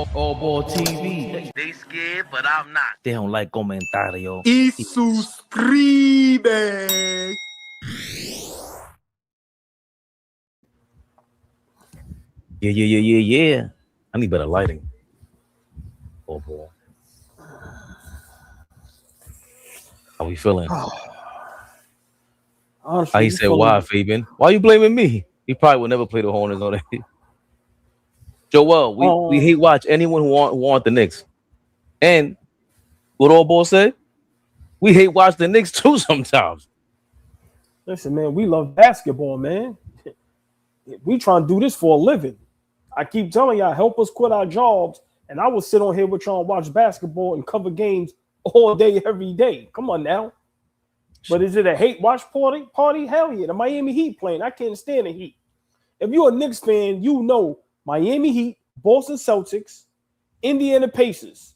AllBall TV. They scared, but I'm not. They don't like comentario. Y suscribe. Yeah. I need better lighting. Oh boy. How we feeling? Honestly, He said, why, Fabian? Why you blaming me? He probably would never play the Hornets on that. Joel, we hate watch anyone who want the Knicks. And what AllBall said, we hate watch the Knicks too sometimes. Listen, man, we love basketball, man. We try to do this for a living. I keep telling y'all, help us quit our jobs, and I will sit on here with y'all and watch basketball and cover games all day, every day. Come on now. But is it a hate watch party? Hell yeah. The Miami Heat playing. I can't stand the Heat. If you're a Knicks fan, you know Miami Heat, Boston Celtics, Indiana Pacers.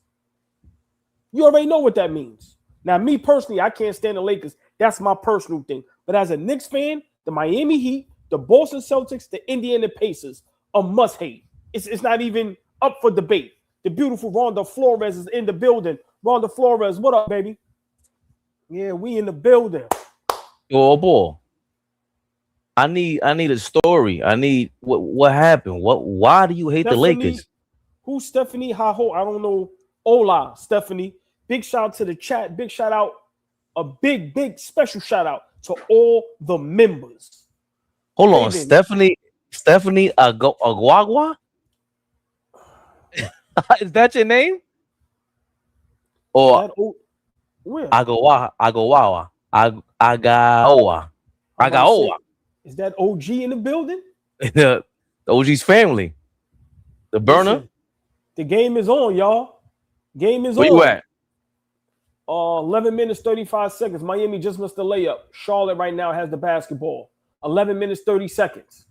You already know what that means. Now, me personally, I can't stand the Lakers. That's my personal thing. But as a Knicks fan, the Miami Heat, the Boston Celtics, the Indiana Pacers, a must-hate. It's not even up for debate. The beautiful Rhonda Flores is in the building. Rhonda Flores, what up, baby? Yeah, we in the building. Yo, boy. I need a story. I need what happened. Why do you hate the Lakers? Who's Stephanie Haho? I don't know. Hola, Stephanie. Big shout out to the chat. Big shout out. A big special shout out to all the members. Hold on, Stephanie Aguagua? Is that your name? Or where? Agaowa. Is that OG in the building? The OG's family. The burner. Listen, the game is on, y'all. Game is on. Where you at? 11 minutes, 35 seconds. Miami just missed the layup. Charlotte right now has the basketball. 11 minutes, 30 seconds.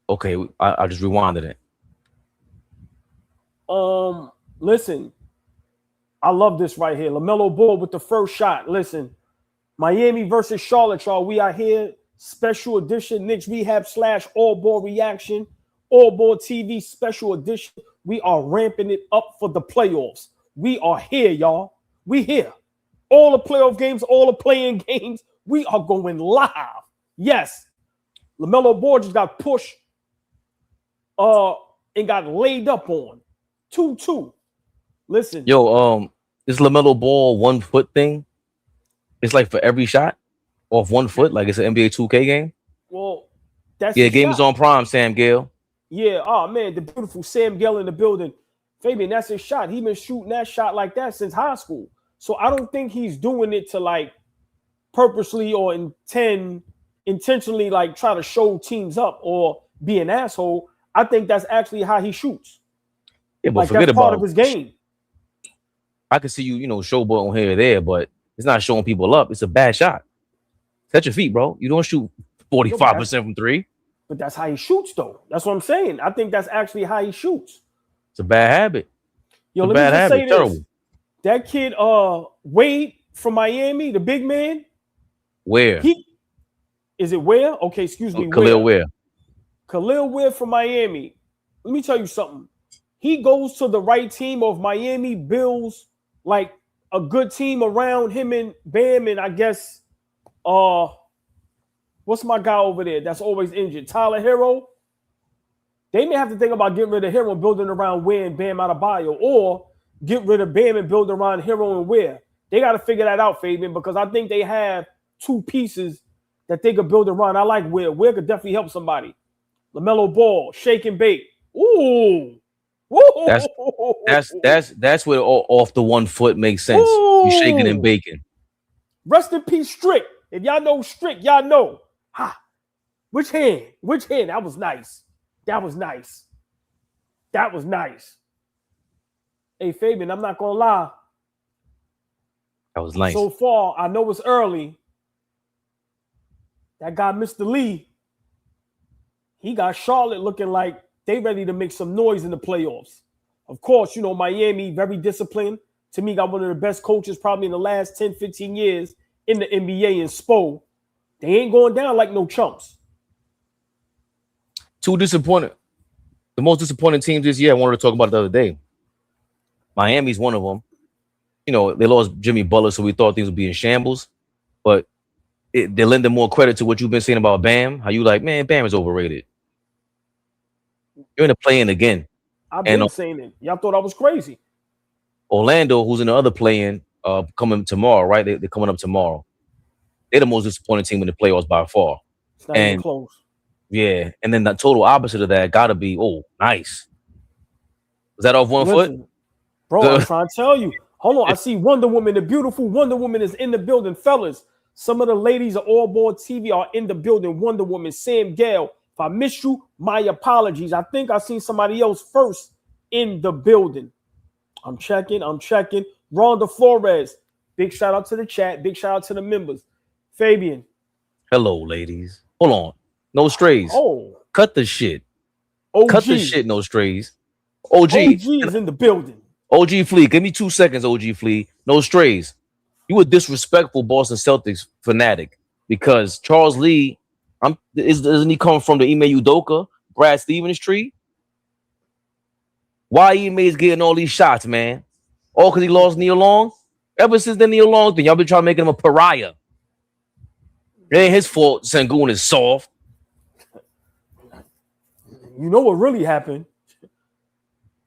Okay, I just rewinded it. Listen, I love this right here. LaMelo Ball with the first shot. Listen, Miami versus Charlotte, y'all. We are here. Special edition Knicks Rehab / AllBall reaction. AllBall TV special edition. We are ramping it up for the playoffs. We are here, y'all. We here. All the playoff games, all the playing games. We are going live. Yes. LaMelo Ball just got pushed and got laid up on. 2-2. Listen. Yo, this LaMelo Ball 1 foot thing, it's like for every shot off 1 foot, like it's an NBA 2K game. Well, that's game is on Prime, Sam Gale. Yeah, oh man, the beautiful Sam Gale in the building. Fabian, that's his shot. He's been shooting that shot like that since high school. So I don't think he's doing it to like purposely or intentionally like try to show teams up or be an asshole. I think that's actually how he shoots. Yeah, but like forget that's about part of his game. I can see you showboat on here or there, but it's not showing people up. It's a bad shot. Set your feet, bro. You don't shoot 45% from three. But that's how he shoots, though. That's what I'm saying. I think that's actually how he shoots. It's a bad habit. Yo, let me just say this. That kid, Wade from Miami, the big man. Where? Is it Ware? Okay, excuse me. Kel'el Ware. Kel'el Ware from Miami. Let me tell you something. He goes to the right team of Miami builds like a good team around him and Bam and I guess what's my guy over there that's always injured? Tyler Herro. They may have to think about getting rid of Herro and building around Ware and Bam Adebayo, or get rid of Bam and build around Herro and Ware. They got to figure that out, Fabian, because I think they have two pieces that they could build around. I like Ware. Ware could definitely help somebody. LaMelo Ball, shake and bake. Ooh. That's where off the 1 foot makes sense. You shaking and baking. Rest in peace, Strick. If y'all know Strick, y'all know. Ha. Which hand? That was nice. That was nice. Hey, Fabian, I'm not gonna lie. That was nice. So far, I know it's early. That guy, Mr. Lee, he got Charlotte looking like they ready to make some noise in the playoffs. Of course, Miami, very disciplined. To me, got one of the best coaches probably in the last 10, 15 years in the NBA in Spo. They ain't going down like no chumps. Too disappointed. The most disappointing team this year I wanted to talk about the other day. Miami's one of them. You know, they lost Jimmy Butler, so we thought things would be in shambles. But they're lending more credit to what you've been saying about Bam. How you like, man, Bam is overrated. You're in the play-in again. I've been saying it. Y'all thought I was crazy. Orlando, who's in the other play-in, coming tomorrow, right? They're coming up tomorrow. They're the most disappointing team in the playoffs by far. It's not even close. Yeah, and then the total opposite of that got to be, nice. Was that off one foot? Bro, I'm trying to tell you. Hold on, I see Wonder Woman. The beautiful Wonder Woman is in the building. Fellas, some of the ladies of AllBall TV are in the building. Wonder Woman, Sam Gale. If I missed you, my apologies. I think I seen somebody else first in the building. I'm checking. Rhonda Flores. Big shout out to the chat. Big shout out to the members. Fabian. Hello, ladies. Hold on. No strays. Oh. Cut the shit. OG. Cut the shit, no strays. OG is in the building. OG Flea. Give me 2 seconds, OG Flea. No strays. You a disrespectful Boston Celtics fanatic because Charles Lee, doesn't he come from the Ime Udoka, Brad Stevens tree? Why Ime is getting all these shots, man? All because he lost Neil Long? Ever since the Neil Long thing, y'all been trying to make him a pariah. It ain't his fault Sengun is soft. You know what really happened?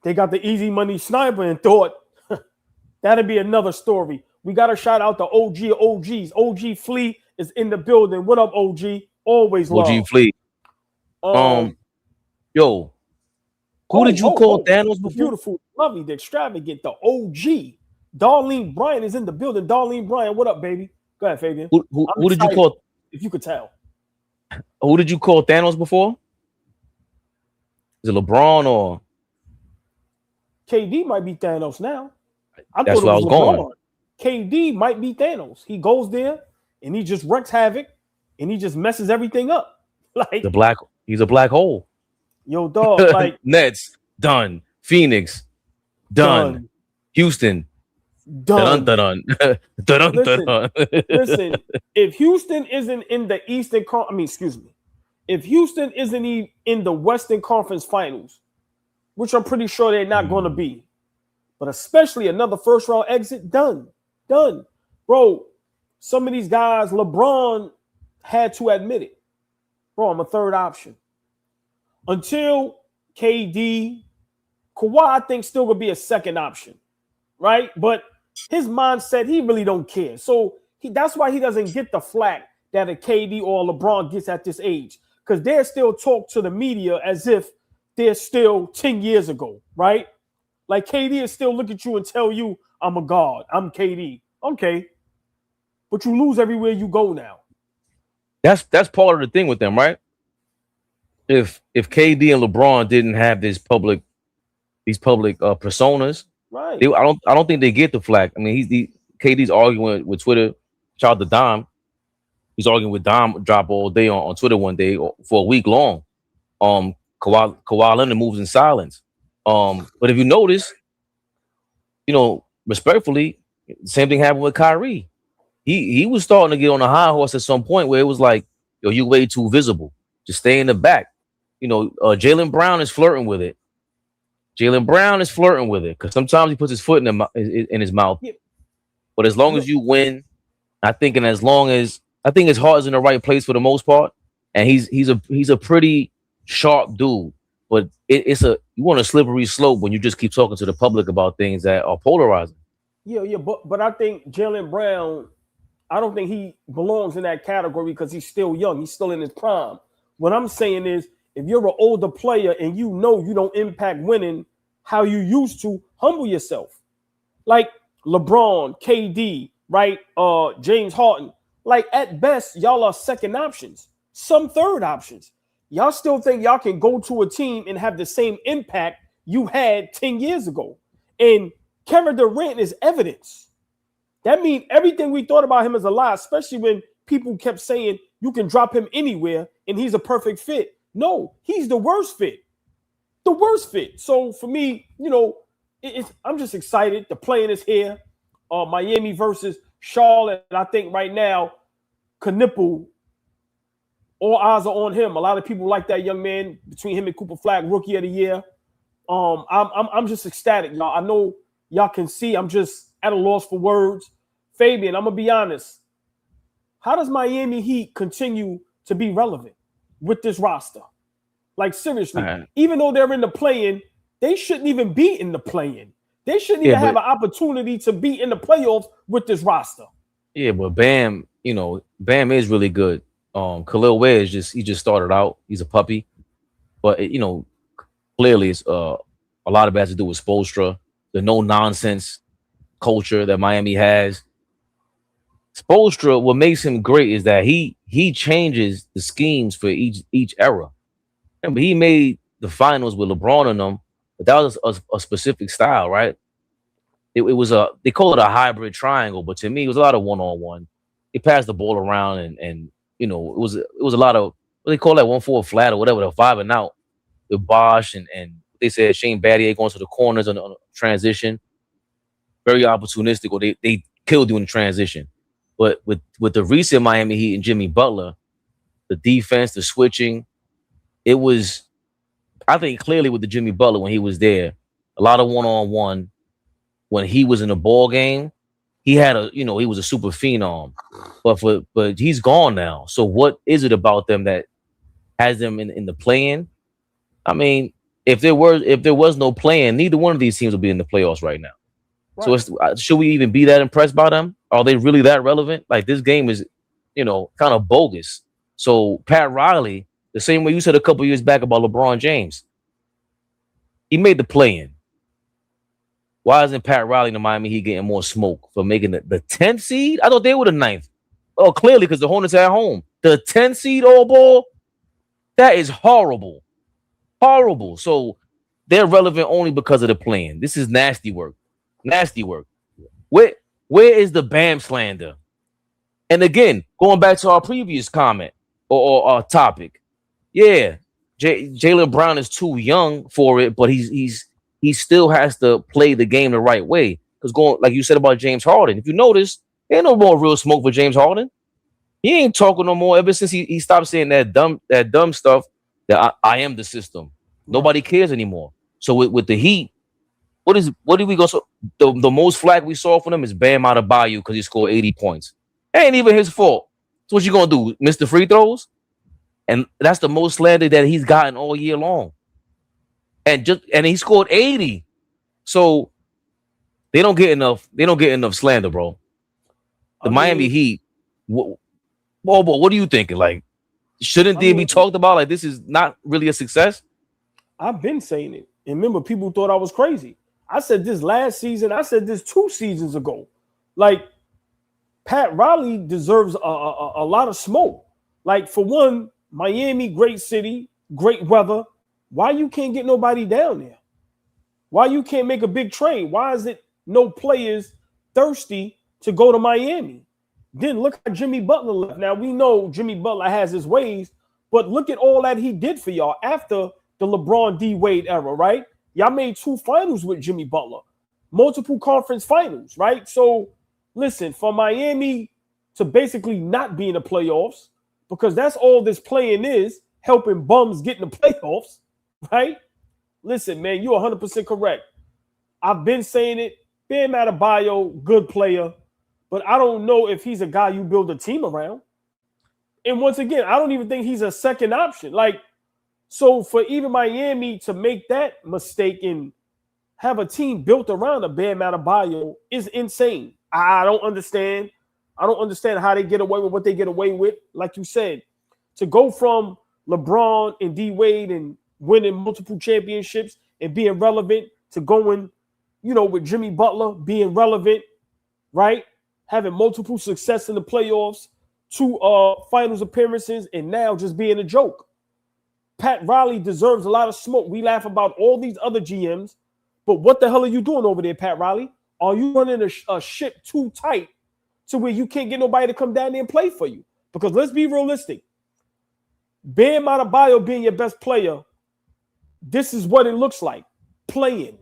They got the easy money sniper and thought that'd be another story. We got to shout out the OG OGs. OG Flea is in the building. What up, OG? Always love. OG Flea. Yo, who did you call Thanos before? Beautiful, lovely, the extravagant, the OG. Darlene Bryan is in the building. Darlene Bryan, what up, baby? Go ahead, Fabian. Who did you call? If you could tell. Who did you call Thanos before? Is it LeBron or KD might be Thanos now? That's where I was going. KD might be Thanos. He goes there and he just wreaks havoc and he just messes everything up. Like he's a black hole. Yo, dog, like Nets done, Phoenix done, Houston done. Listen, if Houston isn't in the if Houston isn't in the Western Conference Finals, which I'm pretty sure they're not going to be, but especially another first round exit, done. Bro, some of these guys, LeBron had to admit it. Bro, I'm a third option. Until KD, Kawhi, I think, still going to be a second option, right? But his mindset, he really don't care. So that's why he doesn't get the flack that a KD or a LeBron gets at this age, because they still talk to the media as if they're still 10 years ago, right? Like KD is still look at you and tell you, I'm a god, I'm KD. Okay. But you lose everywhere you go now. That's part of the thing with them, right? If KD and LeBron didn't have these public personas, right? I don't think they get the flack. I mean, KD's arguing with Twitter. Shout out to Dom. He's arguing with Dom drop all day on Twitter one day for a week long. Kawhi Leonard moves in silence. But if you notice, respectfully, same thing happened with Kyrie. He was starting to get on a high horse at some point where it was like, yo, you way too visible. Just stay in the back. Jalen Brown is flirting with it. Because sometimes he puts his foot in his mouth. Yeah. But as long as you win, I think his heart is in the right place for the most part, and he's a pretty sharp dude. But you want a slippery slope when you just keep talking to the public about things that are polarizing. Yeah, but I think Jalen Brown, I don't think he belongs in that category because he's still young. He's still in his prime. What I'm saying is, if you're an older player and you don't impact winning how you used to, humble yourself. Like LeBron, KD, right? James Harden. Like at best, y'all are second options, some third options. Y'all still think y'all can go to a team and have the same impact you had 10 years ago. And Kevin Durant is evidence. That means everything we thought about him is a lie, especially when people kept saying you can drop him anywhere and he's a perfect fit. No, he's the worst fit. The worst fit. So for me, I'm just excited. The playing is here. Miami versus Charlotte. I think right now, Knipple, all eyes are on him. A lot of people like that young man. Between him and Cooper Flag, rookie of the year. I'm just ecstatic, y'all. I know Y'all can see I'm just at a loss for words. Fabian, I'm going to be honest. How does Miami Heat continue to be relevant with this roster? Like, seriously, even though they're in the play-in, they shouldn't even be in the play-in. They shouldn't even have an opportunity to be in the playoffs with this roster. Yeah, but Bam, Bam is really good. Kel'el Ware is he just started out. He's a puppy. But, clearly it's a lot of it has to do with Spoelstra, the no-nonsense culture that Miami has. Spoelstra, what makes him great is that he changes the schemes for each era. Remember, he made the finals with LeBron and them, but that was a specific style, right? It was they call it a hybrid triangle, but to me, it was a lot of one-on-one. He passed the ball around, and it was a lot of what they call that 1-4 flat or whatever, the 5 and out with Bosh and they said Shane Battier going to the corners on a transition, very opportunistic, or they killed you in the transition. But with the recent Miami Heat and Jimmy Butler, the defense, the switching, it was, I think, clearly with the Jimmy Butler when he was there, a lot of one-on-one. When he was in a ball game, he had he was a super phenom, but he's gone now. So what is it about them that has them in the play-in? I mean, if there was no play-in, neither one of these teams would be in the playoffs right now. Right. So should we even be that impressed by them? Are they really that relevant? Like, this game is, kind of bogus. So Pat Riley, the same way you said a couple years back about LeBron James, he made the play-in. Why isn't Pat Riley in the Miami Heat getting more smoke for making the 10th seed? I thought they were the 9th. Oh, clearly, because the Hornets are at home. The 10th seed AllBall? That is horrible. Horrible. So they're relevant only because of the play-in. This is nasty work. Nasty work. Where is the Bam slander? And again, going back to our previous comment or our topic, yeah, Jalen Brown is too young for it, but he still has to play the game the right way. Because going, like you said about James Harden, if you notice, there ain't no more real smoke for James Harden. He ain't talking no more ever since he stopped saying that dumb stuff that I am the system. Nobody cares anymore. So with the Heat, what did we go? So the most flack we saw from him is Bam Adebayo because he scored 80 points. It ain't even his fault. So what you gonna do? Miss the free throws? And that's the most slander that he's gotten all year long. And he scored 80. So they don't get enough slander, bro. The Miami Heat. What are you thinking? Like, shouldn't they be talked about? Like, this is not really a success? I've been saying it. And remember, people thought I was crazy. I said this last season. I said this 2 seasons ago. Like, Pat Riley deserves a lot of smoke. Like, for one, Miami, great city, great weather. Why you can't get nobody down there? Why you can't make a big trade? Why is it no players thirsty to go to Miami? Then look at Jimmy Butler left. Now, we know Jimmy Butler has his ways, but look at all that he did for y'all after the LeBron D. Wade era, right? Y'all made 2 finals with Jimmy Butler, multiple conference finals, right? So, listen, for Miami to basically not be in the playoffs, because that's all this playing is, helping bums get in the playoffs, right? Listen, man, you're 100% correct. I've been saying it. Bam Adebayo, good player, but I don't know if he's a guy you build a team around. And once again, I don't even think he's a second option. Like, so for even Miami to make that mistake and have a team built around a Bam Adebayo is insane. I don't understand. I don't understand how they get away with what they get away with. Like you said, to go from LeBron and D Wade and winning multiple championships and being relevant to going, with Jimmy Butler being relevant, right? Having multiple success in the playoffs, 2 finals appearances, and now just being a joke. Pat Riley deserves a lot of smoke. We laugh about all these other GMs, but what the hell are you doing over there, Pat Riley? Are you running a ship too tight to where you can't get nobody to come down there and play for you? Because let's be realistic. Bam Adebayo being your best player, this is what it looks like. Playing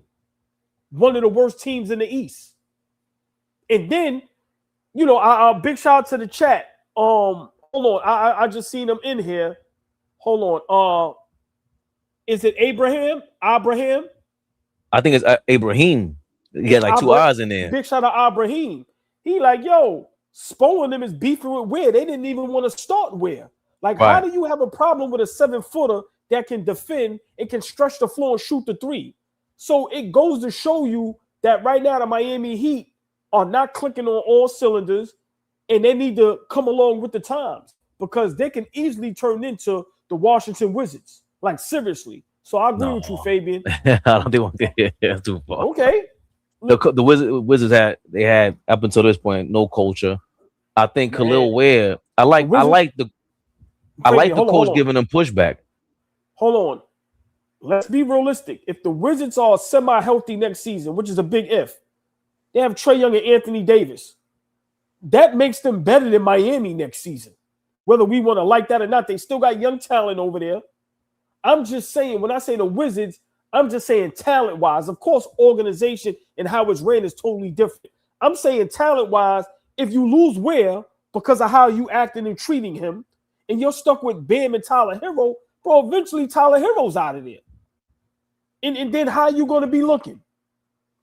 one of the worst teams in the East. And then, a big shout out to the chat. Hold on. I just seen them in here. Hold on. Is it Abraham? I think it's Ibrahim. He got like two eyes in there. Big shout out Ibrahim. He like, yo, Spo and them is beefing with Ware. They didn't even want to start Ware. Like, how do you have a problem with a 7-footer that can defend and can stretch the floor and shoot the three? So it goes to show you that right now the Miami Heat are not clicking on all cylinders, and they need to come along with the times because they can easily turn into the Washington Wizards. Like, seriously. So I agree with you, Fabian. I don't think that's too far. Okay. The Wizards had up until this point no culture. I think Kel'el Ware. I like the coach giving them pushback. Hold on. Let's be realistic. If the Wizards are semi-healthy next season, which is a big if, they have Trae Young and Anthony Davis. That makes them better than Miami next season. Whether we want to like that or not, they still got young talent over there. I'm just saying, when I say the Wizards, I'm just saying talent-wise. Of course, organization and how it's ran is totally different. I'm saying talent-wise, if you lose Ware because of how you acting and treating him, and you're stuck with Bam and Tyler Herro, bro, eventually Tyler Herro's out of there. And then how you going to be looking?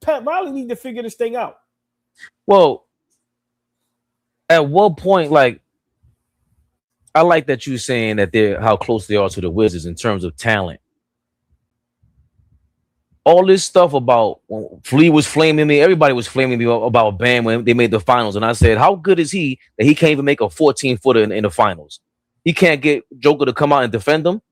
Pat Riley need to figure this thing out. Well, at what point, like, I like that you saying that they're how close they are to the Wizards in terms of talent. All this stuff about Flea was flaming me, everybody was flaming me about Bam when they made the finals, and I said, how good is he that he can't even make a 14-footer in the finals? He can't get Joker to come out and defend him.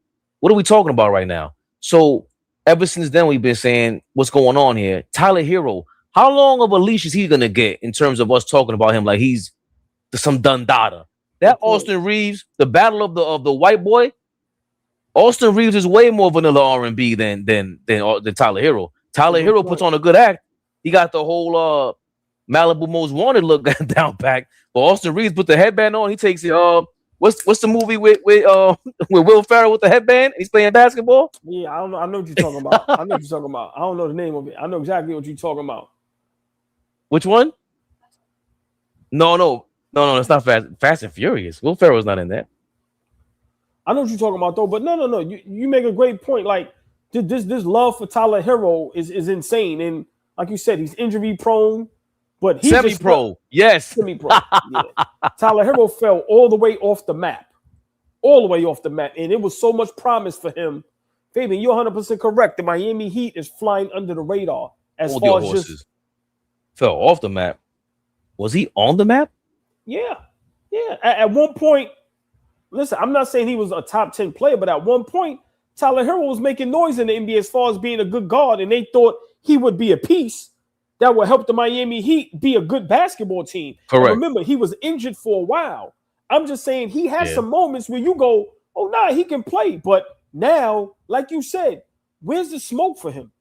What are we talking about right now? So ever since then, we've been saying what's going on here. Tyler Herro, how long of a leash is he gonna get in terms of us talking about him like he's some Dundada? That Austin Reeves, the battle of the white boy, Austin Reeves is way more vanilla R&B than Tyler Herro. Tyler Herro puts on a good act. He got the whole Malibu Most Wanted look down back. But Austin Reeves put the headband on. He takes it. What's the movie with Will Ferrell with the headband? He's playing basketball. Yeah, I don't know. I know what you're talking about. I don't know the name of it. I know exactly what you're talking about. Which one? No, it's not Fast and Furious. Will Ferrell's not in that. I know what you're talking about, though. But no. You make a great point. Like, this love for Tyler Herro is insane. And like you said, he's injury prone, but he's semi-pro. Yes. Semi-pro. Yeah. Tyler Herro fell all the way off the map. And it was so much promise for him. Fabian, you're 100% correct. The Miami Heat is flying under the radar as far as just fell off the map. Was he on the map? Yeah. At one point, listen, I'm not saying he was a top 10 player, but at one point, Tyler Herro was making noise in the NBA as far as being a good guard, and they thought he would be a piece that would help the Miami Heat be a good basketball team. Correct. And remember, he was injured for a while. I'm just saying he has some moments where you go, oh, nah, he can play. But now, like you said, where's the smoke for him?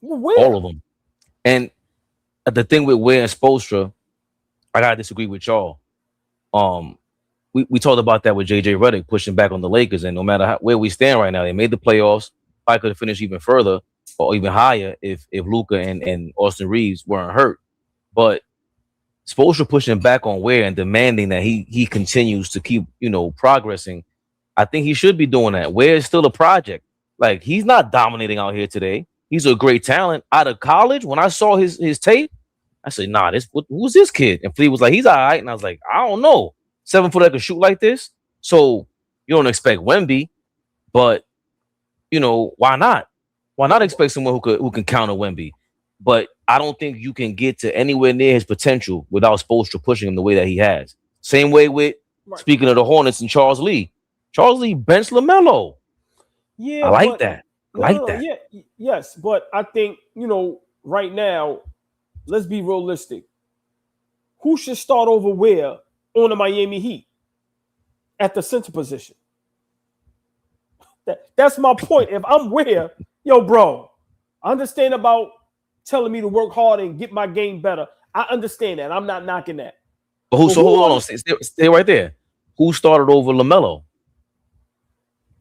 Where? All of them. And the thing with Ware and Spoelstra, I gotta disagree with y'all. We talked about that with JJ Redick pushing back on the Lakers, and no matter where we stand right now, they made the playoffs. I could have finished even further or even higher if Luka and Austin Reeves weren't hurt. But Spoelstra pushing back on Ware and demanding that he continues to keep progressing. I think he should be doing that. Ware is still a project. Like, he's not dominating out here today. He's a great talent. Out of college, when I saw his tape, I said, nah, who's this kid? And Flea was like, he's all right. And I was like, I don't know. 7 foot that can shoot like this. So you don't expect Wemby, but why not? Why not expect someone who can counter Wemby? But I don't think you can get to anywhere near his potential without Spoelstra pushing him the way that he has. Same way with speaking of the Hornets and Charles Lee. Charles Lee benched LaMelo. Yeah, I like that. Yeah, yes, but I think right now, let's be realistic. Who should start over Ware on the Miami Heat at the center position? That's my point. If I'm Ware, bro, I understand about telling me to work hard and get my game better. I understand that. I'm not knocking that. But hold on, stay right there. Who started over LaMelo?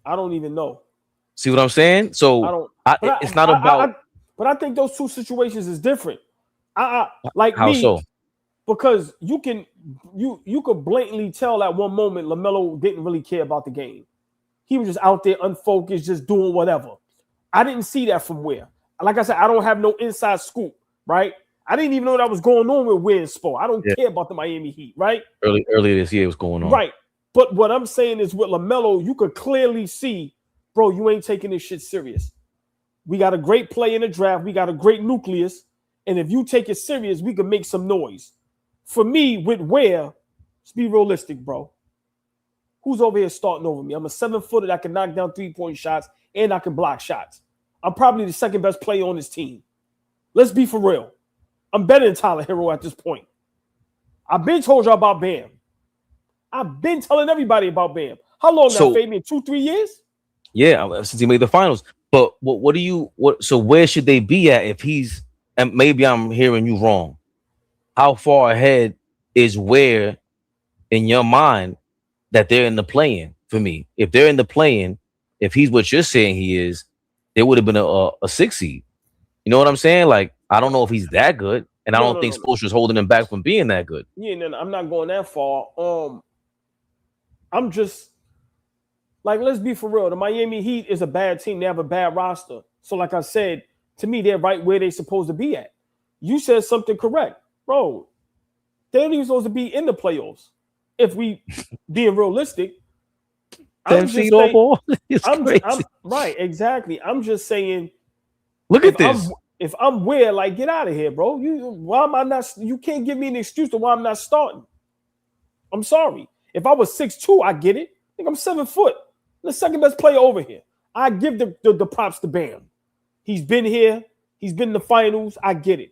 I don't even know. See what I'm saying? So it's not about. But I think those two situations is different. How so? Because you could blatantly tell at one moment LaMelo didn't really care about the game. He was just out there unfocused, just doing whatever. I didn't see that from Ware. Like I said, I don't have no inside scoop, right? I didn't even know that was going on with Ware and Spo. I don't care about the Miami Heat, right? Earlier this year, it was going on. Right. But what I'm saying is with LaMelo, you could clearly see, bro, you ain't taking this shit serious. We got a great play in the draft. We got a great nucleus. And if you take it serious, we can make some noise. For me, with Ware, let's be realistic, bro. Who's over here starting over me? I'm a 7-footer that can knock down 3-point shots and I can block shots. I'm probably the second best player on this team. Let's be for real. I'm better than Tyler Herro at this point. I've been told you about Bam. I've been telling everybody about Bam. How long now, Fabian? 2-3 years? Yeah, since he made the finals. But so where should they be at if he's, and maybe I'm hearing you wrong. How far ahead is Ware in your mind that they're in the play-in for me? If they're in the play-in, if he's what you're saying he is, there would have been a 6 seed. You know what I'm saying? Like, I don't know if he's that good, and I don't think Spoelstra's holding him back from being that good. Yeah, no, I'm not going that far. I'm just like, let's be for real. The Miami Heat is a bad team. They have a bad roster. So, like I said, to me, they're right where they're supposed to be at. You said something correct, bro. They're not even supposed to be in the playoffs. If we being realistic, I'm just saying, right, exactly. I'm just saying. Look at this. If I'm Ware, like, get out of here, bro. Why am I not? You can't give me an excuse to why I'm not starting. I'm sorry. If I was 6'2", I get it. I think I'm 7 foot. I'm the second best player over here. I give the props to Bam. He's been here. He's been in the finals. I get it.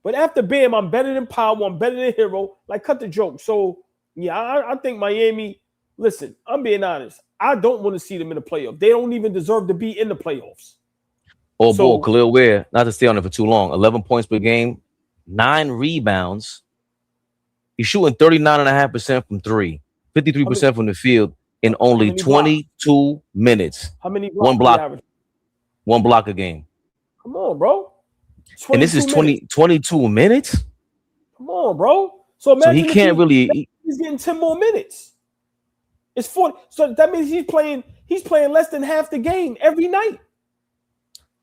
But after Bam, I'm better than Powell. I'm better than Herro. Like, cut the joke. So, yeah, I think Miami, listen, I'm being honest. I don't want to see them in the playoffs. They don't even deserve to be in the playoffs. Ball, Kel'el Ware, not to stay on it for too long, 11 points per game, 9 rebounds. He's shooting 39.5% from 3, 53% from the field in only 22 minutes. How many blocks? One block a game. Come on, bro. And this is 22 minutes? Come on, bro. So imagine he can't really. He's getting 10 more minutes. It's 40. So that means he's playing less than half the game every night.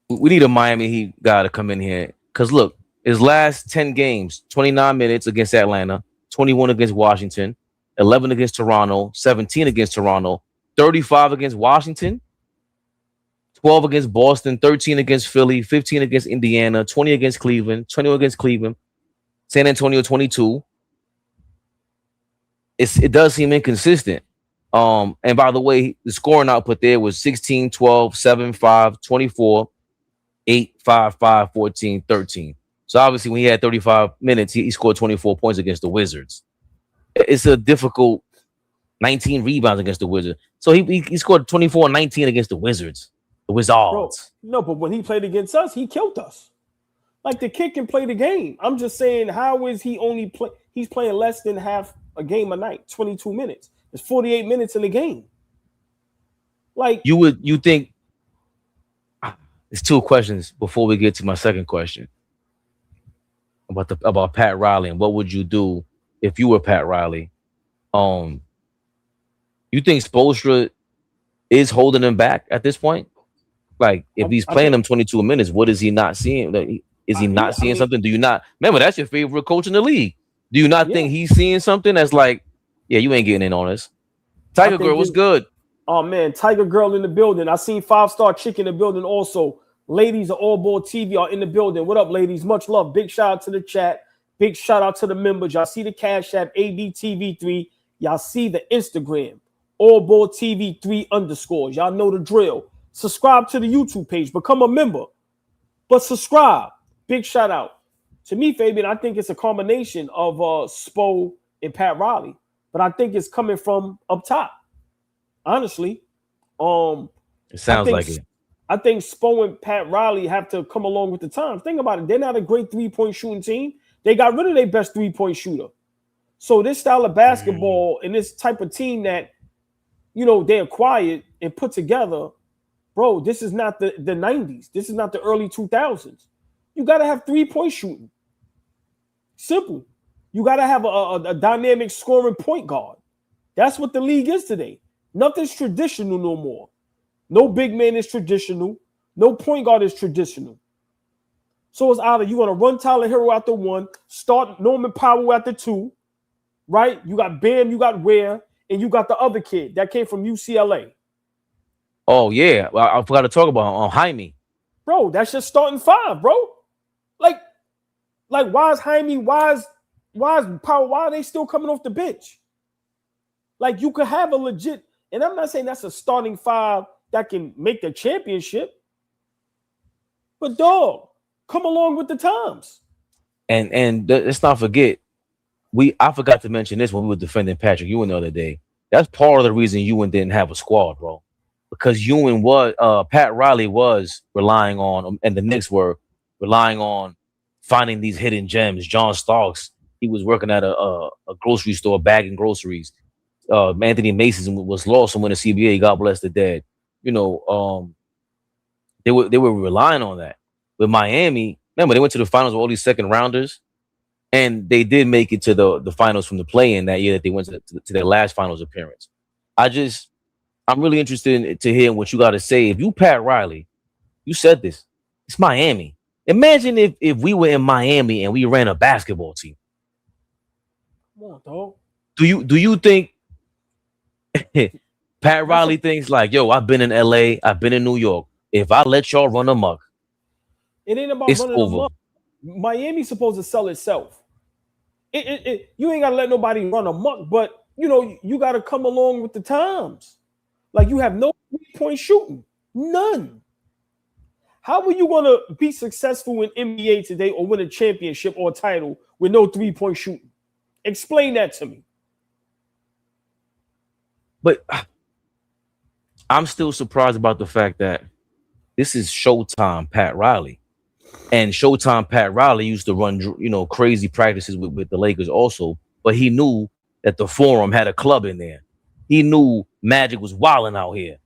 We need a Miami Heat guy to come in here. Because look, his last 10 games, 29 minutes against Atlanta, 21 against Washington, 11 against Toronto, 17 against Toronto, 35 against Washington, 12 against Boston, 13 against Philly, 15 against Indiana, 20 against Cleveland, 21 against Cleveland, San Antonio 22. It does seem inconsistent. And by the way, the scoring output there was 16, 12, 7, 5, 24, 8, 5, 5, 14, 13. So obviously when he had 35 minutes, he scored 24 points against the Wizards. It's a difficult 19 rebounds against the Wizards. So he scored 24 and 19 against the Wizards. The Wizards. Bro, no, but when he played against us, he killed us. Like, the kid can play the game. I'm just saying, how is he he's playing less than half a game a night, 22 minutes. It's 48 minutes in the game. Like, you think. There's 2 questions before we get to my second question about Pat Riley and what would you do if you were Pat Riley. You think Spoelstra is holding him back at this point? Like, if he's playing him 22 minutes, what is he not seeing? Like, is he not seeing something? Do you not remember that's your favorite coach in the league? Do you not think he's seeing something that's like, yeah, you ain't getting in on this? Tiger Girl, what's good? Oh man, Tiger Girl in the building. I seen 5-Star Chick in the building also. Ladies of AllBall TV are in the building. What up, ladies? Much love. Big shout out to the chat. Big shout out to the members. Y'all see the Cash App, ABTV3. Y'all see the Instagram, AllBall TV 3_. Y'all know the drill. Subscribe to the YouTube page. Become a member. But subscribe. Big shout out. To me, Fabian, I think it's a combination of Spo and Pat Riley. But I think it's coming from up top. Honestly. It sounds like it. I think Spo and Pat Riley have to come along with the times. Think about it. They're not a great 3-point shooting team. They got rid of their best 3-point shooter. So this style of basketball and this type of team that, they acquired and put together, bro, this is not the 90s. This is not the early 2000s. You got to have 3-point shooting. Simple. You got to have a dynamic scoring point guard. That's what the league is today. Nothing's traditional no more. No big man is traditional. No point guard is traditional. So it's either you're gonna run Tyler Herro after 1, start Norman Powell after 2, right? You got Bam, you got Ware, and you got the other kid that came from UCLA. Oh yeah, well, I forgot to talk about Jaime. Bro, that's just starting 5, bro. Like why is Jaime? Why is Powell? Why are they still coming off the bench? Like you could have a legit, and I'm not saying that's a starting 5 that can make the championship, but dog, come along with the times. And let's not forget, I forgot to mention this when we were defending Patrick Ewing the other day. That's part of the reason Ewing didn't have a squad, bro. Because Ewing was Pat Riley was relying on, and the Knicks were relying on finding these hidden gems. John Starks, he was working at a grocery store bagging groceries. Anthony Mason was lost and went to CBA. God bless the dead. You know, they were relying on that. With Miami, remember they went to the finals with all these second rounders, and they did make it to the finals from the play-in that year that they went to their last finals appearance. I'm really interested to hear what you got to say. If you Pat Riley, you said this. It's Miami. Imagine if we were in Miami and we ran a basketball team. Come on, dog. Do you think Pat Riley thinks like, yo, I've been in LA, I've been in New York. If I let y'all run amok, it ain't about running amok. Miami's supposed to sell itself. You ain't gotta let nobody run amok, but you know, you gotta come along with the times. Like you have no 3-point shooting. None. How are you gonna be successful in NBA today or win a championship or a title with no 3-point shooting? Explain that to me. But I'm still surprised about the fact that this is Showtime Pat Riley. And Showtime Pat Riley used to run, you know, crazy practices with the Lakers also. But he knew that the Forum had a club in there. He knew Magic was wilding out here.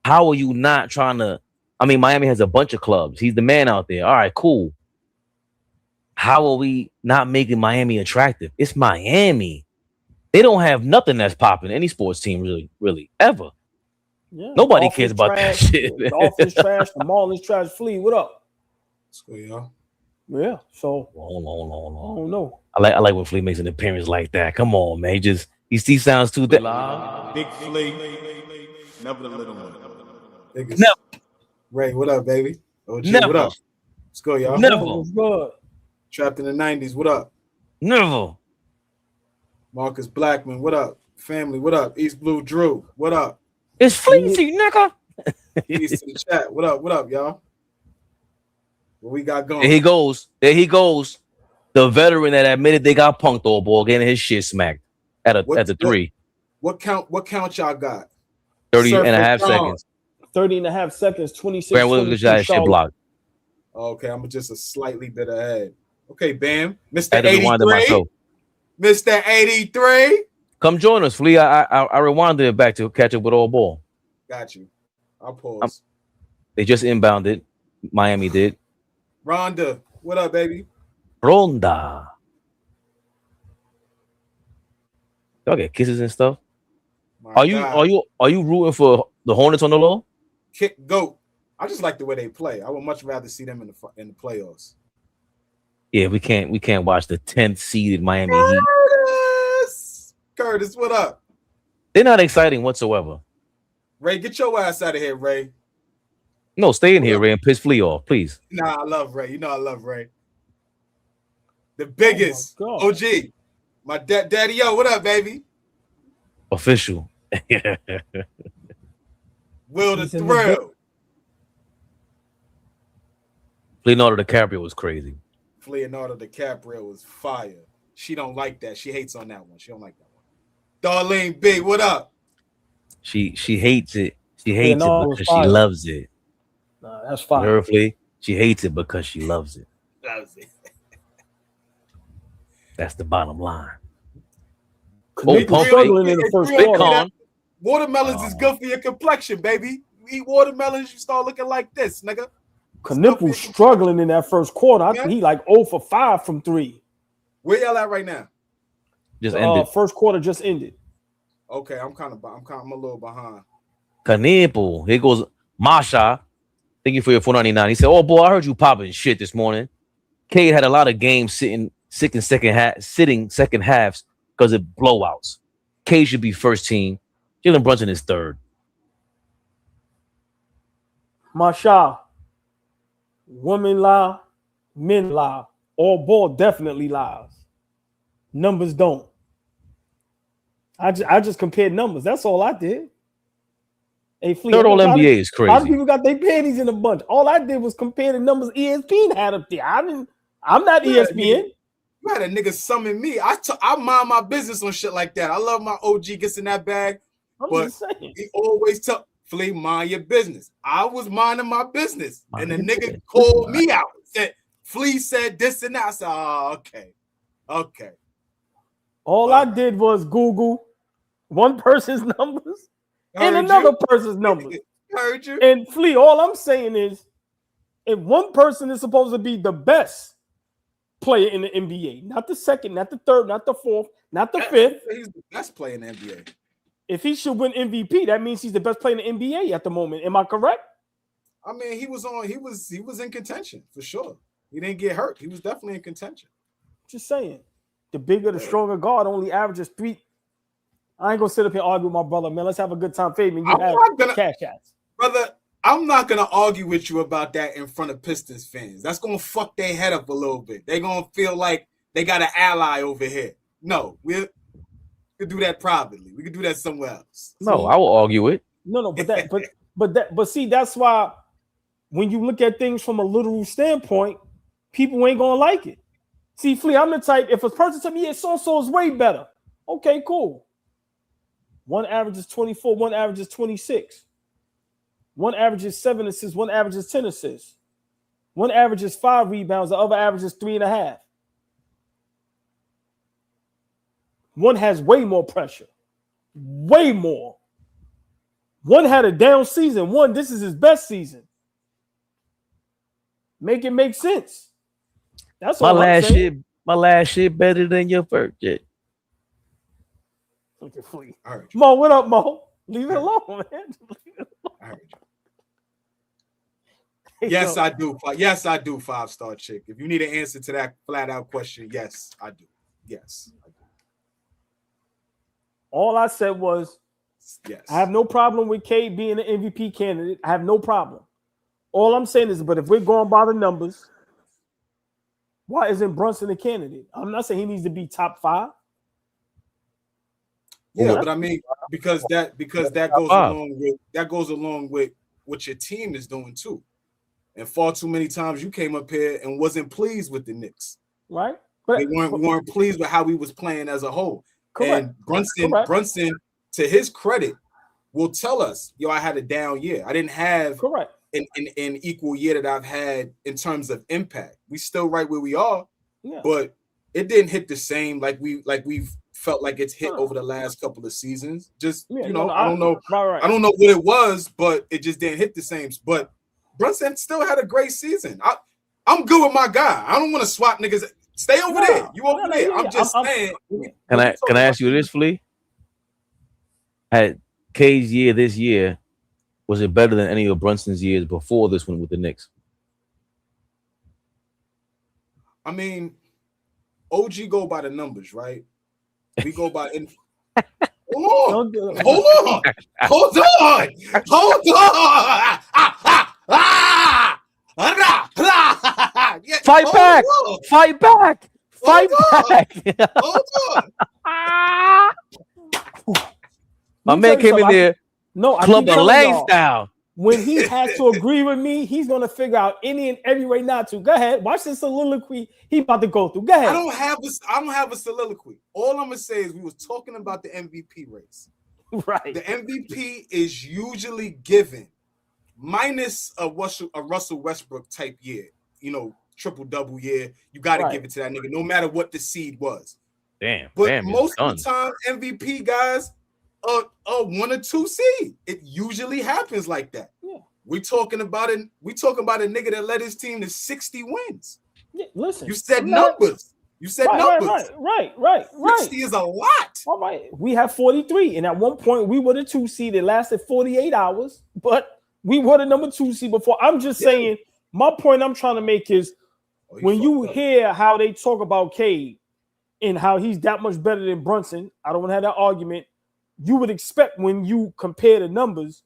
How are you not trying to? I mean, Miami has a bunch of clubs. He's the man out there. All right, cool. How are we not making Miami attractive? It's Miami. They don't have nothing that's popping. Any sports team, really, ever. Yeah, nobody cares about trash, that shit. The Dolphins trash. The Marlins trash. Flea, what up? What's good, y'all? Yeah. So hold on. I don't know. I like when Flea makes an appearance like that. Come on, man. He sounds too big Flea. Never the little one. Never. Ray, what up, baby? OG, Never. What up? Let's go, y'all. Never. What's good? Trapped in the 90s. What up? Never. Marcus Blackman. What up? Family. What up? East Blue Drew. What up? It's Fleecy, nigga. Peace to the chat. What up, y'all? What we got going? There he goes. The veteran that admitted they got punked all ball, getting his shit smacked at the 3. What count y'all got? 30 and a half seconds. 30 and a half seconds, 26. Brand Williams got shit blocked. Okay, I'm just a slightly bit ahead. Okay, Bam. Mr. 83. Mr. 83. Come join us, Flea. I rewinded it back to catch up with AllBall. Got you. I'll pause. They just inbounded. Miami did. Rhonda, what up, baby? Ronda. Y'all get kisses and stuff. Are you rooting for the Hornets on the low? Kick goat. I just like the way they play. I would much rather see them in the playoffs. Yeah, we can't watch the 10th seeded Miami Heat. Curtis, what up? They're not exciting whatsoever. Ray, get your ass out of here, Ray. No, stay in here, Ray, and piss Flea off, please. Nah, I love Ray. You know I love Ray. The biggest OG. My daddy, yo, what up, baby? Official. Will the Thrill. Leonardo DiCaprio was crazy. Leonardo DiCaprio was fire. She don't like that. She hates on that one. She don't like that one. Darlene B, what up? She hates it. She hates it because she loves it. Nah, that's fine. Nervely, she hates it because she loves it. Loves it. That's the bottom line. Struggling in the first quarter. Watermelons is good for your complexion, baby. You eat watermelons, you start looking like this, nigga. Knipple struggling in that first quarter. I think he like 0 for 5 from 3. Where y'all at right now? Just ended. First quarter just ended. Okay, I'm a little behind. Knipple. Here goes Masha. Thank you for your $4.99. He said, "Oh boy, I heard you popping shit this morning. Cade had a lot of games sitting second halves because of blowouts. Cade should be first team. Jalen Brunson is third." Masha, women lie, men lie. AllBall definitely lies. Numbers don't. I just compared numbers. That's all I did. Hey, Flea, Third All NBA is crazy. A lot of people got their panties in a bunch. All I did was compare the numbers ESPN had up there. I'm not ESPN. You had a nigga summon me. I mind my business on shit like that. I love my OG gets in that bag. But he always tell Flea, mind your business. I was minding my business. And the nigga called me out. Said, Flea said this and that. I said, oh, okay. All I did was Google one person's numbers and another person's numbers. Heard you. And Flea, all I'm saying is, if one person is supposed to be the best player in the NBA, not the second, not the third, not the fourth, not the fifth. He's the best player in the NBA. If he should win MVP, that means he's the best player in the NBA at the moment. Am I correct? I mean, he was in contention for sure. He didn't get hurt. He was definitely in contention. Just saying. The bigger, the stronger guard only averages 3. I ain't gonna sit up here and argue with my brother, man. Let's have a good time, Fabian. You have cash ads. Brother, I'm not gonna argue with you about that in front of Pistons fans. That's gonna fuck their head up a little bit. They're gonna feel like they got an ally over here. No, we could do that privately. We could do that somewhere else. No, I will argue it. No, but see, that's why when you look at things from a literal standpoint, people ain't gonna like it. See, Flea, I'm the type, if a person tell me, yeah, so-so is way better. Okay, cool. One average is 24, one average is 26. One average is 7 assists, one average is 10 assists. One average is 5 rebounds, the other average is 3.5. One has way more pressure. Way more. One had a down season. One, this is his best season. Make it make sense. That's all I'm saying. My last shit better than your first shit. Look at Flea. Mo, what up, Mo? Leave it alone, man. Yes, I do. Yes, I do. 5-star chick. If you need an answer to that flat out question, yes, I do. Yes, I do. All I said was, yes, I have no problem with Cade being an MVP candidate. I have no problem. All I'm saying is, but if we're going by the numbers, why isn't Brunson a candidate? I'm not saying he needs to be top 5. Yeah, but I mean, because that goes along with what your team is doing too. And far too many times you came up here and wasn't pleased with the Knicks. Right. But we weren't pleased with how we was playing as a whole. Correct. And Brunson, to his credit, will tell us, yo, I had a down year. I didn't have an equal year that I've had in terms of impact. We still right where we are, but it didn't hit the same like we've felt like it's hit over the last couple of seasons. Just I don't know. Right. I don't know what it was, but it just didn't hit the same. But Brunson still had a great season. I'm good with my guy. I don't want to swap niggas. Stay over there. You over there. I'm just saying. Can I ask you this, Flea? Had Cade's year this year, was it better than any of Brunson's years before this one with the Knicks? I mean, OG go by the numbers, right? We go by Hold on. Fight back. Hold on. My man came in there. Club the lanes down. When he has to agree with me, he's gonna figure out any and every way not to. Go ahead, watch this soliloquy he about to go through. Go ahead. I don't have a soliloquy. All I'm gonna say is we was talking about the MVP race. Right. The MVP is usually given minus a Russell Westbrook type year. Triple-double year. You got to give it to that nigga, no matter what the seed was. But most of the time, MVP guys are 1 or 2 seed. It usually happens like that. Yeah. We talking about a nigga that led his team to 60 wins. Yeah, listen. You said numbers. You said numbers. Right. 60 is a lot. All right. We have 43. And at one point, we were the 2 seed. It lasted 48 hours. But We were the number 2 seed before. I'm just saying, my point I'm trying to make is when you hear how they talk about Cade and how he's that much better than Brunson, I don't want to have that argument. You would expect when you compare the numbers,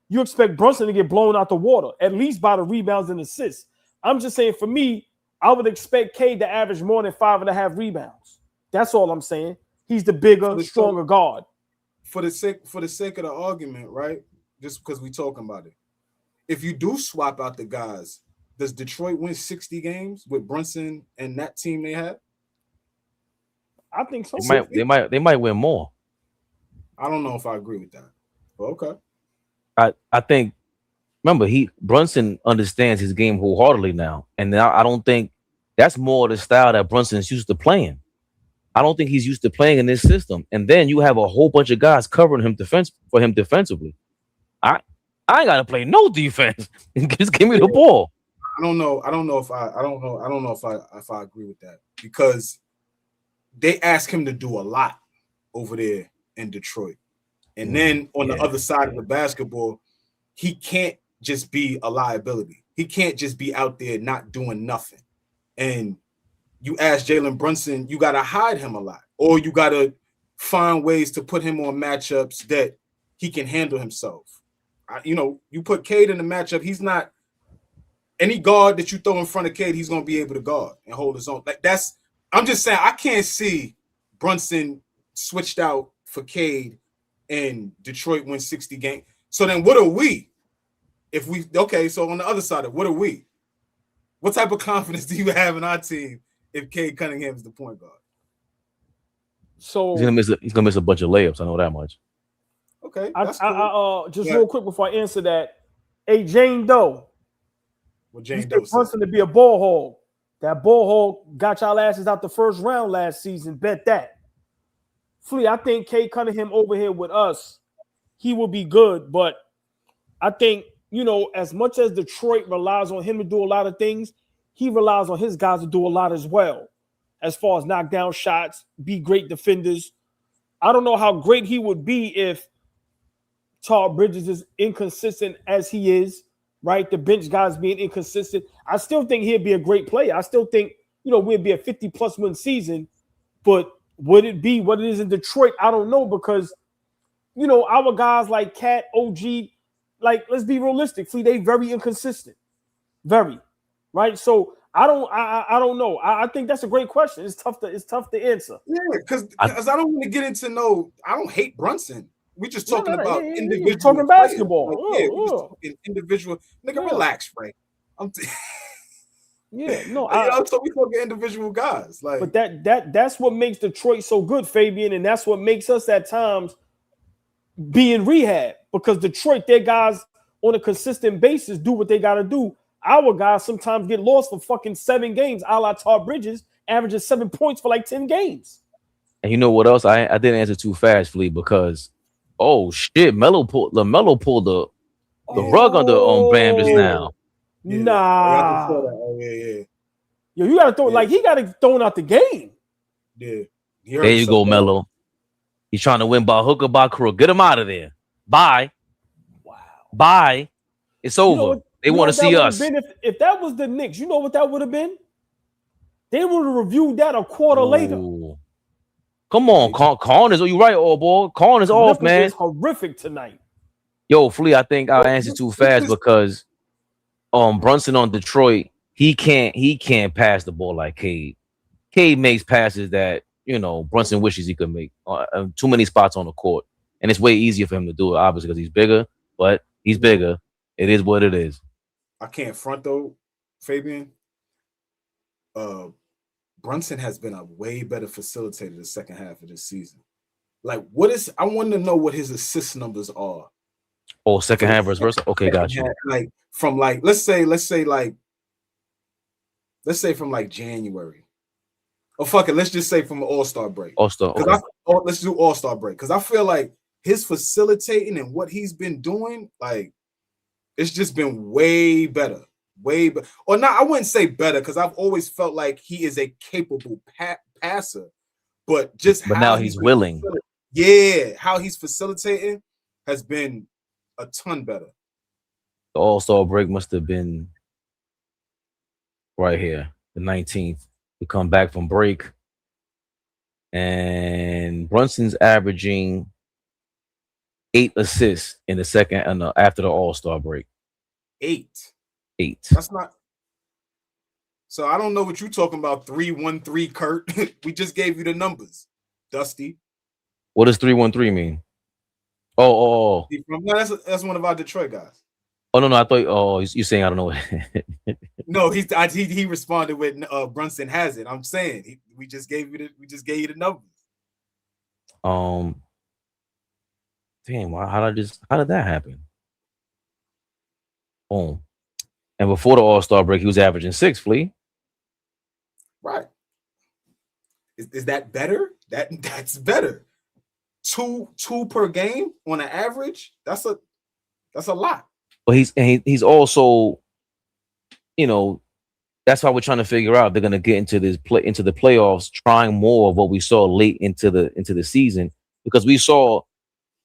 you expect Brunson to get blown out the water, at least by the rebounds and assists. I'm just saying, for me, I would expect Cade to average more than 5.5 rebounds. That's all I'm saying. He's the bigger, stronger guard. For the sake of the argument, right? Just because we're talking about it. If you do swap out the guys, does Detroit win 60 games with Brunson and that team they have? I think so. They might win more. I don't know if I agree with that. But okay. I think, remember, Brunson understands his game wholeheartedly now. And now I don't think that's more the style that Brunson's used to playing. I don't think he's used to playing in this system. And then you have a whole bunch of guys covering him defensively. I ain't gotta play no defense. Just give me the ball. I don't know if I agree with that, because they ask him to do a lot over there in Detroit. And then on the other side of the basketball, he can't just be a liability. He can't just be out there not doing nothing. And you ask Jalen Brunson, you got to hide him a lot, or you got to find ways to put him on matchups that he can handle himself. You put Cade in the matchup, he's not any guard that you throw in front of Cade, he's going to be able to guard and hold his own. I'm just saying, I can't see Brunson switched out for Cade and Detroit win 60 games. So then what are we? So on the other side of what are we? What type of confidence do you have in our team if Cade Cunningham is the point guard? So he's gonna miss a bunch of layups. I know that much. Okay. Just real quick before I answer that. Hey, Jane Doe. Well, Jane Doe Brunson to be a ball hog. That ball hog got y'all asses out the first round last season. Bet that. Flea, I think Cade Cunningham over here with us, he will be good. But I think, as much as Detroit relies on him to do a lot of things, he relies on his guys to do a lot as well, as far as knock down shots, be great defenders. I don't know how great he would be if Tall Bridges is inconsistent as he is, right? The bench guys being inconsistent. I still think he'd be a great player. I still think, we'd be a 50-plus win season. But would it be what it is in Detroit? I don't know, because, our guys like Cat, OG, let's be realistic. See, they very inconsistent. Very. Right? So I don't know. I think that's a great question. It's tough to answer. Yeah, because I don't want to get into I don't hate Brunson. We're just talking about individual. You're talking basketball. We're just talking individual. Nigga, relax, Frank. So we talking individual guys. But that's what makes Detroit so good, Fabian, and that's what makes us at times be in rehab, because Detroit, their guys on a consistent basis do what they got to do. Our guys sometimes get lost for fucking 7 games, a la Tall Bridges, averages 7 points for 10 games. And you know what else? I didn't answer too fast, Flea, because LaMelo pulled the rug under Bam just now. Yeah. Nah. Yeah. Yo, you gotta throw he gotta throw out the game. Yeah. There you go, Melo. He's trying to win by hook or by crook. Get him out of there. Bye. Wow. Bye. It's over. They want to see us. If that was the Knicks, you know what that would have been? They would have reviewed that a quarter later. Come on, Karl is. You right, AllBall. Karl is off, man. It's horrific tonight. Yo, Flea, I think I'll answer too fast because Brunson on Detroit, he can't pass the ball like Cade. Cade makes passes that Brunson wishes he could make. Too many spots on the court, and it's way easier for him to do it, obviously, because he's bigger. But he's bigger. It is what it is. I can't front though, Fabian. Brunson has been a way better facilitator the second half of this season. I want to know what his assist numbers are. Oh, second half versus okay, got you. From let's say from January. Oh fuck it, let's just say from an All-Star break. All-Star. Okay. Let's do All-Star break, because I feel like his facilitating and what he's been doing, it's just been way better. Way better. Or not, I wouldn't say better, because I've always felt like he is a capable passer, but now he's willing. Yeah, how he's facilitating has been a ton better. The All-Star break must have been right here, the 19th. We come back from break, and Brunson's averaging 8 assists in the second and after the All-Star break. 8. Eight. That's not. So I don't know what you're talking about. 3-1-3, Kurt. We just gave you the numbers, Dusty. What does 3-1-3 mean? Oh. No, that's one of our Detroit guys. Oh no, I thought. Oh, you're saying I don't know. No, he responded with Brunson has it. I'm saying we just gave you the numbers. Damn, how did that happen? Boom. And before the All-Star break, he was averaging 6, Flea. Right. Is that better? That's better. Two per game on an average. That's a lot. But he's also, that's why we're trying to figure out if they're gonna get into the playoffs, trying more of what we saw late into the season, because we saw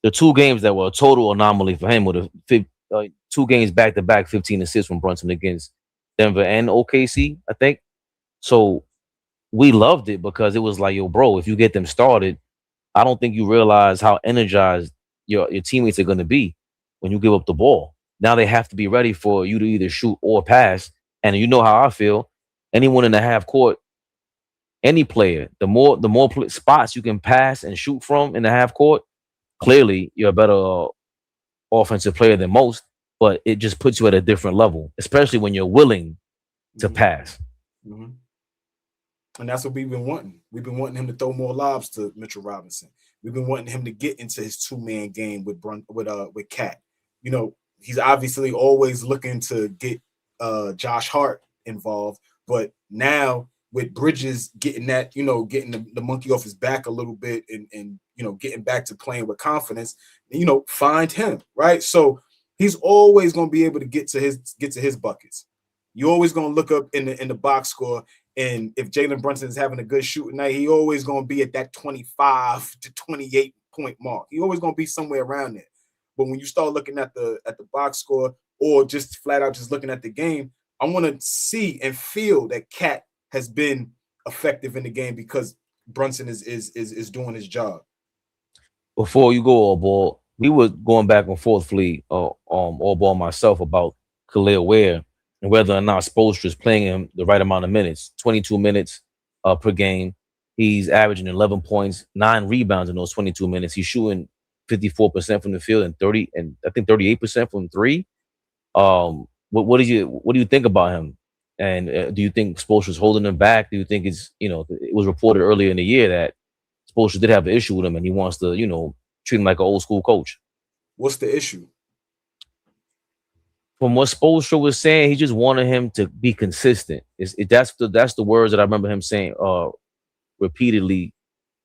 the 2 games that were a total anomaly for him with 2 games back to back, 15 assists from Brunson against Denver and OKC, I think. So we loved it because it was like, yo, bro, if you get them started, I don't think you realize how energized your teammates are going to be when you give up the ball. Now they have to be ready for you to either shoot or pass. And you know how I feel. Anyone in the half court, any player, the more spots you can pass and shoot from in the half court, clearly you're a better offensive player than most. But it just puts you at a different level, especially when you're willing to pass. Mm-hmm. And that's what we've been wanting. We've been wanting him to throw more lobs to Mitchell Robinson. We've been wanting him to get into his 2-man game with Cat. He's obviously always looking to get Josh Hart involved, but now with Bridges getting that, getting the monkey off his back a little bit and getting back to playing with confidence, find him, right? So he's always going to be able to get to his buckets. You're always going to look up in the box score, and if Jalen Brunson is having a good shooting night, he always going to be at that 25 to 28 point mark. He always going to be somewhere around there. But when you start looking at the box score, or just flat out just looking at the game, I want to see and feel that Cat has been effective in the game because Brunson is doing his job. Before you go, AllBall, we were going back and forth, Flea, AllBall myself, about Kel'el Ware and whether or not Spoelstra is playing him the right amount of minutes. 22 minutes per game. He's averaging 11 points, 9 rebounds in those 22 minutes. He's shooting 54% from the field and 38% from 3. What do you think about him? And do you think Spoelstra's holding him back? Do you think it was reported earlier in the year that Spoelstra did have an issue with him and he wants to, treat him like an old school coach? What's the issue? From what Spoelstra was saying, he just wanted him to be consistent. That's the words that I remember him saying repeatedly,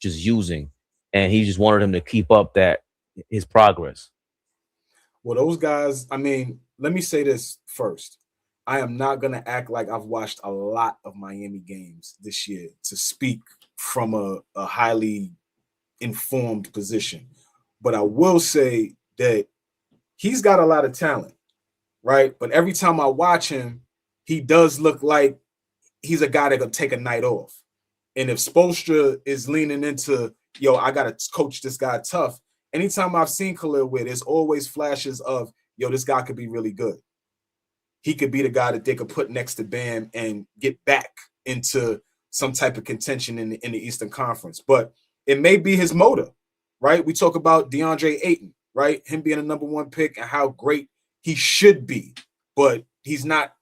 just using, and he just wanted him to keep up his progress. Well, those guys, I mean, let me say this first. I am not going to act like I've watched a lot of Miami games this year to speak from a highly informed position. But I will say that he's got a lot of talent, right? But every time I watch him, he does look like he's a guy that could take a night off. And if Spoelstra is leaning into, I got to coach this guy tough, anytime I've seen Kel'el Ware, there's always flashes of, this guy could be really good. He could be the guy that they could put next to Bam and get back into some type of contention in the Eastern Conference. But it may be his motor, right? We talk about DeAndre Ayton, right? Him being a number 1 pick and how great he should be, but he's not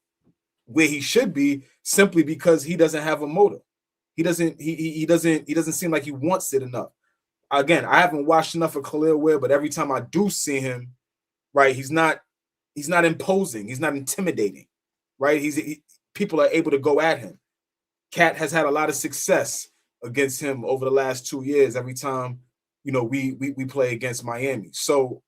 where he should be simply because he doesn't have a motor. He doesn't seem like he wants it enough. Again, I haven't watched enough of Kel'el Ware, but every time I do see him, right, he's not imposing, he's not intimidating, right? People are able to go at him. Cat has had a lot of success against him over the last 2 years. Every time, we play against Miami. So,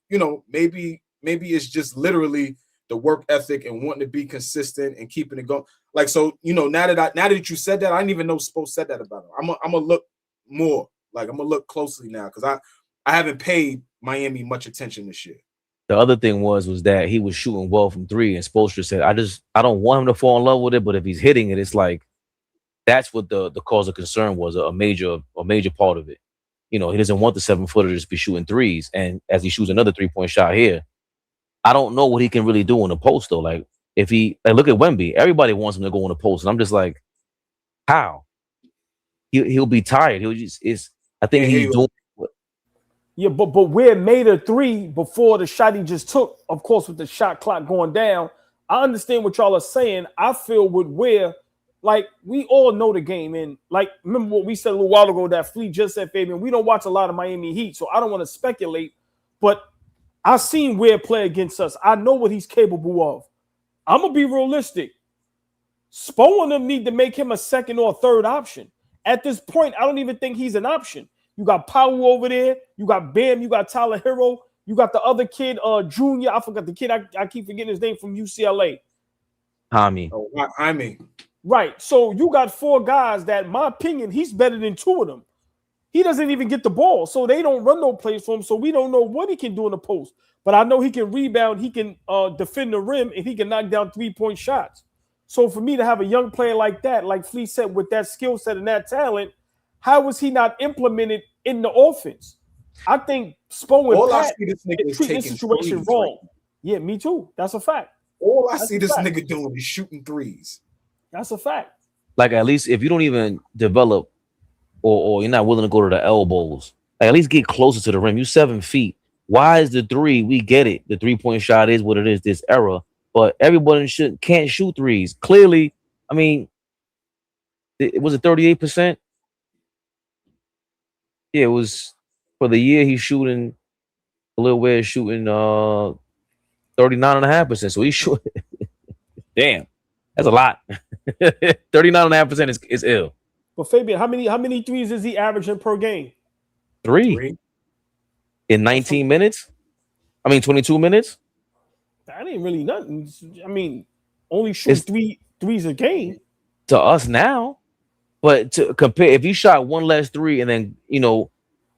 maybe it's just literally the work ethic and wanting to be consistent and keeping it going. Like, so, now that you said that, I didn't even know Spo said that about him. I'm gonna look more. Like, I'm gonna look closely now because I haven't paid Miami much attention this year. the other thing was that he was shooting well from three, and Spoelstra said, I don't want him to fall in love with it, but if he's hitting it, it's like that's what the cause of concern was, a major part of it. You know, he doesn't want the 7-footer to just be shooting threes, and as he shoots another 3-point shot here, I don't know what he can really do in the post though. Like if he look at Wemby, everybody wants him to go in the post, and I'm just like, how? He'll be tired. I think he's doing. Yeah, but Ware made a three before the shot he just took. Of course, with the shot clock going down, I understand what y'all are saying. I feel with Ware, like we all know the game, and like remember what we said a little while ago that Fleet just said, Fabian. We don't watch a lot of Miami Heat, so I don't want to speculate. But I've seen Ware play against us. I know what he's capable of. I'm gonna be realistic. Spo and them need to make him a second or third option. At this point, I don't even think he's an option. You got Powell over there. You got Bam. You got Tyler Herro. You got the other kid, Junior. I forgot the kid. I keep forgetting his name from UCLA. Jaime. Oh, Jaime. Right. So you got 4 guys that, in my opinion, he's better than 2 of them. He doesn't even get the ball. So they don't run no plays for him. So we don't know what he can do in the post. But I know he can rebound. He can defend the rim, and he can knock down 3-point shots. So for me to have a young player like that, like Fleet said, with that skill set and that talent, how was he not implemented in the offense? I think Spo and Pat treat this situation wrong. Yeah, me too. That's a fact. All I see this nigga doing is shooting threes. That's a fact. Like at least if you don't even develop or you're not willing to go to the elbows, like at least get closer to the rim. You 7 feet. Why is the three? We get it. The 3-point shot is what it is this era, but everybody can't shoot threes. Clearly, I mean, it was 38%. Yeah, it was for the year he's shooting a little way shooting 39.5%. So he's shooting. Damn, that's a lot. 39.5% is ill. But Fabian, how many threes is he averaging per game? 3 in 19 minutes. I mean 22 minutes. That ain't really nothing. I mean, only shoot 3 threes a game to us now. But to compare, if you shot one less 3 and then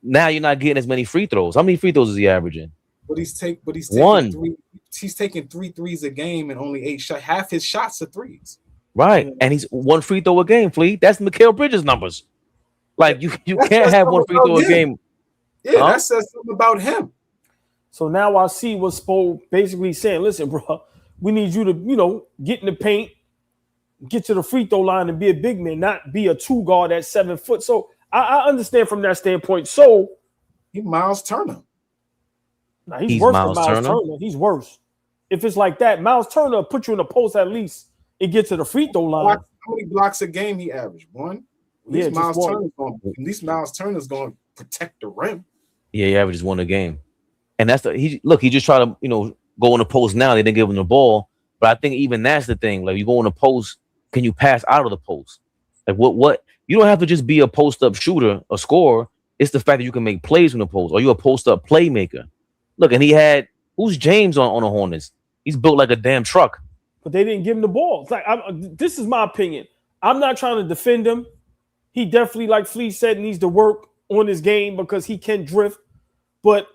now you're not getting as many free throws. How many free throws is he averaging? But he's taking 1. He's taking 3 threes a game and only 8 shots. Half his shots are threes. Right, and he's 1 free throw a game. Fleet. That's Mikal Bridges numbers. Like you can't have 1 free throw a game. Yeah, that says something about him. So now I see what Spo basically saying. Listen, bro, we need you to get in the paint, get to the free throw line, and be a big man, not be a 2 guard at 7 foot. So I understand from that standpoint. So he Miles Turner. Nah, he's worse than Miles Turner. He's worse. If it's like that, Miles Turner put you in the post at least and get to the free throw line. How many blocks a game he averaged? 1. At least Miles Turner's going to protect the rim. Yeah, he averages 1 a game, and that's he just tried to go in the post. Now they didn't give him the ball, but I think even that's the thing. Like you go in the post, can you pass out of the post? Like what? You don't have to just be a post up shooter, a scorer. It's the fact that you can make plays from the post. Or you a post up playmaker. Look, and he had who's James on the Hornets? He's built like a damn truck. But they didn't give him the ball. It's like this is my opinion. I'm not trying to defend him. He definitely, like Fleet said, needs to work on his game because he can drift. But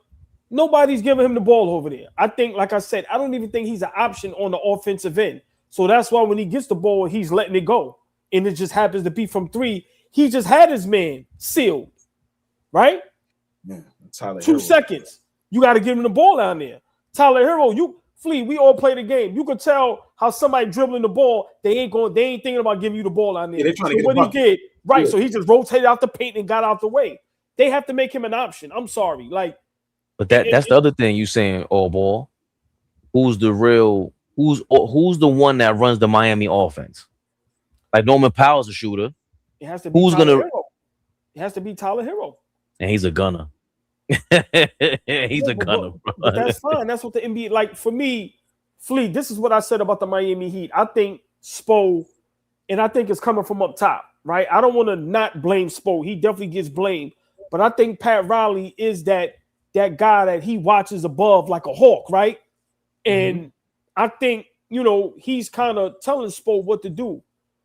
nobody's giving him the ball over there. I think, like I said, I don't even think he's an option on the offensive end. So that's why when he gets the ball, he's letting it go. And it just happens to be from 3. He just had his man sealed. Right? Yeah, Tyler 2 Herro. seconds. You got to give him the ball down there. Tyler Herro, Fleet, we all play the game. You could tell how somebody dribbling the ball, they ain't thinking about giving you the ball out there. Yeah, they're trying to get what he did, right? Yeah. So he just rotated out the paint and got out the way. They have to make him an option. I'm sorry, but that's the other thing you saying, AllBall. Who's the one that runs the Miami offense? Like Norman Powell's a shooter. It has to be Tyler Herro. It has to be Tyler Herro, and he's a gunner. He's a gunner, bro. But that's fine. That's what the NBA like for me. Fleet. This is what I said about the Miami Heat. I think Spo, and I think it's coming from up top, right? I don't want to not blame Spo. He definitely gets blamed, but I think Pat Riley is that guy that he watches above like a hawk, right? And I think he's kind of telling Spo what to do.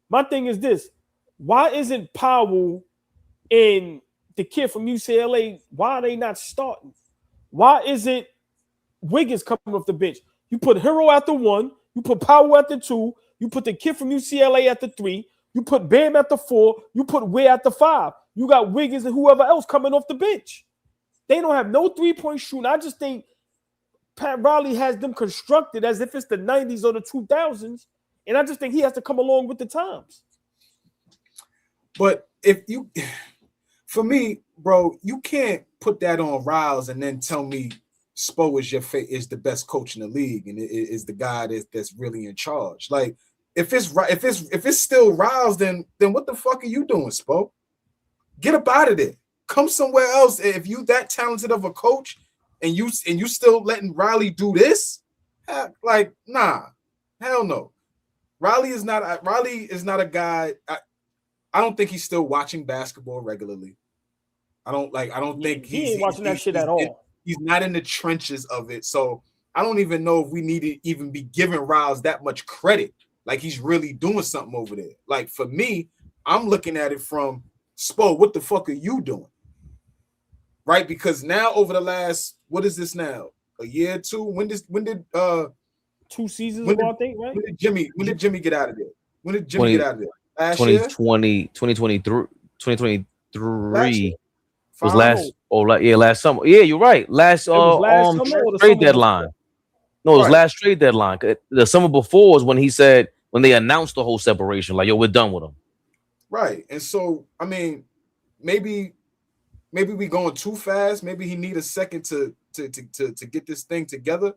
My thing is this: why isn't Powell and the kid from UCLA, why are they not starting? Why isn't Wiggins coming off the bench. You put Herro at the 1. You put Powell at the 2. You put the kid from UCLA at the 3. You put Bam at the 4. You put Ware at the 5. You got Wiggins and whoever else coming off the bench. They don't have no three-point shooting. I just think Pat Riley has them constructed as if it's the 90s or the 2000s. And I just think he has to come along with the times. But for me, bro, you can't put that on Riles and then tell me Spo is the best coach in the league and is the guy that's really in charge. Like, if it's still Riles, then what the fuck are you doing, Spo? Get up out of there. Come somewhere else. If you that talented of a coach and you still letting Riley do this, like, nah, hell no. Riley is not a guy. I don't think he's still watching basketball regularly. I don't think he ain't watching that shit at all. He's not in the trenches of it. So I don't even know if we need to even be giving Riles that much credit. Like, he's really doing something over there. Like, for me, I'm looking at it from Spo, what the fuck are you doing? Right? Because now over the last, what is this now? A year or two? When did 2 seasons ago, I think, right? When did Jimmy get out of there? When did Jimmy get out of there? Last 2023 was last last summer. Yeah, you're right. Last trade deadline. No, it was last trade deadline. The summer before was when he said, when they announced the whole separation, like, yo, we're done with him. Right. And so, I mean, maybe we going too fast. Maybe he need a second to get this thing together.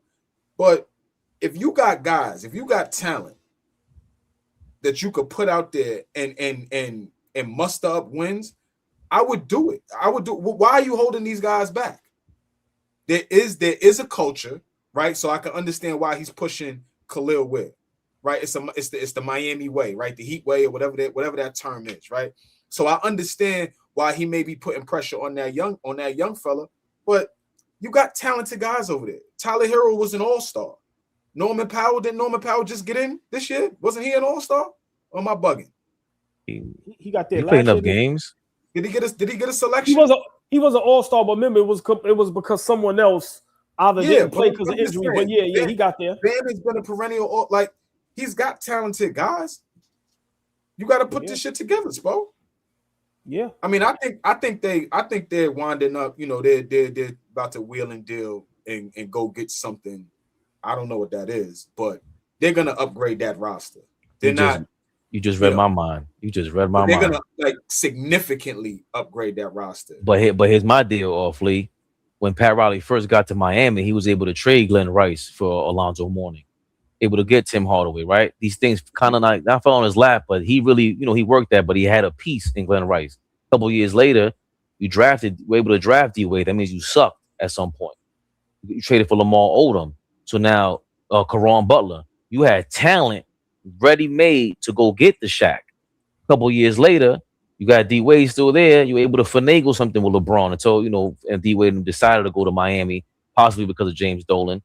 But if you got guys, if you got talent that you could put out there and muster up wins, I would do it. Why are you holding these guys back? There is a culture, right? So I can understand why he's pushing Kel'el Ware, right? It's the Miami way, right? The Heat way, or whatever that term is, right? So I understand why he may be putting pressure on that young fella, but you got talented guys over there. Tyler Herro was an all-star. Norman Powell just get in this year? Wasn't he an all-star? Or am I bugging? He got there. He played enough games. Did he get a selection? He was an all-star, but remember, it was because someone else either didn't play because of injury. But yeah, he got there. Bam has been a perennial, like, he's got talented guys. You got to put this shit together, Spo. Yeah. I mean, I think they're winding up. You know, they're about to wheel and deal and go get something. I don't know what that is, but they're gonna upgrade that roster. You just read my mind. You just read my mind. They're gonna, like, significantly upgrade that roster. But here's my deal, Lee. When Pat Riley first got to Miami, he was able to trade Glenn Rice for Alonzo Mourning, able to get Tim Hardaway, right? These things kind of not fell on his lap, but he really, he worked that, but he had a piece in Glenn Rice. A couple years later, you were able to draft D-Wade. That means you sucked at some point. You traded for Lamar Odom. So now, Caron Butler, you had talent ready-made to go get the Shaq. A couple years later, you got D-Wade still there. You were able to finagle something with LeBron until, and D-Wade decided to go to Miami, possibly because of James Dolan.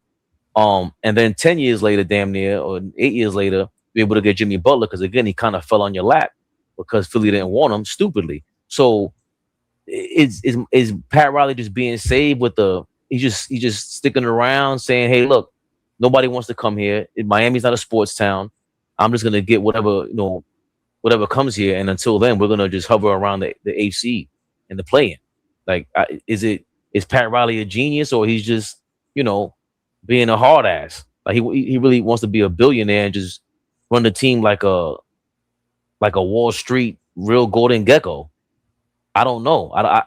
And then 10 years later, damn near, or 8 years later, you're able to get Jimmy Butler because, again, he kind of fell on your lap because Philly didn't want him stupidly. So is Pat Riley just being saved with he's just sticking around saying, hey, look, nobody wants to come here. Miami's not a sports town. I'm just going to get whatever comes here. And until then, we're going to just hover around the AC and the play-in. Like, is Pat Riley a genius, or he's just, being a hard ass? Like, he really wants to be a billionaire and just run the team like a Wall Street real Gordon Gekko. I don't know. I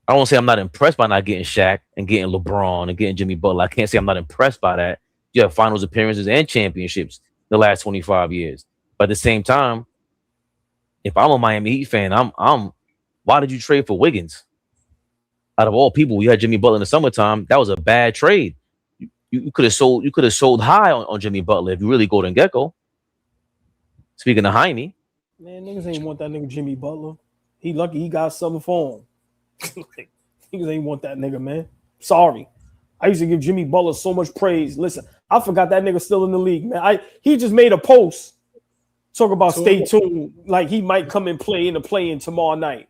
don't say I'm not impressed by not getting Shaq and getting LeBron and getting Jimmy Butler. I can't say I'm not impressed by that. You have finals appearances and championships the last 25 years. But at the same time, if I'm a Miami Heat fan, why did you trade for Wiggins? Out of all people, you had Jimmy Butler in the summertime. That was a bad trade. You could have sold high on Jimmy Butler if you really Gordon Gekko. Speaking of Heine. Man, niggas ain't want that nigga Jimmy Butler. He lucky he got something for him. Niggas ain't want that nigga, man. Sorry. I used to give Jimmy Butler so much praise. Listen, I forgot that nigga still in the league, man. He just made a post talk about stay tuned, like he might come and play in the play-in tomorrow night.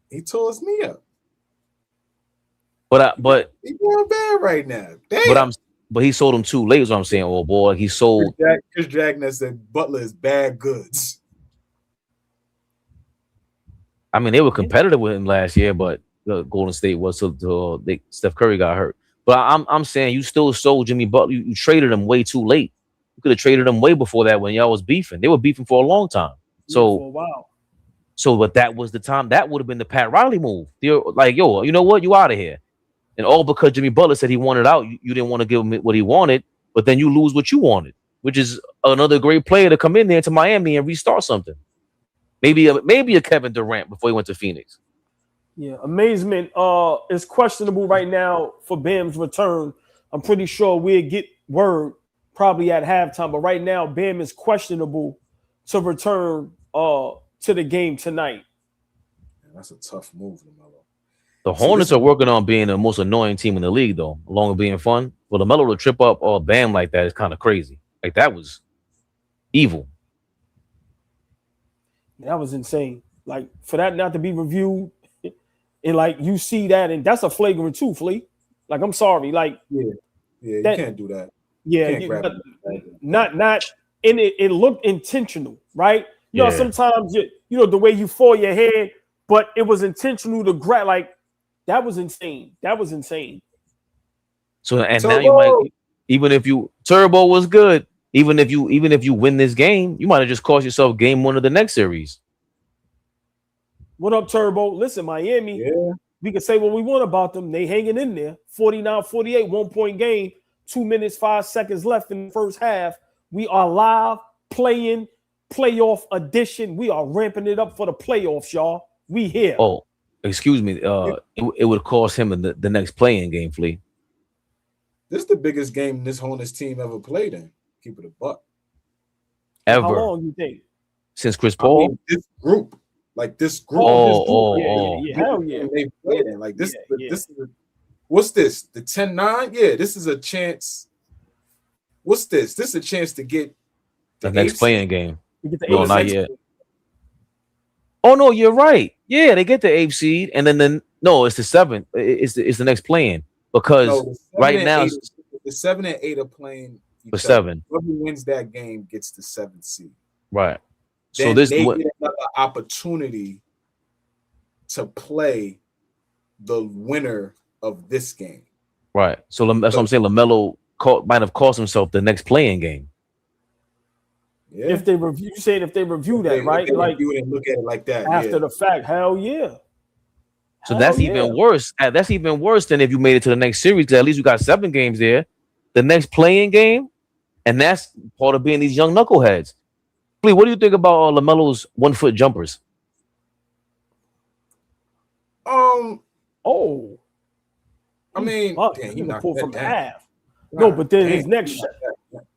He tore his knee up. But he's doing bad right now. Damn. But he sold him too late. Is what I'm saying. Oh boy, he sold. Chris Dragnet said Butler is bad goods. I mean, they were competitive with him last year, but Golden State was till Steph Curry got hurt. But I'm saying you still sold Jimmy Butler. You traded him way too late. You could have traded him way before that when y'all was beefing. They were beefing for a long time. So, for a while. But that was the time. That would have been the Pat Riley move. They're like, yo, you know what? You out of here. And all because Jimmy Butler said he wanted out. You didn't want to give him what he wanted, but then you lose what you wanted, which is another great player to come in there to Miami and restart something. Maybe a Kevin Durant before he went to Phoenix. Yeah, amazement is questionable right now for Bam's return. I'm pretty sure we'll get word probably at halftime, but right now Bam is questionable to return to the game tonight. Man, that's a tough move, LaMelo. The Hornets are working on being the most annoying team in the league, though, along with being fun. But LaMelo to trip up or Bam like that is kind of crazy. Like, that was evil. That was insane. Like, for that not to be reviewed, and like you see that, and that's a flagrant too, Flea. Like, I'm sorry. Like, yeah, you can't do that. Yeah, not and it looked intentional, right? You know, sometimes you know the way you fall your head, but it was intentional to grab. Like, that was insane. That was insane. So now you might, even if you Turbo was good, even if you win this game, you might have just cost yourself game one of the next series. What up, Turbo? Listen, Miami, we can say what we want about them. They hanging in there. 49-48, 1 point game, 2 minutes, 5 seconds left in the first half. We are live playing playoff edition. We are ramping it up for the playoffs, y'all. We here. Oh, excuse me. It would cost him the next playing game, Flea. This is the biggest game this Hornets team ever played in. Keep it a buck. Ever. How long you think? Since Chris Paul? I mean, this group. Like this group. Yeah, hell yeah. They played in. Like this, this is what's this? The 10-9? Yeah, this is a chance. What's this? This is a chance to get the next playing game. No, not yet. Oh no, you're right. Yeah, they get the 8th seed, and then it's the 7th. It's the next playing because right now the 7 and 8 are playing for 7. Whoever wins that game gets the 7th seed. Right. Then they get another opportunity to play the winner of this game. Right. So that's what I'm saying. LaMelo might have cost himself the next playing game. Yeah. If they review, you saying if they review that, right? Like you and look at it like that after the fact. Hell yeah. So that's even worse. That's even worse than if you made it to the next series. Because at least you got 7 games there. The next playing game, and that's part of being these young knuckleheads. Please, what do you think about LaMelo's 1-foot jumpers? I mean, he knocked pull from half. No, but then his next shot.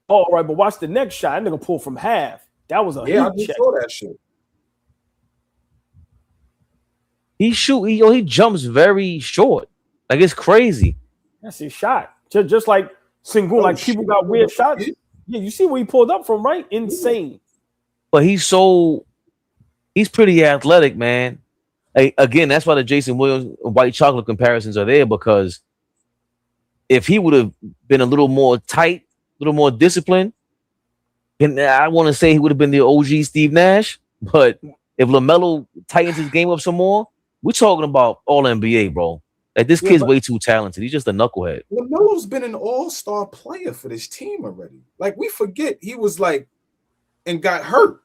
All right, but watch the next shot. That nigga pull from half. That was a I just saw that shit. He jumps very short. Like, it's crazy. That's his shot. Just like Sengun, like people got weird shots. Yeah, you see where he pulled up from, right? Insane. But he's pretty athletic, man. Again, that's why the Jason Williams white chocolate comparisons are there, because if he would have been a little more tight, a little more disciplined, and I want to say he would have been the OG Steve Nash. But if LaMelo tightens his game up some more, we're talking about all NBA, bro. Like, this kid's way too talented. He's just a knucklehead. LaMelo's been an all-star player for this team already. Like, we forget he was like and got hurt.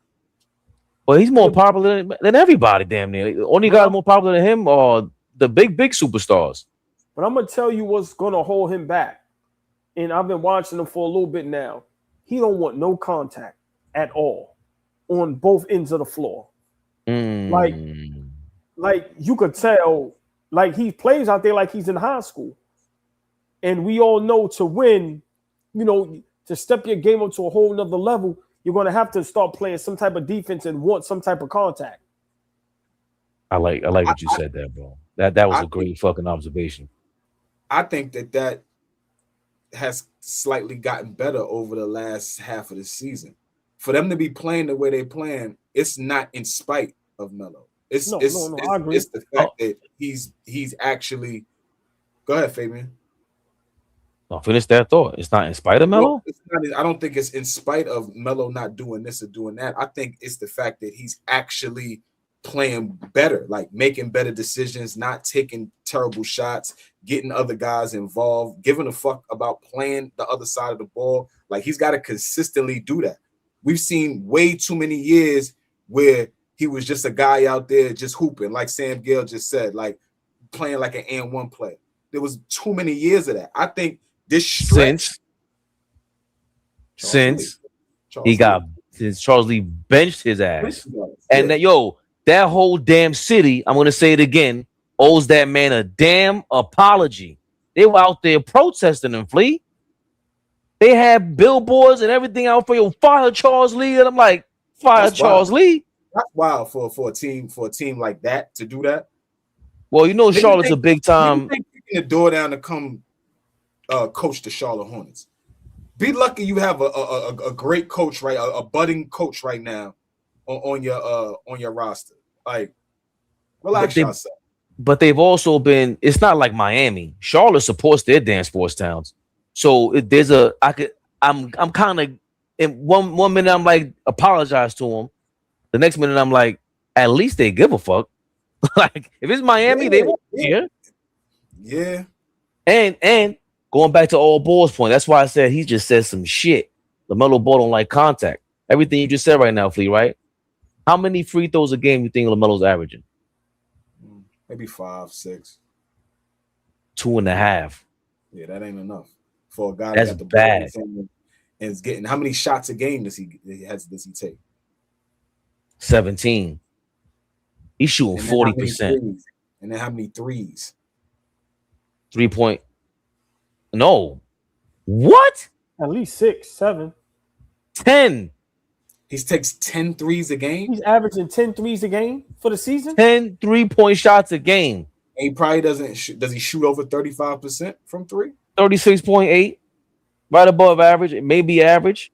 Well, he's more popular than everybody, damn near. Only guy more popular than him are the big superstars. But I'm gonna tell you what's gonna hold him back. And I've been watching him for a little bit now. He don't want no contact at all on both ends of the floor. Like you could tell, like, he plays out there like he's in high school. And we all know to win, you know, to step your game up to a whole nother level, you're going to have to start playing some type of defense and want some type of contact. I like what you said there, bro. That was a great fucking observation. I think that has slightly gotten better over the last half of the season. For them to be playing the way they playing, it's not in spite of Melo. It's the fact that he's actually Go ahead, Fabian. I'll finish that thought. It's not in spite of Melo? I don't think it's in spite of Melo not doing this or doing that. I think it's the fact that he's actually playing better, like making better decisions, not taking terrible shots, getting other guys involved, giving a fuck about playing the other side of the ball. Like, he's got to consistently do that. We've seen way too many years where he was just a guy out there just hooping, like Sam Gill just said, like playing like an and one player. There was too many years of that. I think this stretch since Charles Lee benched his ass, and that whole damn city, I'm gonna say it again, owes that man a damn apology. They were out there protesting him, Flea. They had billboards and everything out for fire Charles Lee, and I'm like, fire Charles Lee. That's wild for a team like that to do that. Well, Charlotte's a big time. Kicking the door down to come coach the Charlotte Hornets. Be lucky you have a great coach, right? A budding coach right now on your roster. Like, relax yourself. But they've also been. It's not like Miami. Charlotte supports their damn sports towns. So there's I'm kind of in one minute I'm like apologize to them. The next minute I'm like, at least they give a fuck. Like, if it's Miami, they won't care. Yeah. And going back to AllBall's point, that's why I said he just said some shit. LaMelo Ball don't like contact. Everything you just said right now, Flea, right? How many free throws a game you think LaMelo's averaging? Maybe 5, 6. 2.5. Yeah, that ain't enough for a guy that's that got the bad. And is getting how many shots a game does he take? 17. He's shooting 40%. And then how many threes? 3 point. No. What? At least 6, 7. 10. He takes 10 threes a game. He's averaging 10 threes a game for the season. 10 3-point shots a game. And he probably doesn't. Does he shoot over 35% from three? 36.8, right above average. It may be average.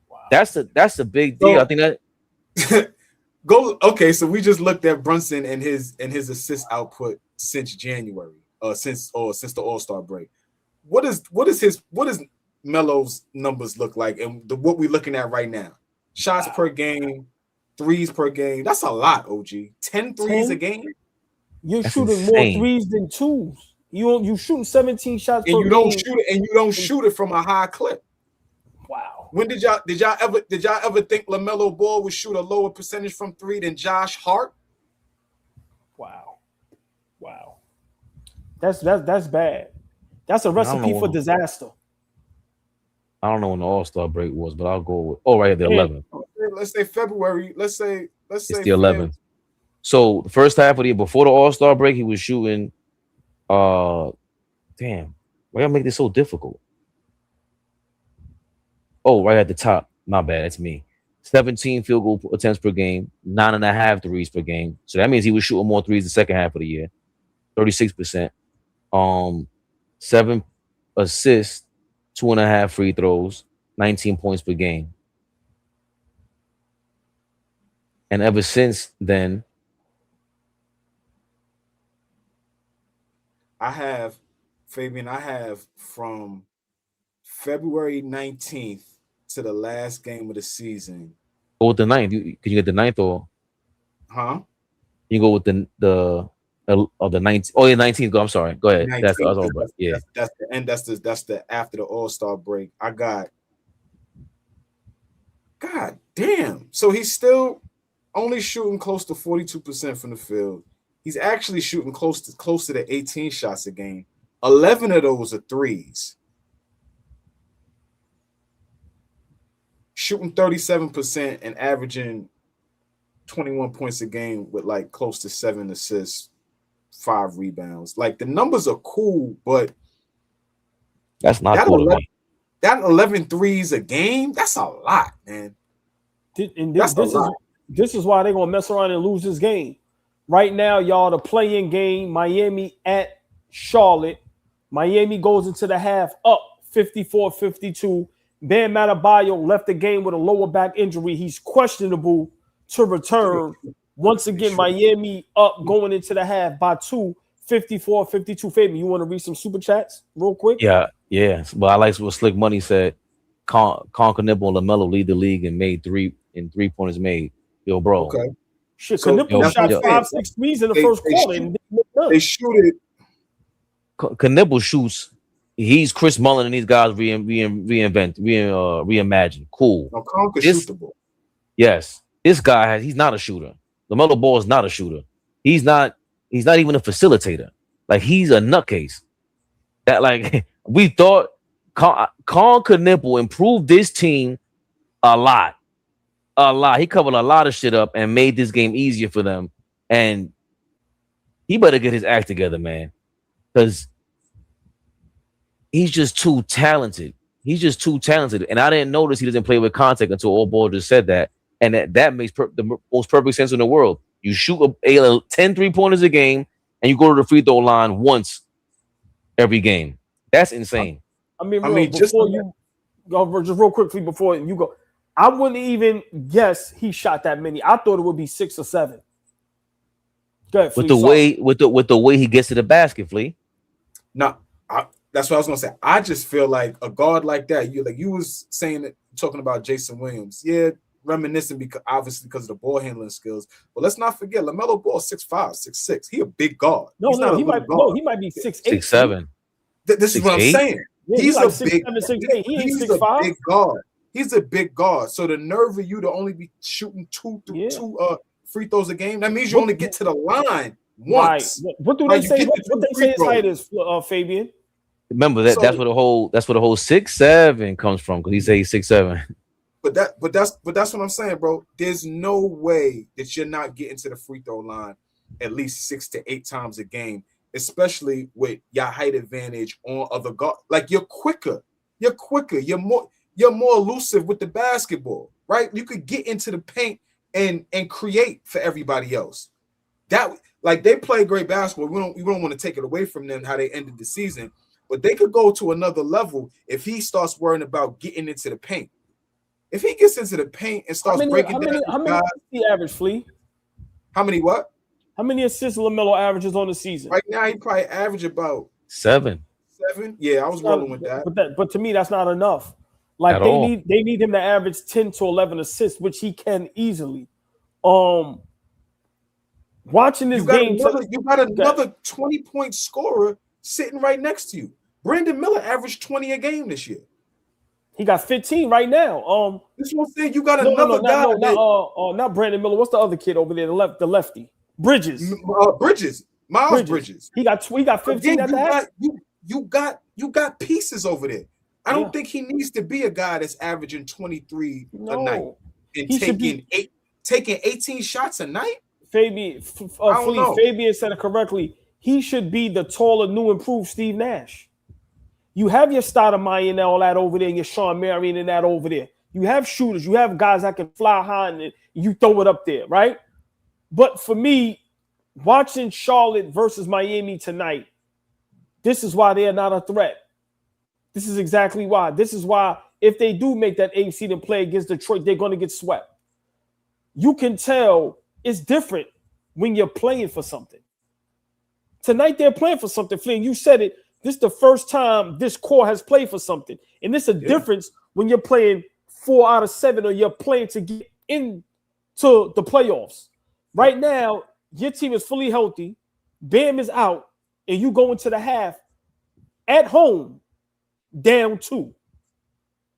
Wow. That's a big deal. I think that. Okay, so we just looked at Brunson and his assist output since January, since the All-Star break. What does Melo's numbers look like, and what we're looking at right now? Shots per game, threes per game. That's a lot, OG. 10 threes a game. You're shooting insane. More threes than twos. You shooting 17 shots and per you don't game. shoot it, and you don't shoot it from a high clip. Wow. When did y'all ever think LaMelo Ball would shoot a lower percentage from three than Josh Hart? Wow. That's bad. That's a recipe for disaster. I don't know when the All-Star break was, but I'll go with right at the 11th. Let's say February. Let's say it's the 11th. So the first half of the year before the All-Star break, he was shooting. Damn, why y'all make this so difficult? Oh, right at the top. My bad. That's me. 17 field goal attempts per game, 9.5 threes per game. So that means he was shooting more threes the second half of the year. 36%. 7 assists, 2.5 free throws, 19 points per game. And ever since then, I have from February 19th to the last game of the season. Go with the 9th. Can you get the 9th or? Huh? You go with the 19th. Oh, yeah, 19th. Go. I'm sorry. Go ahead. 19th, that's the other break. Yeah. That's the after the All-Star break. I got. God damn. So he's still only shooting close to 42% from the field. He's actually shooting close to 18 shots a game. 11 of those are threes. Shooting 37% and averaging 21 points a game with like close to 7 assists, 5 rebounds. Like, the numbers are cool, but that's not cool. That 11 threes a game, that's a lot, man. This is why they're gonna mess around and lose this game. Right now, y'all, the play-in game, Miami at Charlotte. Miami goes into the half up 54-52. Bam Adebayo left the game with a lower back injury. He's questionable to return. Once again, Miami up going into the half by 2, 54, 52. Fabian, you want to read some super chats real quick? Yeah. But I like what Slick Money said. Knuckle and LaMelo lead the league and made 3-pointers made. Yo, bro. Okay. Shit, Knuckle shot 5-6 threes in the first quarter. They shoot it. Knuckle shoots. He's Chris Mullin and these guys reimagine. Cool. No, Conk can shoot the ball. Yes. This guy he's not a shooter. LaMelo Ball is not a shooter. He's not even a facilitator. Like, he's a nutcase. That, like, we thought Karl Knuckle improved this team a lot. He covered a lot of shit up and made this game easier for them. And he better get his act together, man. Because he's just too talented. And I didn't notice he doesn't play with contact until AllBall just said that. And that makes the most perfect sense in the world. You shoot 10 3-pointers a game, and you go to the free throw line once every game. That's insane. Just real quickly before you go, I wouldn't even guess he shot that many. I thought it would be 6 or 7. Go ahead, with the way he gets to the basket, Flea. No, that's what I was gonna say. I just feel like a guard like that. You was saying that, talking about Jason Williams. Yeah, reminiscent because of the ball handling skills. But let's not forget LaMelo Ball 6'5", 6'6". He a big guard. He might be 6'8", 6'7". This is what I'm saying. Yeah, he's like a big guard. He's a big guard. So the nerve of you to only be shooting two free throws a game, that means you only get to the line once. Right. What do they say? What they say his height is, Fabian? Remember that's where the whole 6'7" comes from, because he said he's 6'7". But that's what I'm saying, bro. There's no way that you're not getting to the free throw line at least 6 to 8 times a game, especially with your height advantage on other guards. Like, you're quicker, you're more elusive with the basketball, right? You could get into the paint and create for everybody else. That, like, they play great basketball. We don't want to take it away from them how they ended the season, but they could go to another level if he starts worrying about getting into the paint. If he gets into the paint and starts breaking down, how many assists he average, Flea? How many what? How many assists LaMelo averages on the season? Right now, he probably average about 7. 7. Yeah, I was rolling with that. But to me, that's not enough. Like, they need him to average 10 to 11 assists, which he can easily. Watching this game, you got another 20-point scorer sitting right next to you. Brandon Miller averaged 20 a game this year. He got 15 right now. This one saying you got another guy. Not Brandon Miller. What's the other kid over there? The lefty. Bridges. Miles Bridges. He got 15 at that. You got pieces over there. I don't think he needs to be a guy that's averaging 23 a night and taking 18 shots a night. Fabian said it correctly. He should be the taller, new, improved Steve Nash. You have your Stoudemire and all that over there, and your Sean Marion and that over there. You have shooters. You have guys that can fly high and you throw it up there, right? But for me, watching Charlotte versus Miami tonight, this is why they are not a threat. This is exactly why. This is why if they do make that 8th seed and play against Detroit, they're going to get swept. You can tell it's different when you're playing for something. Tonight, they're playing for something, Flynn. You said it. This is the first time this core has played for something. And this is a difference when you're playing 4 out of 7 or you're playing to get into the playoffs. Right now, your team is fully healthy. Bam is out. And you go into the half at home down 2.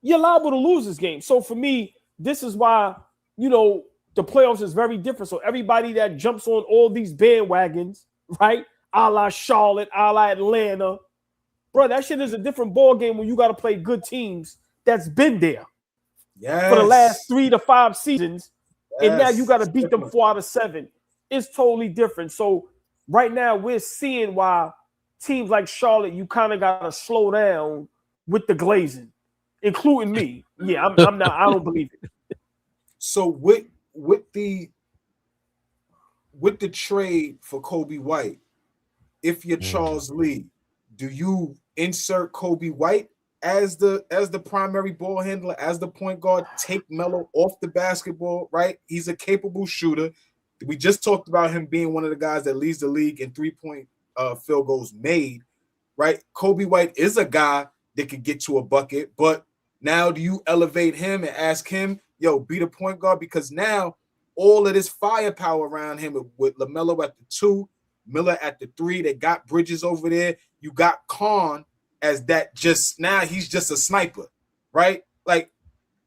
You're liable to lose this game. So for me, this is why, the playoffs is very different. So everybody that jumps on all these bandwagons, right? A la Charlotte, a la Atlanta. Bro, that shit is a different ball game when you got to play good teams that's been there for the last 3 to 5 seasons. Yes. And now you got to beat them 4 out of 7. It's totally different. So right now we're seeing why teams like Charlotte, you kind of got to slow down with the glazing, including me. Yeah, I'm not. I don't believe it. So with the trade for Coby White, if you're Charles Lee, do you insert Coby White as the primary ball handler, as the point guard, take Melo off the basketball, right? He's a capable shooter. We just talked about him being one of the guys that leads the league in 3-point field goals made, right? Coby White is a guy that could get to a bucket, but now do you elevate him and ask him, yo, be the point guard? Because now all of this firepower around him with LaMelo at the 2, Miller at the 3, they got Bridges over there. You got Khan as that just now he's just a sniper, right? Like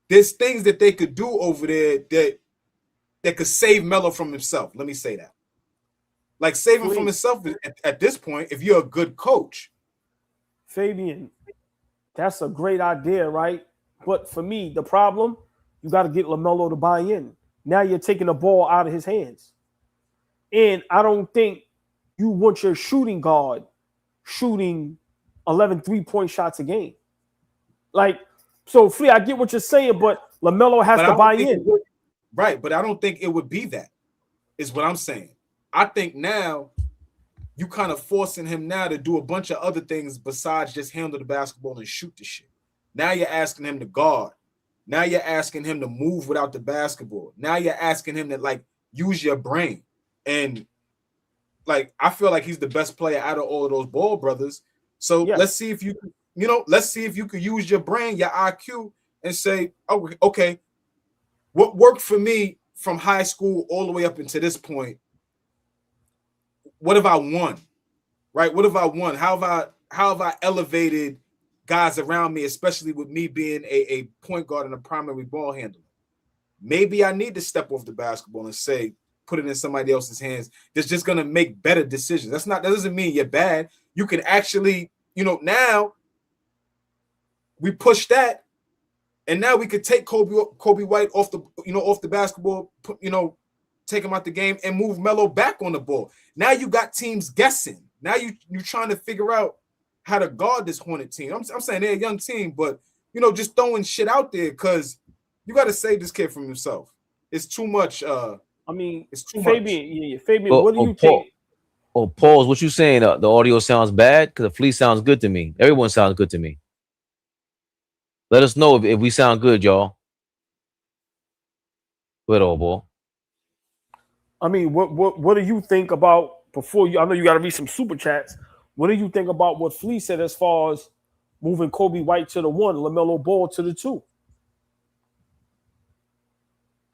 there's things that they could do over there that could save Melo from himself. Let me say that. Like save him from himself at this point, if you're a good coach. Fabian, that's a great idea, right? But for me, the problem, you got to get LaMelo to buy in. Now you're taking the ball out of his hands. And I don't think you want your shooting guard shooting 11 3-point shots a game. Like, so Flea, I get what you're saying, but LaMelo has to buy in. Right, but I don't think it would be that, is what I'm saying. I think now you kind of forcing him now to do a bunch of other things besides just handle the basketball and shoot the shit. Now you're asking him to guard. Now you're asking him to move without the basketball. Now you're asking him to like use your brain. And like I feel like he's the best player out of all of those Ball brothers. So let's see if you could use your brain, your IQ, and say, oh, okay, what worked for me from high school all the way up into this point? What have I won? Right? What have I won? How have I elevated guys around me, especially with me being a point guard and a primary ball handler? Maybe I need to step off the basketball and say, put it in somebody else's hands that's just going to make better decisions. That doesn't mean you're bad. You can actually, now we push that, and now we could take Coby White off the basketball, take him out the game and move Melo back on the ball. Now you got teams guessing. Now you're trying to figure out how to guard this Hornet team. I'm saying they're a young team, but just throwing shit out there because you got to save this kid from himself. It's too much. It's too Fabian, much. Fabian, what do you think? Oh, pause. What you saying? The audio sounds bad because the Flea sounds good to me. Everyone sounds good to me. Let us know if we sound good, y'all. Good old boy. I mean, what do you think about before you? I know you got to read some super chats. What do you think about what Flea said as far as moving Coby White to the 1, LaMelo Ball to the 2?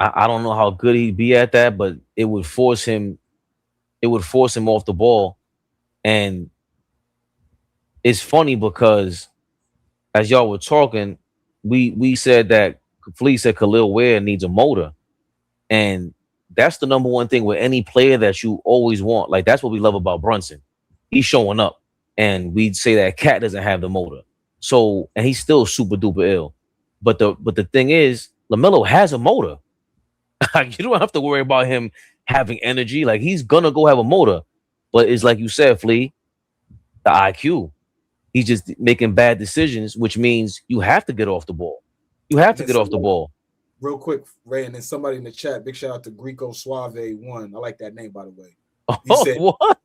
I don't know how good he'd be at that, but it would force him. It would force him off the ball, and it's funny because as y'all were talking, we said that Flea said Kel'el Ware needs a motor, and that's the number one thing with any player that you always want. Like that's what we love about Brunson. He's showing up, and we'd say that Cat doesn't have the motor. So, and he's still super duper ill. But the thing is, LaMelo has a motor. You don't have to worry about him having energy. Like he's gonna go have a motor. But it's like you said, Flea, the IQ. He's just making bad decisions, which means you have to get off the ball. You have to get off the ball. Real quick, Ray, and then somebody in the chat, big shout out to Greco Suave 1. I like that name, by the way. He said, what?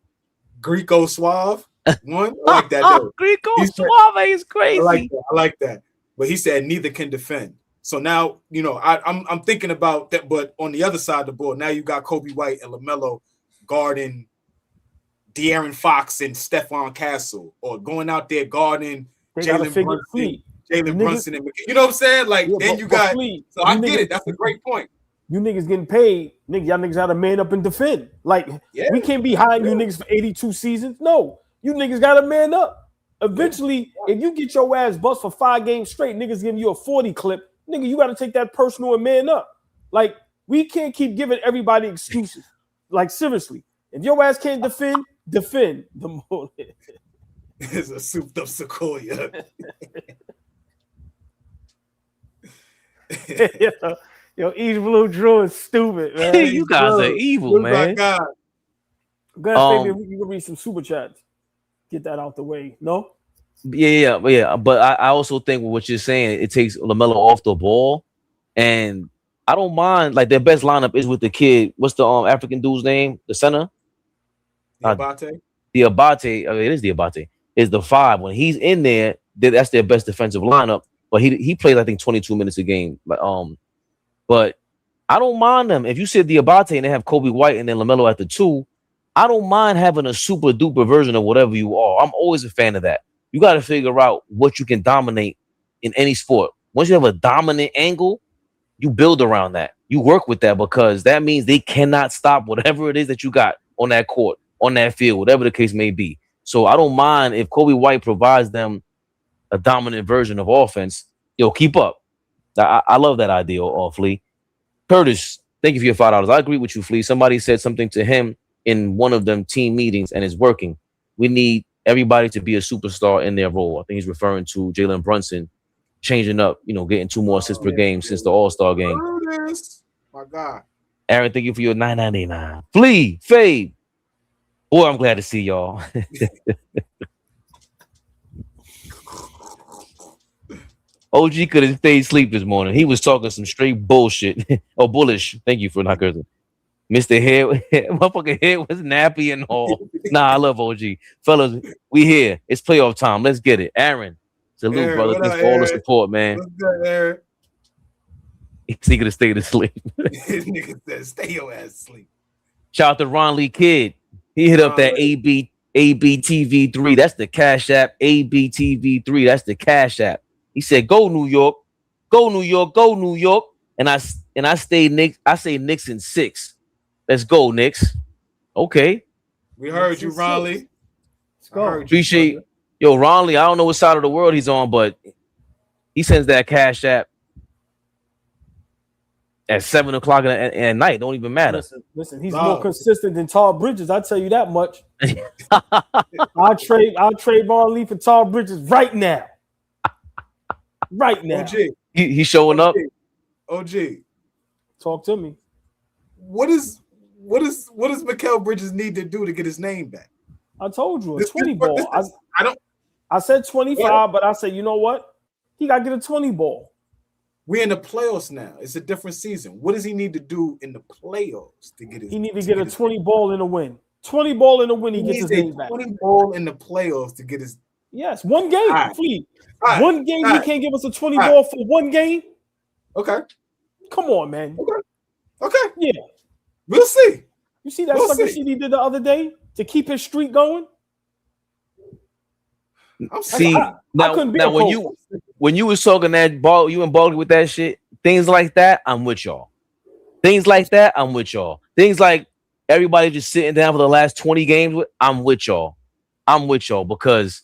Greco Suave 1? I like that name. Greco Suave is crazy. I like that. But he said neither can defend. So now, I'm thinking about that, but on the other side of the ball, now you got Coby White and LaMelo guarding De'Aaron Fox and Stephon Castle, or going out there guarding Jalen Brunson and you know what I'm saying? Like then you got. So I get it. That's a great point. You niggas getting paid, nigga. Y'all niggas gotta man up and defend. Like we can't be hiring you niggas for 82 seasons. No, you niggas gotta man up. Eventually, if you get your ass bust for 5 games straight, niggas giving you a 40 clip. Nigga, you got to take that personal and man up. Like, we can't keep giving everybody excuses. Like, seriously. If your ass can't defend. The more it's a souped up Sequoia. Yo, East Blue Drew is stupid, man. You guys are evil, man. My God. Go ahead, baby. You can read some super chats. Get that out the way. No? Yeah. But I also think with what you're saying, it takes LaMelo off the ball, and I don't mind. Like their best lineup is with the kid. What's the African dude's name? The center. Diabate. It is Diabate. Is the 5 when he's in there? That's their best defensive lineup. But he plays I think 22 minutes a game. But I don't mind them if you said Diabate and they have Coby White and then LaMelo at the 2. I don't mind having a super duper version of whatever you are. I'm always a fan of that. You got to figure out what you can dominate in any sport. Once you have a dominant angle, you build around that. You work with that because that means they cannot stop whatever it is that you got on that court, on that field, whatever the case may be. So I don't mind if Coby White provides them a dominant version of offense. Yo, keep up. I love that idea, Flea. Curtis, thank you for your $5. I agree with you, Flea. Somebody said something to him in one of them team meetings, and it's working. We need everybody to be a superstar in their role. I think he's referring to Jalen Brunson changing up, getting 2 more assists per game since the All-Star game. My God. Aaron, thank you for your $9.99. Flea, Fade. Boy, I'm glad to see y'all. OG could have stayed asleep this morning. He was talking some straight bullshit. Bullish. Thank you for not cursing. Mr. Head, motherfucking head was nappy and all. Nah, I love OG. Fellas, we here. It's playoff time. Let's get it. Aaron, salute, Aaron, brother. Thanks for all the support, man. What's good, Aaron? He could have stayed asleep. This nigga said, stay your ass asleep. Shout out to Ron Lee Kid. He hit up that ABTV3. That's the Cash App. ABTV3. That's the Cash App. He said, "Go New York, go New York, go New York." And I stay Knicks. I say Knicks in 6. Let's go, Knicks. Okay. We heard you, Ronley. Appreciate Ronley. I don't know what side of the world he's on, but he sends that Cash App at 7:00 at night. Don't even matter. Listen, he's more consistent than Tall Bridges. I tell you that much. I'll trade Ronley for Tall Bridges right now. Right now. OG. He's showing up. OG. Talk to me. What does Mikal Bridges need to do to get his name back? I told you, a 20 ball. I said 25, but I said, you know what? He got to get a 20 ball. We're in the playoffs now. It's a different season. What does he need to do in the playoffs to get his? He need to get a 20 ball in a win. 20 ball in a win, he gets his name back. 20 ball in the playoffs to get his. Yes, one game. Right. One game, he can't give us a 20 ball for one game. Okay. Come on, man. Okay. Yeah. We'll see. You see that sucker shit he did the other day to keep his streak going? See, now when you was talking that ball, you and Baldy with that shit, things like that, I'm with y'all. Things like that, I'm with y'all. Things like everybody just sitting down for the last 20 games, I'm with y'all. I'm with y'all because,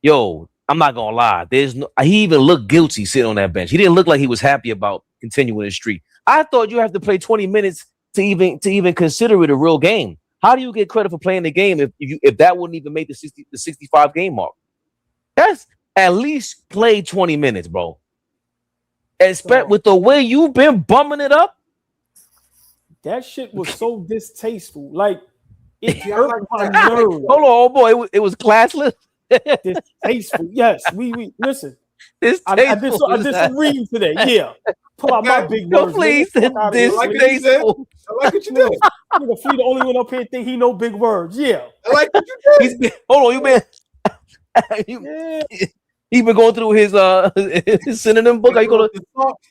I'm not gonna lie. He even looked guilty sitting on that bench. He didn't look like he was happy about continuing his streak. I thought you have to play 20 minutes to even consider it a real game. How do you get credit for playing the game if that wouldn't even make the 65 game mark? That's at least play 20 minutes, bro. Expect with the way you've been bumming it up. That shit was so distasteful. Like it hurt my nerves. Hold on, boy. It was classless. Distasteful. Yes, we listen. I did some reading today. Yeah, pull out my big words. Please, distasteful. I like what you did. Nigga, Flea the only one up here think he know big words. Yeah, I like what you did. Hold on, he been going through his synonym book.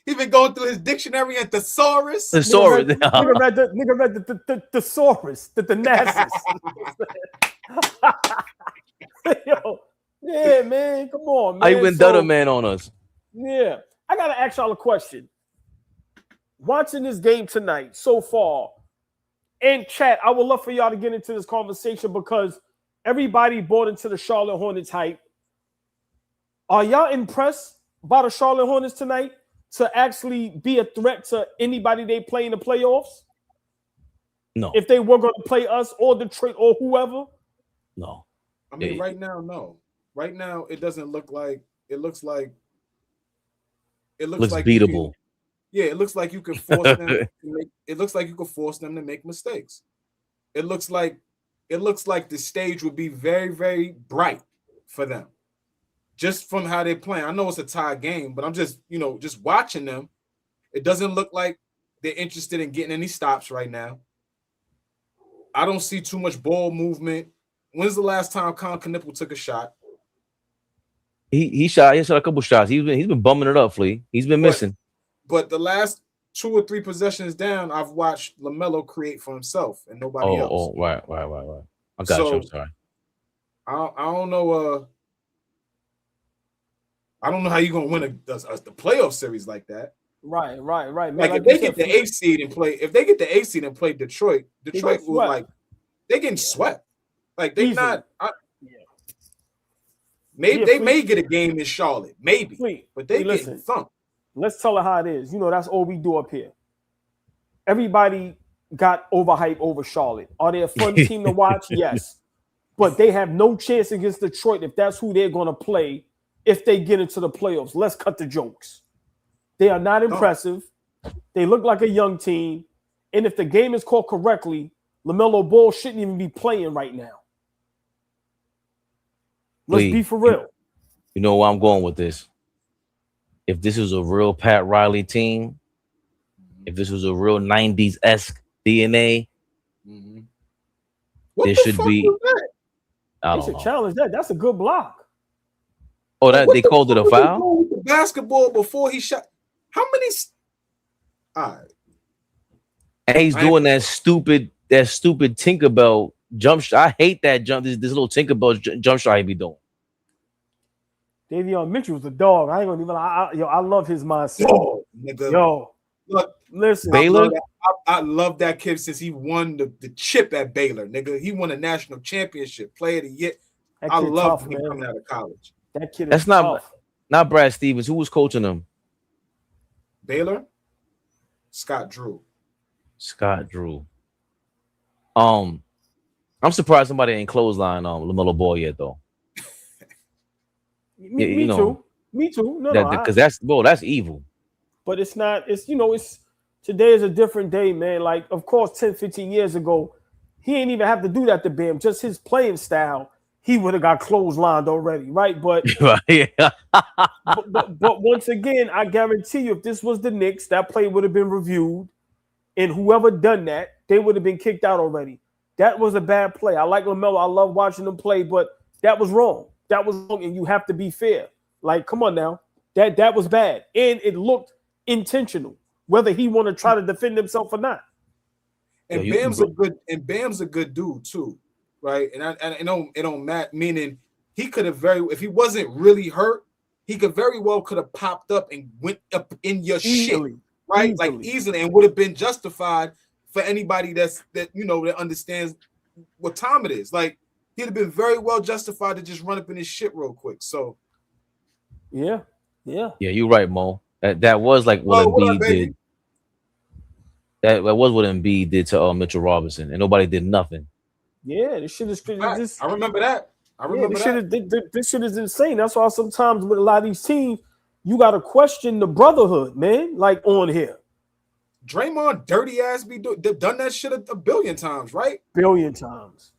He been going through his dictionary and thesaurus. Nigga read the thesaurus, the Thanasis. Yo, yeah, man, come on, man. I even done a man on us. Yeah, I gotta ask y'all a question. Watching this game tonight so far, and chat, I would love for y'all to get into this conversation because everybody bought into the Charlotte Hornets hype. Are y'all impressed by the Charlotte Hornets tonight to actually be a threat to anybody they play in the playoffs? No. If they were going to play us or Detroit or whoever? No. I mean, right now, no. Right now, it doesn't look like it looks like beatable. It looks like you can force them. It looks like you can force them to make mistakes. It looks like the stage would be very, very bright for them, just from how they're playing. I know it's a tie game, but I'm just watching them. It doesn't look like they're interested in getting any stops right now. I don't see too much ball movement. When's the last time Cunningham took a shot? He shot a couple shots. He's been bumming it up, Flea. He's been missing. But the last 2 or 3 possessions down, I've watched LaMelo create for himself and nobody else. Oh, right. I got you. I'm sorry. I don't know. I don't know how you're gonna win the playoff series like that. Right. Man, like if they get the 8th seed and play, Detroit was like they getting swept. Like they not. Maybe they may get a game in Charlotte, maybe, but they getting thumped. Let's tell her how it is. That's all we do up here. Everybody got overhyped over Charlotte. Are they a fun team to watch? Yes. But they have no chance against Detroit if that's who they're going to play if they get into the playoffs. Let's cut the jokes. They are not impressive. They look like a young team. And if the game is called correctly, LaMelo Ball shouldn't even be playing right now. Let's be for real. You know where I'm going with this. If this was a real Pat Riley team, if this was a real 90s-esque DNA, there should be. I don't know. Challenge that. That's a good block. Oh, they called it a foul? The basketball before he shot. How many? All right. And he's doing that stupid Tinkerbell jump shot. I hate that jump. This little Tinkerbell jump shot he be doing. Davion Mitchell was a dog. I ain't gonna even. I love his mindset. Look, listen, Baylor. I love that kid since he won the chip at Baylor, nigga. He won a national championship, player of the year. I love him coming out of college. That kid. That's not Brad Stevens. Who was coaching him? Baylor. Scott Drew. I'm surprised somebody ain't clothesline LaMelo Ball yet though. Me too. No, because that's evil. But it's not. It's today is a different day, man. Like, of course, 10, 15 years ago, he ain't even have to do that to Bam. Just his playing style, he would have got clotheslined already, right? But, but once again, I guarantee you, if this was the Knicks, that play would have been reviewed, and whoever done that, they would have been kicked out already. That was a bad play. I like LaMelo. I love watching him play, but that was wrong. That was wrong, and you have to be fair. Like, come on now. That was bad, and it looked intentional, whether he want to try to defend himself or not. And Bam's a good dude too, right? And it don't matter. Meaning he could have if he wasn't really hurt, he could have popped up and went up in your shit, right? Like easily, and would have been justified for anybody that understands what time it is. Like he'd have been very well justified to just run up in his shit real quick. So yeah, you're right, Mo. That was like what Embiid did. That was what Embiid did to Mitchell Robinson, and nobody did nothing. Yeah, this shit is I remember that. This shit is insane. That's why sometimes with a lot of these teams, you got to question the brotherhood, man. Like on here, Draymond, dirty ass, done that shit a billion times, right? Billion times.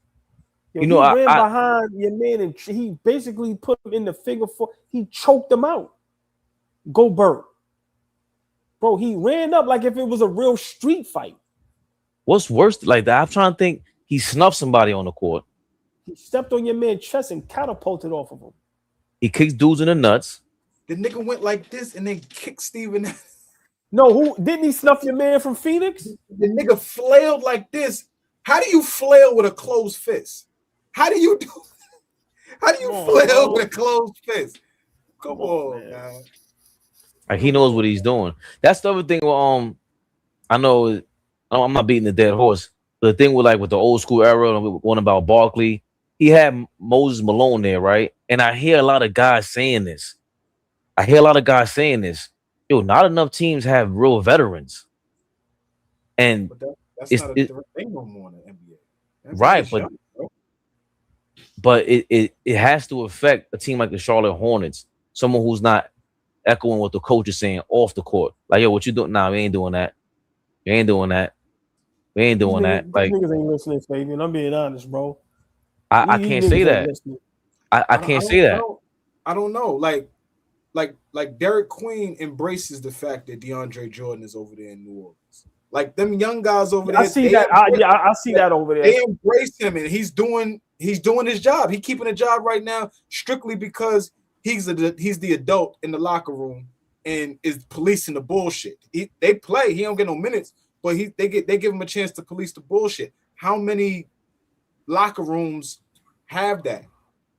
He ran behind your man, and he basically put him in the figure four. He choked him out. Go Bird. Bro, he ran up like if it was a real street fight. What's worse like that? I'm trying to think. He snuffed somebody on the court. He stepped on your man's chest and catapulted off of him. He kicks dudes in the nuts. The nigga went like this and then kicked Steven. No, who didn't he snuff your man from Phoenix? The nigga flailed like this. How do you flail with a closed fist? How do you flail with a closed fist? Come on, man. Like he knows what he's doing. That's the other thing. I know I'm not beating the dead horse. The thing with the old school era, one about Barkley, he had Moses Malone there, right? And I hear a lot of guys saying this. Yo, not enough teams have real veterans. And that's not a thing no more in the NBA. That's right, but it has to affect a team like the Charlotte Hornets, someone who's not echoing what the coach is saying off the court. Like, yo, what you doing? Nah, we ain't doing that. We ain't doing that. Like, niggas ain't listening, Fabian. I'm being honest, bro. I can't say that. I can't say that. I don't know. Like Derek Queen embraces the fact that DeAndre Jordan is over there in New Orleans. Like them young guys over there. I see that. I see that over there. They embrace him, and he's doing his job. He's keeping a job right now strictly because he's the adult in the locker room, and is policing the bullshit. They play. He don't get no minutes, but they give him a chance to police the bullshit. How many locker rooms have that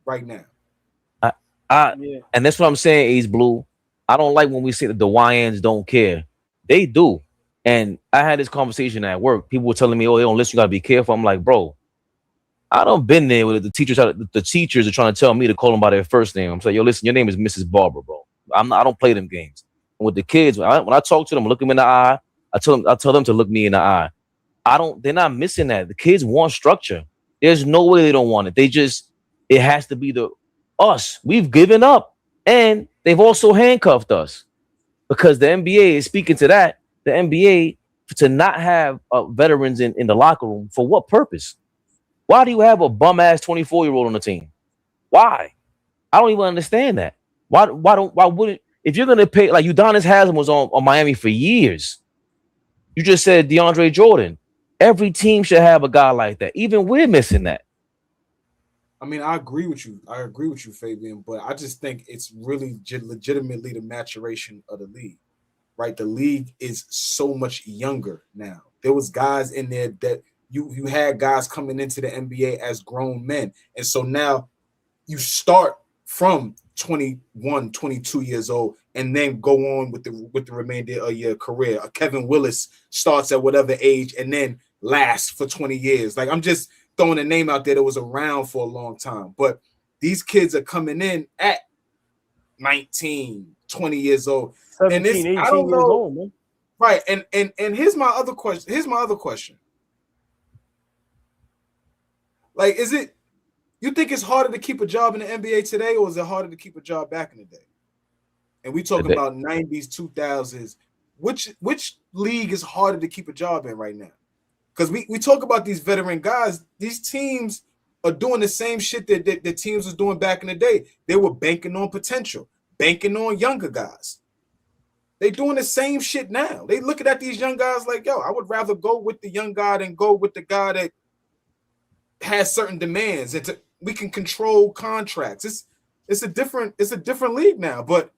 right now? And that's what I'm saying, Ace Blue. I don't like when we say that the YNs don't care. They do. And I had this conversation at work. People were telling me, "Oh, they don't listen. You gotta be careful." I'm like, bro, I don't been there with the teachers. The teachers are trying to tell me to call them by their first name. I'm saying, "Yo, listen, your name is Mrs. Barber, bro. I don't play them games." And with the kids, when I talk to them, look them in the eye. I tell them to look me in the eye. They're not missing that. The kids want structure. There's no way they don't want it. It has to be us. We've given up, and they've also handcuffed us because the NBA is speaking to that. The NBA to not have veterans in the locker room for what purpose? Why do you have a bum ass 24-year-old on the team? Why? I don't even understand that. Why wouldn't, if you're gonna pay, like Udonis Haslem was on Miami for years. You just said DeAndre Jordan. Every team should have a guy like that. Even we're missing that. I mean, I agree with you. Fabian, but I just think it's really legitimately the maturation of the league, right? The league is so much younger now. There was guys in there that you had guys coming into the NBA as grown men. And so now you start from 21, 22 years old and then go on with the remainder of your career. Kevin Willis starts at whatever age and then lasts for 20 years. Like, I'm just throwing a name out there that was around for a long time. But these kids are coming in at 19, 20 years old. 17, 18 I don't know. Years old, man. Right. And here's my other question. Like, you think it's harder to keep a job in the NBA today, or is it harder to keep a job back in the day? And we talking about 90s, 2000s. Which league is harder to keep a job in right now? Because we talk about these veteran guys. These teams are doing the same shit that the teams was doing back in the day. They were banking on potential, banking on younger guys. They doing the same shit now. They looking at these young guys like, yo, I would rather go with the young guy than go with the guy that has certain demands. We can control contracts. It's a different league now. But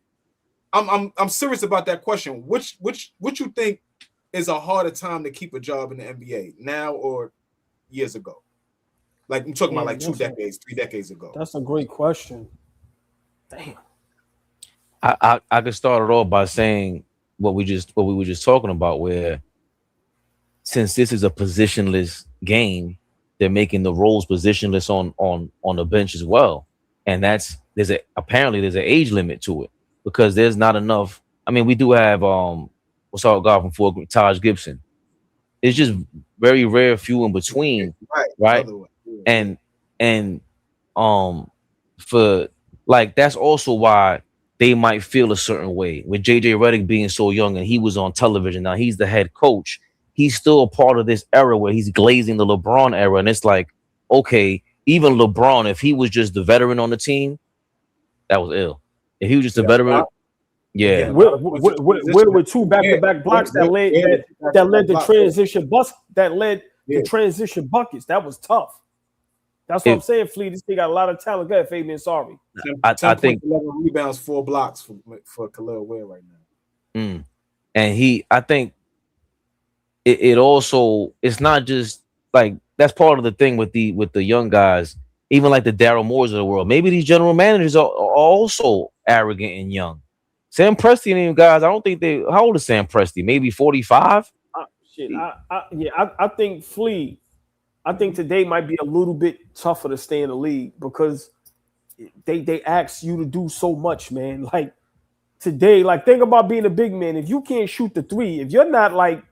I'm serious about that question. Which you think is a harder time to keep a job in the NBA now or years ago? Like, I'm talking about like 2 decades, 3 decades ago. That's a great question. Damn. I could start it off by saying what we were just talking about, where since this is a positionless game, they're making the roles positionless on the bench as well. And there's an age limit to it because there's not enough. I mean, we do have what's our guy from Fort Greene, Taj Gibson. It's just very rare, few in between, right? And for like, that's also why they might feel a certain way with JJ Redick being so young and he was on television. Now he's the head coach. He's still a part of this era where he's glazing the LeBron era. And it's like, okay, even LeBron, if he was just the veteran on the team, that was ill. If he was just a veteran, with 2 back-to-back blocks that led to transition transition buckets. That was tough. That's what I'm saying, Fleet. This thing got a lot of talent. Go ahead, Fabian. Sorry. I think 11 rebounds, 4 blocks for Kel'el Ware right now. And I think it also, it's not just like, that's part of the thing with the young guys, even like the Daryl Moores of the world. Maybe these general managers are also arrogant and young. Sam Presti and them guys, I don't think how old is Sam Presti? Maybe 45? I think Flea, I think today might be a little bit tougher to stay in the league because they ask you to do so much, man. Like today, like think about being a big man. If you can't shoot the 3, if you're not like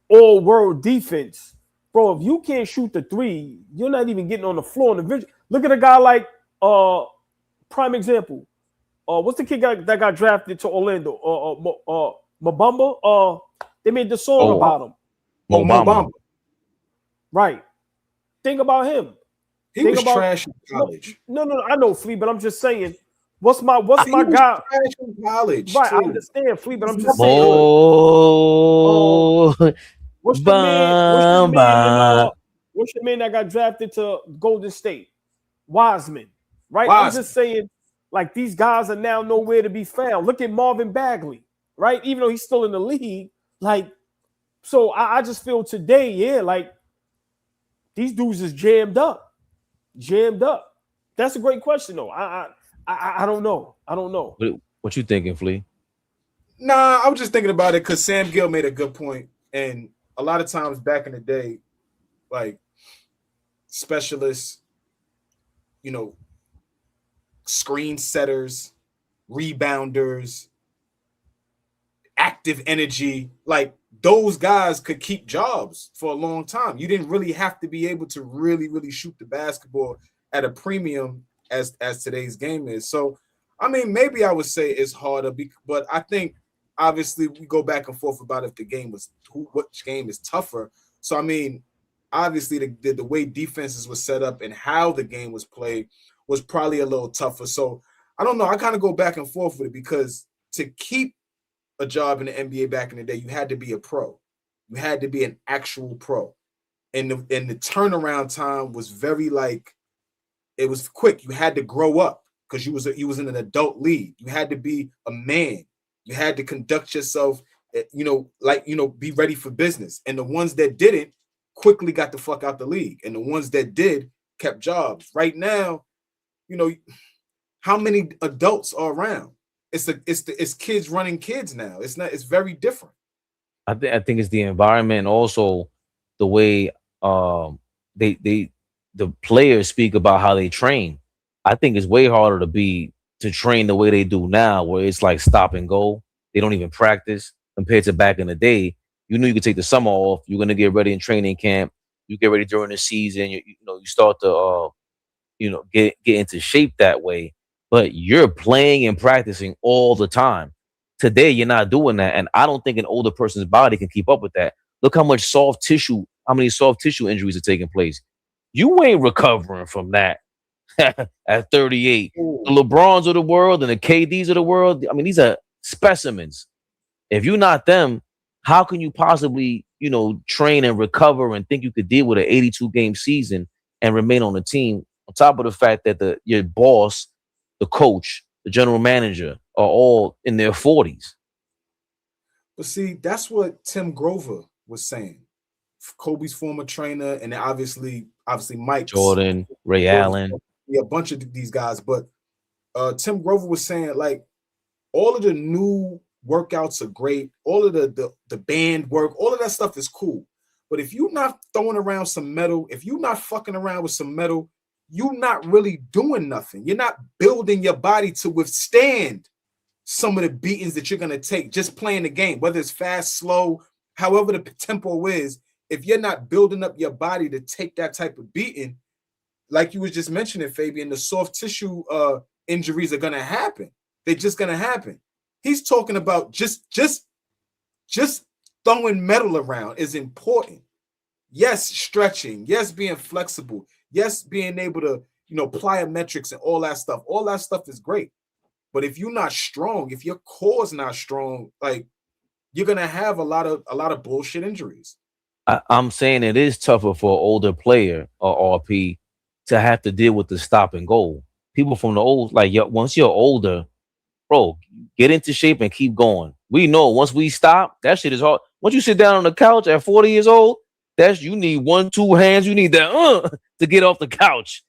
all world defense, bro, if you can't shoot the 3, you're not even getting on the floor in the vision. Look at a guy like prime example. What's the kid that got drafted to Orlando? Mabamba. They made the song about him. Mobamba. Right. Think about him. He was trash in college. No, I know, Flea, but I'm just saying. What's my guy? Trash in college, right? too. I understand, Flea, but I'm just saying. What's the man that got drafted to Golden State? Wiseman, right? I'm just saying. Like these guys are now nowhere to be found. Look at Marvin Bagley, right? Even though he's still in the league, like, so I just feel today, yeah, like these dudes is jammed up. That's a great question, though. I don't know. What you thinking, Flea? Nah, I was just thinking about it because Sam Gill made a good point, and a lot of times back in the day, like specialists, screen setters, rebounders, active energy, like those guys could keep jobs for a long time. You didn't really have to be able to really, really shoot the basketball at a premium as today's game is. So, I mean, maybe I would say it's harder, but I think obviously we go back and forth about if the game was which game is tougher. So, I mean, obviously the way defenses were set up and how the game was played was probably a little tougher. So I don't know. I kind of go back and forth with it because to keep a job in the NBA back in the day, you had to be a pro. You had to be an actual pro. And the turnaround time was very it was quick. You had to grow up because you was in an adult league. You had to be a man. You had to conduct yourself, be ready for business. And the ones that didn't quickly got the fuck out the league. And the ones that did kept jobs. Right now, how many adults are around? It's kids running kids now. It's very different. I think it's the environment and also the way the players speak about how they train. I think it's way harder to train the way they do now, where it's like stop and go. They don't even practice compared to back in the day. You knew you could take the summer off. You're gonna get ready in training camp. You get ready during the season. You start to get into shape that way. But you're playing and practicing all the time. Today, you're not doing that. And I don't think an older person's body can keep up with that. Look how many soft tissue injuries are taking place. You ain't recovering from that at 38. Ooh. The LeBrons of the world and the KDs of the world, I mean, these are specimens. If you're not them, how can you possibly, train and recover and think you could deal with an 82-game season and remain on the team? On top of the fact that your boss, the coach, the general manager are all in their 40s. But see, that's what Tim Grover was saying. Kobe's former trainer, and obviously Mike Jordan, Ray Allen. Yeah, a bunch of these guys. But Tim Grover was saying, like, all of the new workouts are great. All of the band work, all of that stuff is cool. But if you're not throwing around some metal, if you're not fucking around with some metal, you're not really doing nothing. You're not building your body to withstand some of the beatings that you're going to take just playing the game, whether it's fast, slow, however the tempo is. If you're not building up your body to take that type of beating, like you was just mentioning, Fabian, the soft tissue injuries are going to happen. They're just going to happen. He's talking about just throwing metal around is important. Yes, stretching. Yes, being flexible. Yes, being able to, plyometrics and all that stuff is great. But if you're not strong, if your core is not strong, like, you're gonna have a lot of bullshit injuries. I'm saying it is tougher for an older player or RP to have to deal with the stop and go. People from the old, once you're older, bro, get into shape and keep going. We know once we stop, that shit is hard. Once you sit down on the couch at 40 years old, you need 1-2 hands. You need that to get off the couch.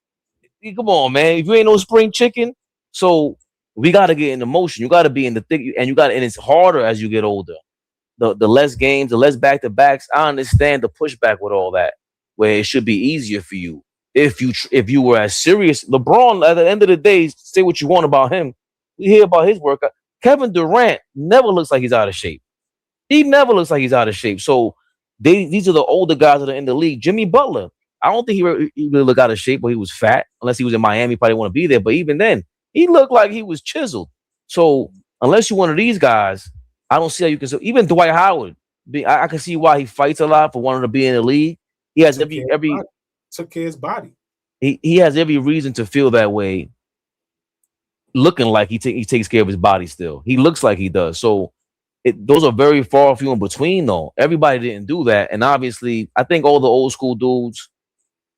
Come on, man. If you ain't no spring chicken, so we got to get into motion. You got to be in the thick, and it's harder as you get older. The less games, the less back-to-backs. I understand the pushback with all that, where it should be easier for you if you were as serious. LeBron, at the end of the day, say what you want about him. We hear about his workout. Kevin Durant never looks like he's out of shape. He never looks like he's out of shape. So these are the older guys that are in the league. Jimmy Butler, I don't think he really looked out of shape, but he was fat. Unless he was in Miami, probably want to be there. But even then, he looked like he was chiseled. So unless you're one of these guys, I don't see how you can. Even Dwight Howard, I can see why he fights a lot for wanting to be in the league. He has took care of his body. He has every reason to feel that way, looking like he takes care of his body still. He looks like he does. So those are very far few in between, though. Everybody didn't do that. And obviously, I think all the old school dudes,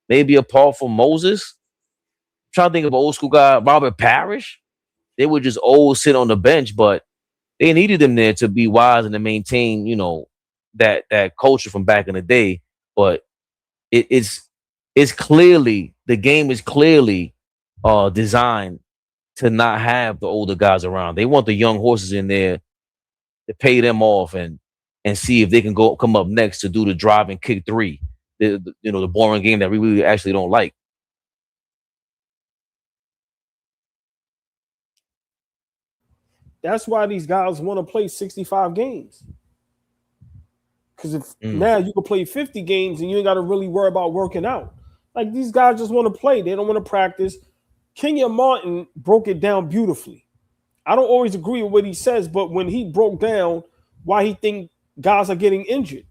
maybe apart from Moses, I'm trying to think of an old school guy, Robert Parrish. they would just always sit on the bench, but they needed them there to be wise and to maintain, that culture from back in the day. But it's clearly, the game is clearly designed to not have the older guys around. They want the young horses in there to pay them off and see if they can come up next to do the drive and kick three. The boring game that we really actually don't like. That's why these guys want to play 65 games. Because if now you can play 50 games and you ain't got to really worry about working out. Like, these guys just want to play. They don't want to practice. Kenyon Martin broke it down beautifully. I don't always agree with what he says, but when he broke down why he think guys are getting injured,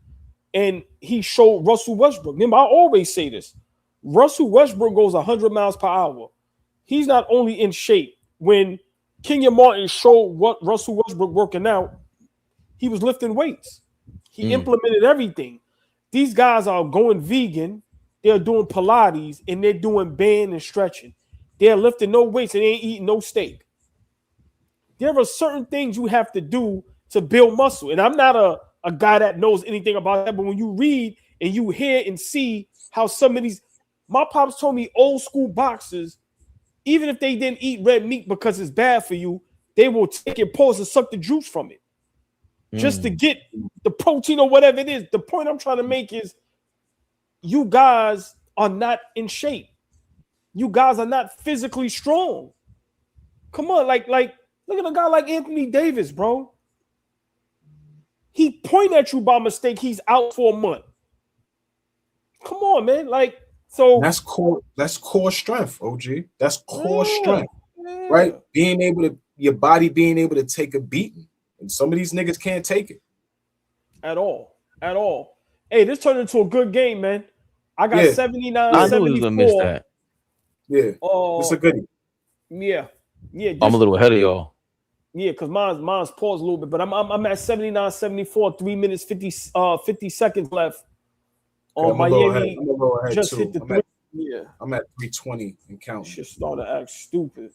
and he showed Russell Westbrook. Remember, I always say this. Russell Westbrook goes 100 miles per hour. He's not only in shape. When Kenyon Martin showed what Russell Westbrook working out, he was lifting weights. He implemented everything. These guys are going vegan. They're doing Pilates, and they're doing band and stretching. They're lifting no weights, and they ain't eating no steak. There are certain things you have to do to build muscle. And I'm not a guy that knows anything about that, but when you read and you hear and see how some of these, my pops told me old school boxers, even if they didn't eat red meat because it's bad for you, they will take your paws and suck the juice from it just to get the protein or whatever it is. The point I'm trying to make is you guys are not in shape. You guys are not physically strong. Come on, like look at a guy like Anthony Davis, bro. He pointed at you by mistake. He's out for a month. Come on, man. Like, so that's core strength, OG. That's core strength, right? Being able to, your body being able to take a beating. And some of these niggas can't take it. At all. Hey, this turned into a good game, man. I got 79, I 74. knew he was gonna miss that. Yeah. It's a goodie. Yeah. I'm a little ahead of y'all. Yeah, because mine's paused a little bit, but I'm at 79, 74, 3 minutes, 50 seconds left. Miami just hit the three. Yeah. I'm at 320 and counting. Shit started to act stupid.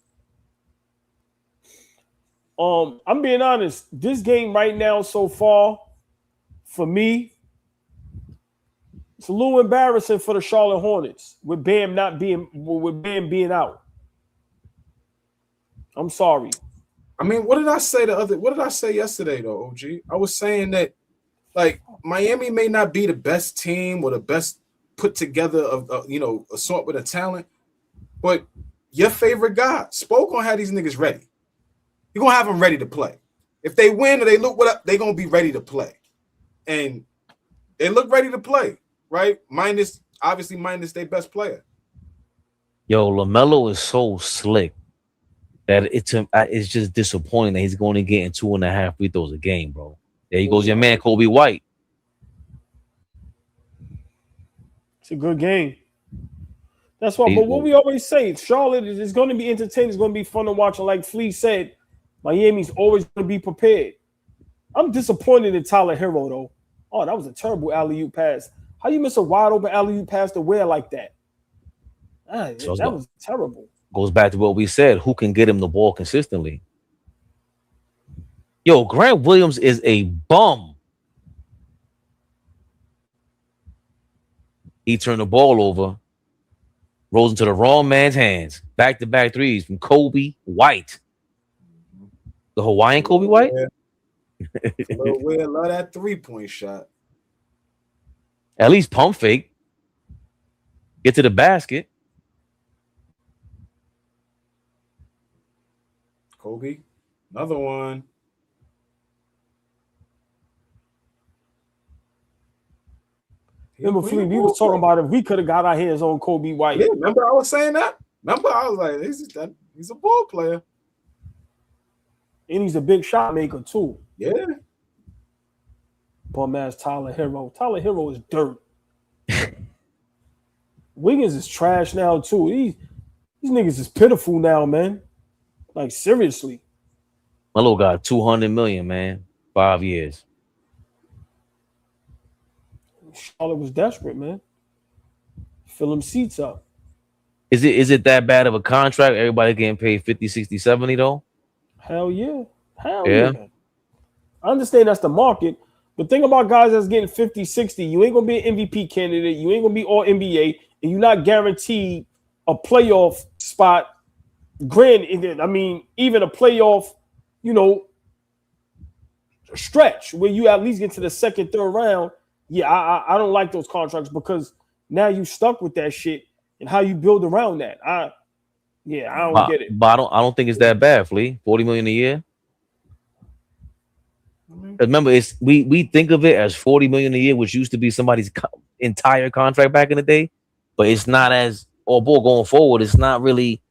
I'm being honest. This game right now so far, for me, it's a little embarrassing for the Charlotte Hornets with Bam being out. I'm sorry. I mean, what did I say yesterday though, OG? I was saying that, like, Miami may not be the best team or the best put together of assortment of talent, but your favorite guy spoke on how these niggas ready. You're gonna have them ready to play. If they win or they look what up, they're gonna be ready to play. And they look ready to play, right? Minus their best player. Yo, LaMelo is so slick that it's just disappointing that he's going to get in 2.5 free throws a game, bro. There he goes, your man Coby White. It's a good game. That's why. But what we always say, Charlotte is going to be entertaining. It's going to be fun to watch. And like Flea said, Miami's always going to be prepared. I'm disappointed in Tyler Herro, though. Oh, that was a terrible alley-oop pass. How you miss a wide-open alley-oop pass to Ware like that? That was terrible. Goes back to what we said. Who can get him the ball consistently? Yo, Grant Williams is a bum. He turned the ball over. Rolls into the wrong man's hands. Back-to-back threes from Coby White. The Hawaiian Coby White? Ware love that three-point shot. At least pump fake. Get to the basket. Coby, another one. Remember, Flea, we was talking about if we could have got our hands on Coby White. Yeah, remember I was saying that? Remember I was like, he's a ball player. And he's a big shot maker, too. Yeah. Bum ass Tyler Herro. Tyler Herro is dirt. Wiggins is trash now, too. These niggas is pitiful now, man. Like, seriously. My little guy, $200 million, man. 5 years. Charlotte was desperate, man. Fill them seats up. Is it that bad of a contract? Everybody getting paid 50, 60, 70, though? Hell yeah. I understand that's the market, but think about guys that's getting 50, 60. You ain't gonna be an MVP candidate. You ain't gonna be all NBA, and you're not guaranteed a playoff spot. Granted, I mean, even a playoff, stretch where you at least get to the second, third round. Yeah, I don't like those contracts because now you stuck with that shit and how you build around that. I don't get it. But I don't think it's that bad, Flea. $40 million a year. Remember, we think of it as $40 million a year, which used to be somebody's entire contract back in the day, but it's not as AllBall going forward. It's not really.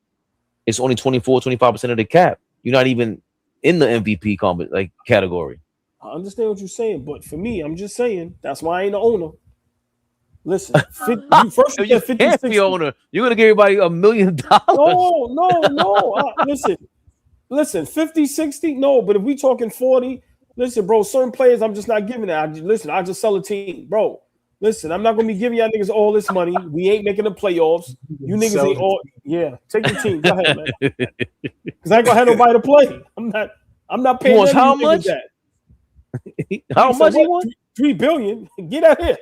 It's only 24-25% of the cap. You're not even in the MVP category. I understand what you're saying, but for me, I'm just saying that's why I ain't the owner. Listen, you can't be owner. You're gonna give everybody $1 million. No. Listen, 50, 60, no. But if we talking 40, listen, bro. Certain players, I'm just not giving that. I just sell a team, bro. Listen, I'm not gonna be giving y'all niggas all this money. We ain't making the playoffs. You niggas ain't all. Yeah, take your team. Go ahead, man. Because I ain't gonna have nobody to play. I'm not paying. How much? How much he want? $3 billion. Get out here.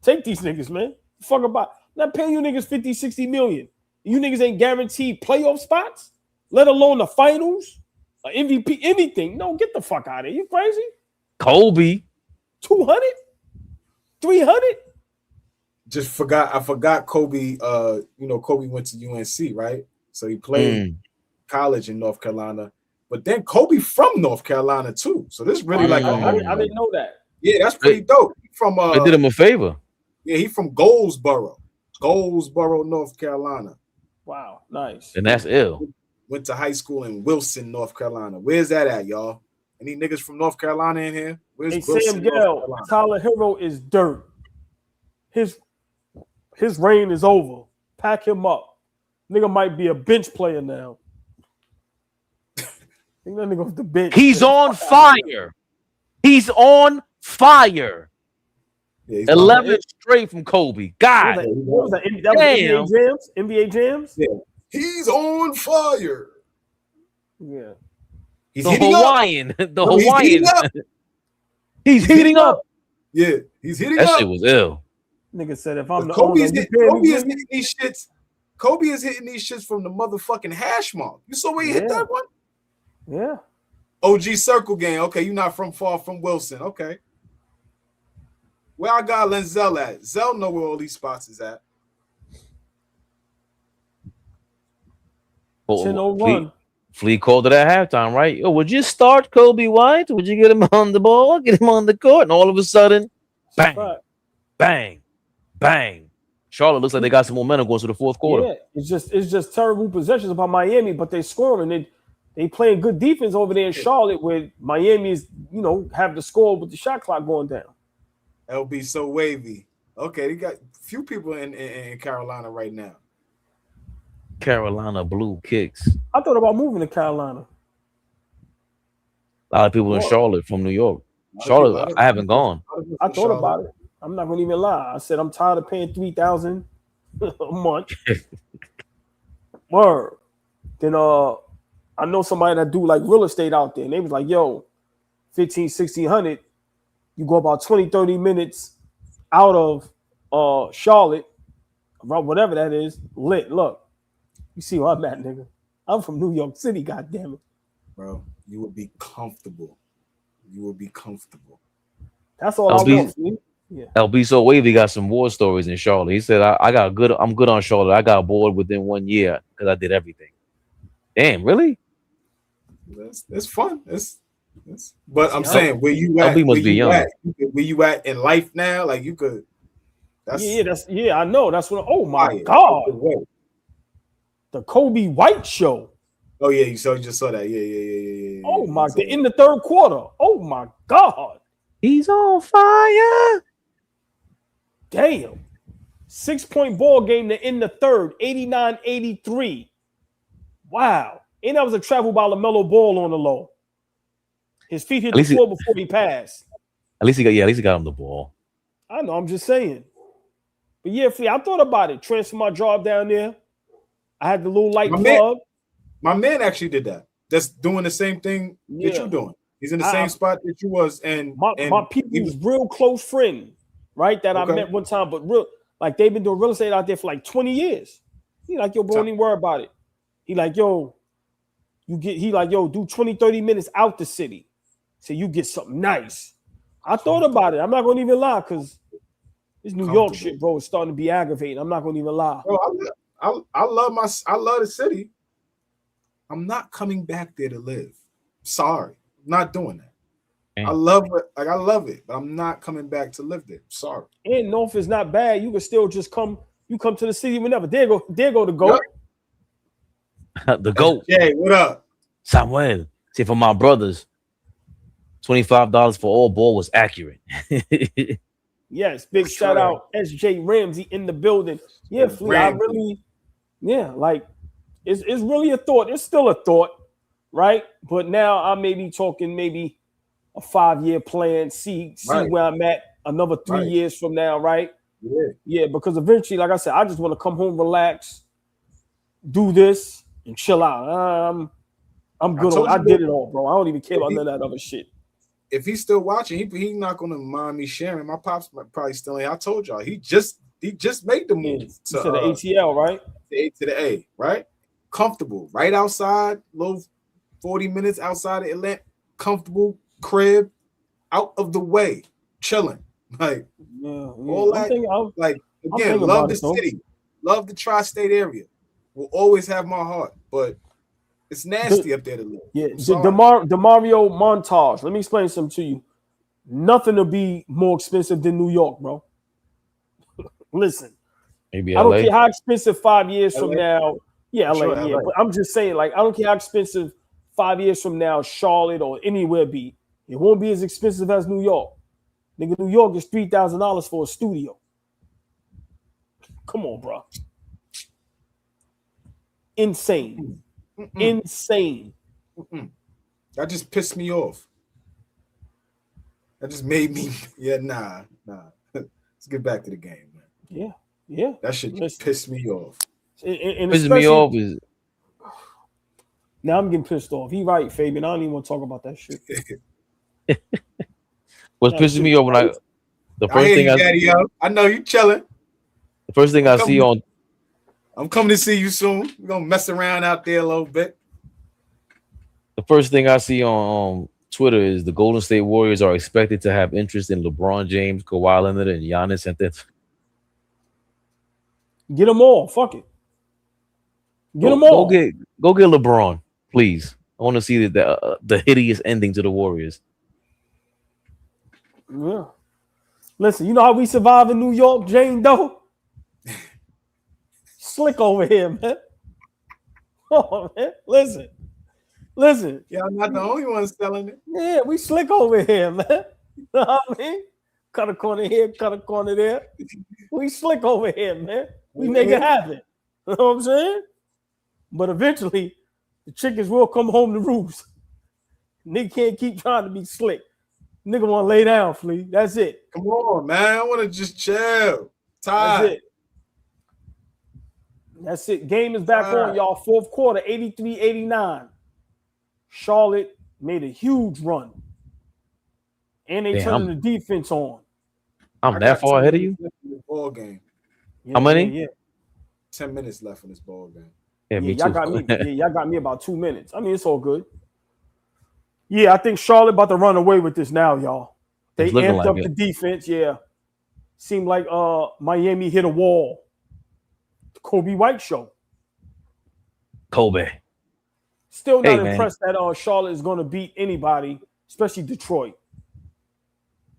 Take these niggas, man. Fuck about. I'm not paying you niggas 50, 60 million. You niggas ain't guaranteed playoff spots, let alone the finals, MVP, anything. No, get the fuck out of here. You crazy? Coby. 200? 300? I forgot Coby. Coby went to UNC, right? So he played college in North Carolina. But then Coby from North Carolina too. So this really I didn't know that. Yeah, that's pretty dope. They did him a favor. Yeah, he from Goldsboro, North Carolina. Wow, nice. And that's ill. Went to high school in Wilson, North Carolina. Where's that at, y'all? Any niggas from North Carolina in here? Where's Wilson, Sam Gell, Tyler Herro is dirt. His reign is over. Pack him up. Nigga might be a bench player now. Think that nigga off the bench. He's on fire. He's on fire. Yeah, 11 straight from Coby. God. What was that? That was NBA Jams? NBA Jams? Yeah. He's on fire. Yeah. He's the Hawaiian. Up. The Hawaiian. He's heating up. Yeah, he's hitting up. That shit was ill. Nigga said if I'm the Coby is hitting these shits. Coby is hitting these shits from the motherfucking hash mark. You saw where he hit that one? Yeah. OG Circle Game. Okay, you're not far from Wilson. Okay. Where I got Lenzel at? Zell know where all these spots is at. 10:01. Flea called it at halftime, right? Yo, would you start Coby White? Would you get him on the ball, get him on the court? And all of a sudden, bang, bang, bang. Charlotte looks like they got some momentum going to the fourth quarter. Yeah, it's just terrible possessions about Miami, but they scoring. They playing good defense over there in Charlotte, where Miami is, have the score with the shot clock going down. LB so wavy. Okay, they got a few people in Carolina right now. Carolina blue kicks. I thought about moving to Carolina. A lot of people in Charlotte from New York. Charlotte, I haven't gone. I thought about it. I'm not going to even lie. I said I'm tired of paying $3,000 a month. Word. Then I know somebody that do like real estate out there, and they was like, yo, 15, 1600, you go about 20, 30 minutes out of Charlotte, whatever that is, lit. Look, you see where I'm at, nigga. I'm from New York City, goddammit. Bro, you would be comfortable. That's all I want. Yeah. LB so wavy got some war stories in Charlotte. He said, I'm good on Charlotte. I got bored within 1 year because I did everything. Damn, really? It's fun. But I'm saying where you at? LB must be young. Where you at in life now? Like you could. I know. That's what. Oh my God. The Coby White show. Oh yeah, you just saw that. Yeah. Oh my God! In the third quarter. Oh my God. He's on fire. Damn. 6-point ball game to end the third, 89-83. Wow. And that was a travel by LaMelo Ball on the low. His feet hit the floor before he passed. At least he got him the ball. I know, I'm just saying. But yeah, I thought about it. Transfer my job down there. I had the little light plug. My man actually did that. that's doing the same thing that you're doing. He's in the same spot that you was, and my people's real close friend, right? That I met one time, but real like they've been doing real estate out there for like 20 years. He like, yo, bro, don't even worry about it. He like, yo, do 20, 30 minutes out the city. So you get something nice. I thought about it. I'm not gonna even lie, because this New York shit, bro, is starting to be aggravating. I'm not gonna even lie. Bro, I love the city. I'm not coming back there to live. Sorry, I'm not doing that. Damn. I love it, but I'm not coming back to live there. Sorry. And North is not bad. You can still just come. You come to the city whenever. There go the GOAT. Yep. The GOAT. Hey, what up? Samuel. See, for my brothers, $25 for AllBall was accurate. Yes, big shout out SJ Ramsey in the building. Yeah, Flea, I really, like it's really a thought. It's still a thought, right? But now I may be talking maybe a 5-year plan, see where I'm at another 3 years from now, right? Yeah, because eventually, like I said, I just want to come home, relax, do this, and chill out. I'm good. I did it all, bro. I don't even care about none of that other shit. If he's still watching, he's not gonna mind me sharing. My pops probably still ain't. I told y'all he just made the move to the ATL, right? To the A, right? Comfortable, right outside, little 40 minutes outside of Atlanta, comfortable crib, out of the way, chilling. Like all that. Like again, love the city, love the tri-state area. Will always have my heart, but it's nasty up there to live. Yeah, the Mario montage. Let me explain something to you. Nothing will be more expensive than New York, bro. Listen, maybe I don't care how expensive 5 years from now. Yeah, sure, LA. But I'm just saying, like, I don't care how expensive 5 years from now Charlotte or anywhere be. It won't be as expensive as New York. Nigga, New York is $3,000 for a studio. Come on, bro. Insane. Insane. That just pissed me off. That just made me. Yeah, nah. Let's get back to the game, man. Yeah. That shit just pissed me off. And pisses me off is. Now I'm getting pissed off. He right, Fabian. I don't even want to talk about that shit. What's pissing me off when I know you chilling. The first thing I see on. I'm coming to see you soon. We're gonna mess around out there a little bit. The first thing I see on Twitter is the Golden State Warriors are expected to have interest in LeBron James, Kawhi Leonard, and Giannis Antetokounmpo. Get them all. Fuck it. Get them all. Go get LeBron, please. I want to see the hideous ending to the Warriors. Yeah. Listen, you know how we survive in New York, Jane Doe? Slick over here, man. Oh, man. Listen. Yeah, I'm not the only one selling it. Yeah, we slick over here, man. You know what I mean? Cut a corner here, cut a corner there. We slick over here, man. We make it happen. You know what I'm saying? But eventually, the chickens will come home to roost. Nigga can't keep trying to be slick. Nigga want to lay down, Flea. That's it. Come on, man. I want to just chill. Tired. That's it. Game is back on, y'all. Fourth quarter, 83-89. Charlotte made a huge run. And they turned the defense on. I'm that far ahead of you? Ball game. How many? Yeah. 10 minutes left in this ball game. Yeah, me y'all too. y'all got me about 2 minutes. I mean, it's all good. Yeah, I think Charlotte about to run away with this now, y'all. They amped up the defense. Yeah. Seemed like Miami hit a wall. The Coby White show. Kobe. Still not impressed that Charlotte is going to beat anybody, especially Detroit.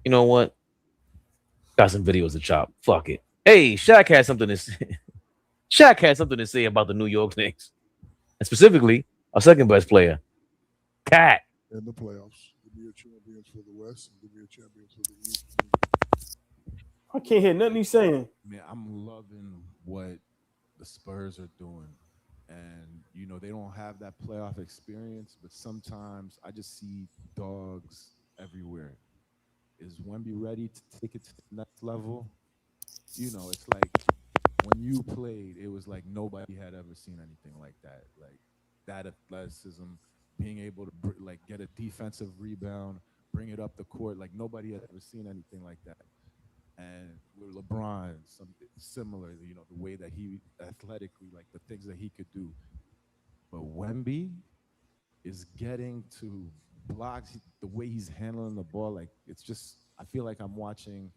You know what? Got some videos to chop. Fuck it. Hey, Shaq had something to say. Shaq had something to say about the New York Knicks, and specifically our second best player, Cat. In the playoffs, give me a champions for the West and give me a champions for the East. I can't hear nothing he's saying. Man, I'm loving what the Spurs are doing. And, you know, they don't have that playoff experience, but sometimes I just see dogs everywhere. Is Wemby ready to take it to the next level? You know, it's like when you played, it was like nobody had ever seen anything like that. Like that athleticism, being able to like get a defensive rebound, bring it up the court like nobody had ever seen anything like that. And with LeBron, something similar, you know, the way that he athletically, like the things that he could do. But Wemby is getting to blocks, the way he's handling the ball, like it's just, I feel like I'm watching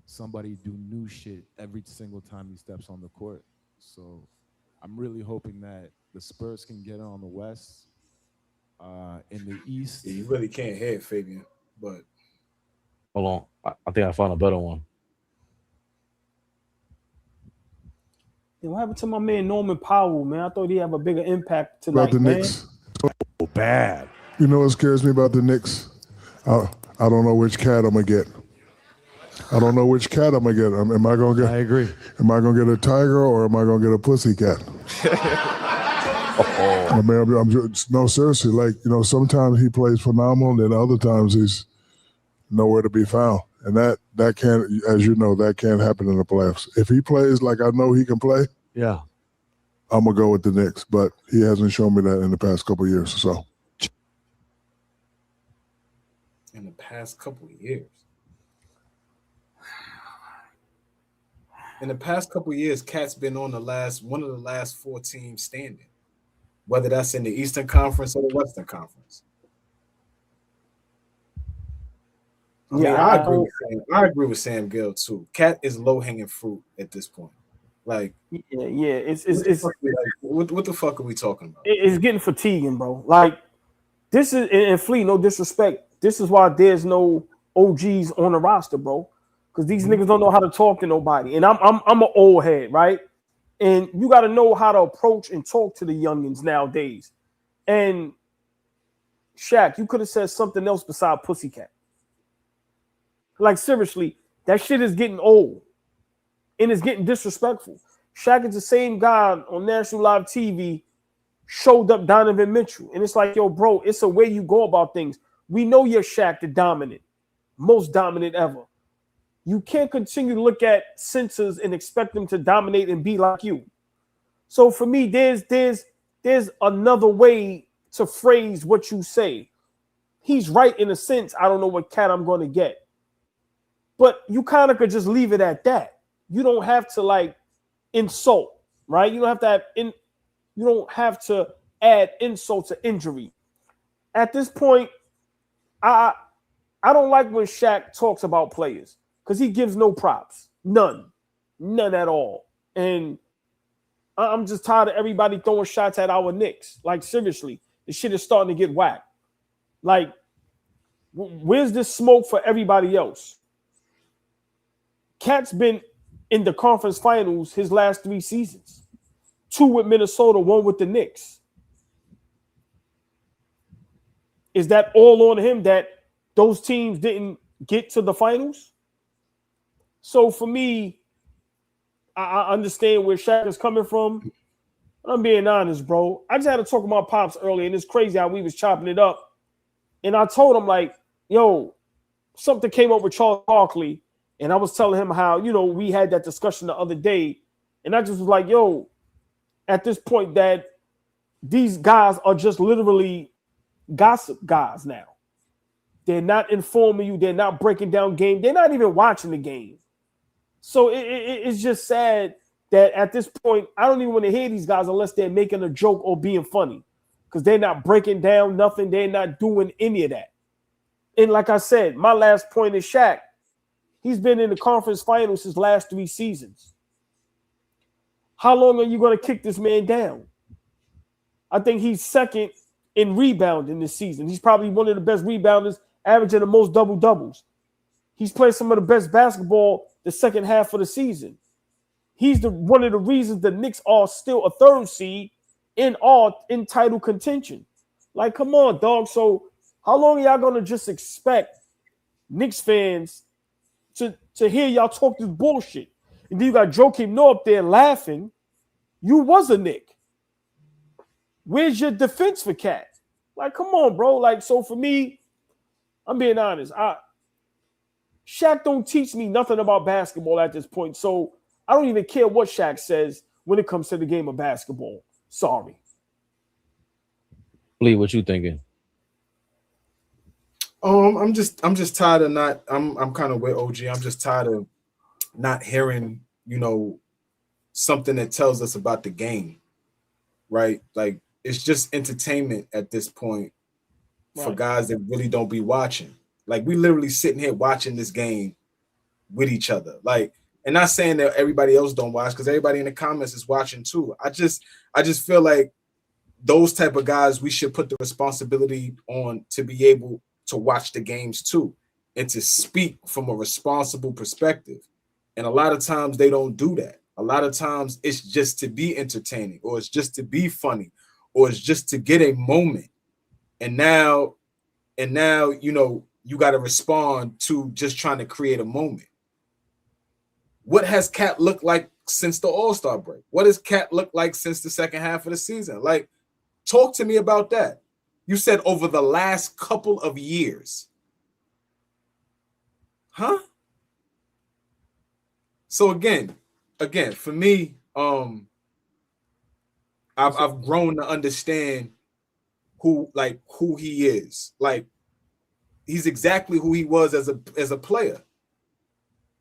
somebody do new shit every single time he steps on the court. So I'm really hoping that the Spurs can get on the West. In the East, yeah, you really can't hit Fabian, but hold on, I think I found a better one. Yeah, what happened to my man Norman Powell, man? I thought he'd have a bigger impact tonight, about the man. Knicks. Oh, bad. You know what scares me about the Knicks? I don't know which cat I'm gonna get. I don't know which cat I'm gonna get. Am I gonna get? I agree. Am I gonna get a tiger or am I gonna get a pussy cat? I mean, I'm just, no, seriously. Like, you know, sometimes he plays phenomenal, and other times he's nowhere to be found. And that can't, as you know, that can't happen in the playoffs. If he plays like I know he can play, Yeah, I'm gonna go with the Knicks. But he hasn't shown me that in the past couple of years. So, in the past couple of years. In the past couple of years, Cat's been on one of the last 4 teams standing, whether that's in the Eastern Conference or the Western Conference. Yeah, I agree with Sam Gill too. Cat is low hanging fruit at this point. Like, yeah, it's what the fuck are we talking about? It's getting fatiguing, bro. Like, this is, and Flea, no disrespect, this is why there's no OGs on the roster, bro. Because these niggas don't know how to talk to nobody. And I'm an old head, right? And you got to know how to approach and talk to the youngins nowadays. And Shaq, you could have said something else beside Pussycat. Like, seriously, that shit is getting old. And it's getting disrespectful. Shaq is the same guy on National Live TV showed up Donovan Mitchell. And it's like, yo, bro, it's a way you go about things. We know you're Shaq the dominant, most dominant ever. You can't continue to look at centers and expect them to dominate and be like you. So for me, there's another way to phrase what you say. He's right in a sense. I don't know what cat I'm going to get. But you kind of could just leave it at that. You don't have to like insult, right? You don't have to add insult to injury. At this point, I don't like when Shaq talks about players because he gives no props. None at all. And I'm just tired of everybody throwing shots at our Knicks. Like, seriously, this shit is starting to get whacked. Like, where's this smoke for everybody else? Cat's been in the conference finals his last 3 seasons. 2 with Minnesota, 1 with the Knicks. Is that all on him that those teams didn't get to the finals? So for me, I understand where Shaq is coming from. But I'm being honest, bro. I just had to talk to my pops earlier, and it's crazy how we was chopping it up. And I told him, like, yo, something came up with Charles Barkley, and I was telling him how, you know, we had that discussion the other day, and I just was like, yo, at this point that these guys are just literally gossip guys now. They're not informing you. They're not breaking down game. They're not even watching the game. So it's just sad that at this point, I don't even want to hear these guys unless they're making a joke or being funny because they're not breaking down nothing. They're not doing any of that. And like I said, my last point is Shaq. He's been in the conference finals his last 3 seasons. How long are you going to kick this man down? I think he's second in rebounding this season. He's probably one of the best rebounders, averaging the most double-doubles. He's played some of the best basketball the second half of the season. He's one of the reasons the Knicks are still a 3rd seed in title contention. Like, come on, dog. So how long are y'all going to just expect Knicks fans to hear y'all talk this bullshit? And then you got Joakim Noah up there laughing. You was a Knick. Where's your defense for Cat? Like, come on, bro. Like, so for me, I'm being honest. Shaq don't teach me nothing about basketball at this point. So I don't even care what Shaq says when it comes to the game of basketball. Sorry. Lee, what you thinking? I'm just tired of not. I'm kind of with OG. I'm just tired of not hearing, something that tells us about the game, right? Like it's just entertainment at this point for guys that really don't be watching. Like we literally sitting here watching this game with each other. Like, and not saying that everybody else don't watch, because everybody in the comments is watching too. I just feel like those type of guys, we should put the responsibility on to be able to watch the games too and to speak from a responsible perspective. And a lot of times they don't do that. A lot of times it's just to be entertaining, or it's just to be funny, or it's just to get a moment. And now, you got to respond to just trying to create a moment. What has Cat looked like since the All-Star break? What has Cat looked like since the second half of the season? Like, talk to me about that. You said over the last couple of years. Huh? So again, for me, I've grown to understand who he is. Like, he's exactly who he was as a player.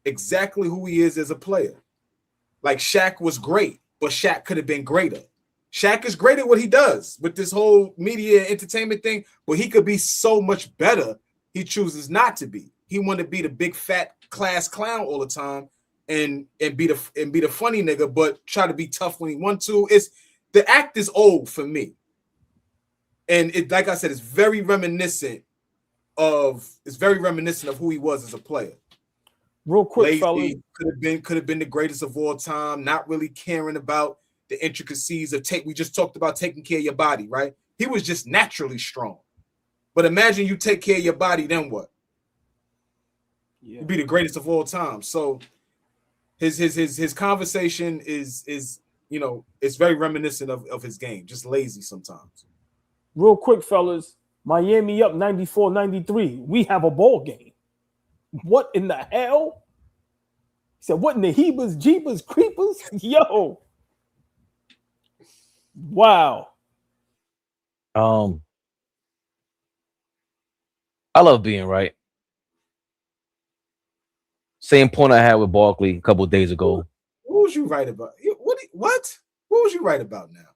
Exactly who he is as a player. Like Shaq was great, but Shaq could have been greater. Shaq is great at what he does with this whole media entertainment thing, but he could be so much better. He chooses not to be. He wanted to be the big fat class clown all the time and be the funny nigga, but try to be tough when he wants to. The act is old for me. And it, like I said, it's very reminiscent of who he was as a player. Real quick, fellas, could have been the greatest of all time, not really caring about the intricacies of we just talked about taking care of your body, right? He was just naturally strong. But imagine you take care of your body, then what? Yeah. You'd be the greatest of all time. So his conversation is it's very reminiscent of his game, just lazy sometimes. Real quick, fellas, Miami up 94-93. We have a ball game. What in the hell? He said, what in the Hebas, Jeebas, Creepers? Yo. Wow. I love being right. Same point I had with Barkley a couple of days ago. What was you right about? What? What was you right about now?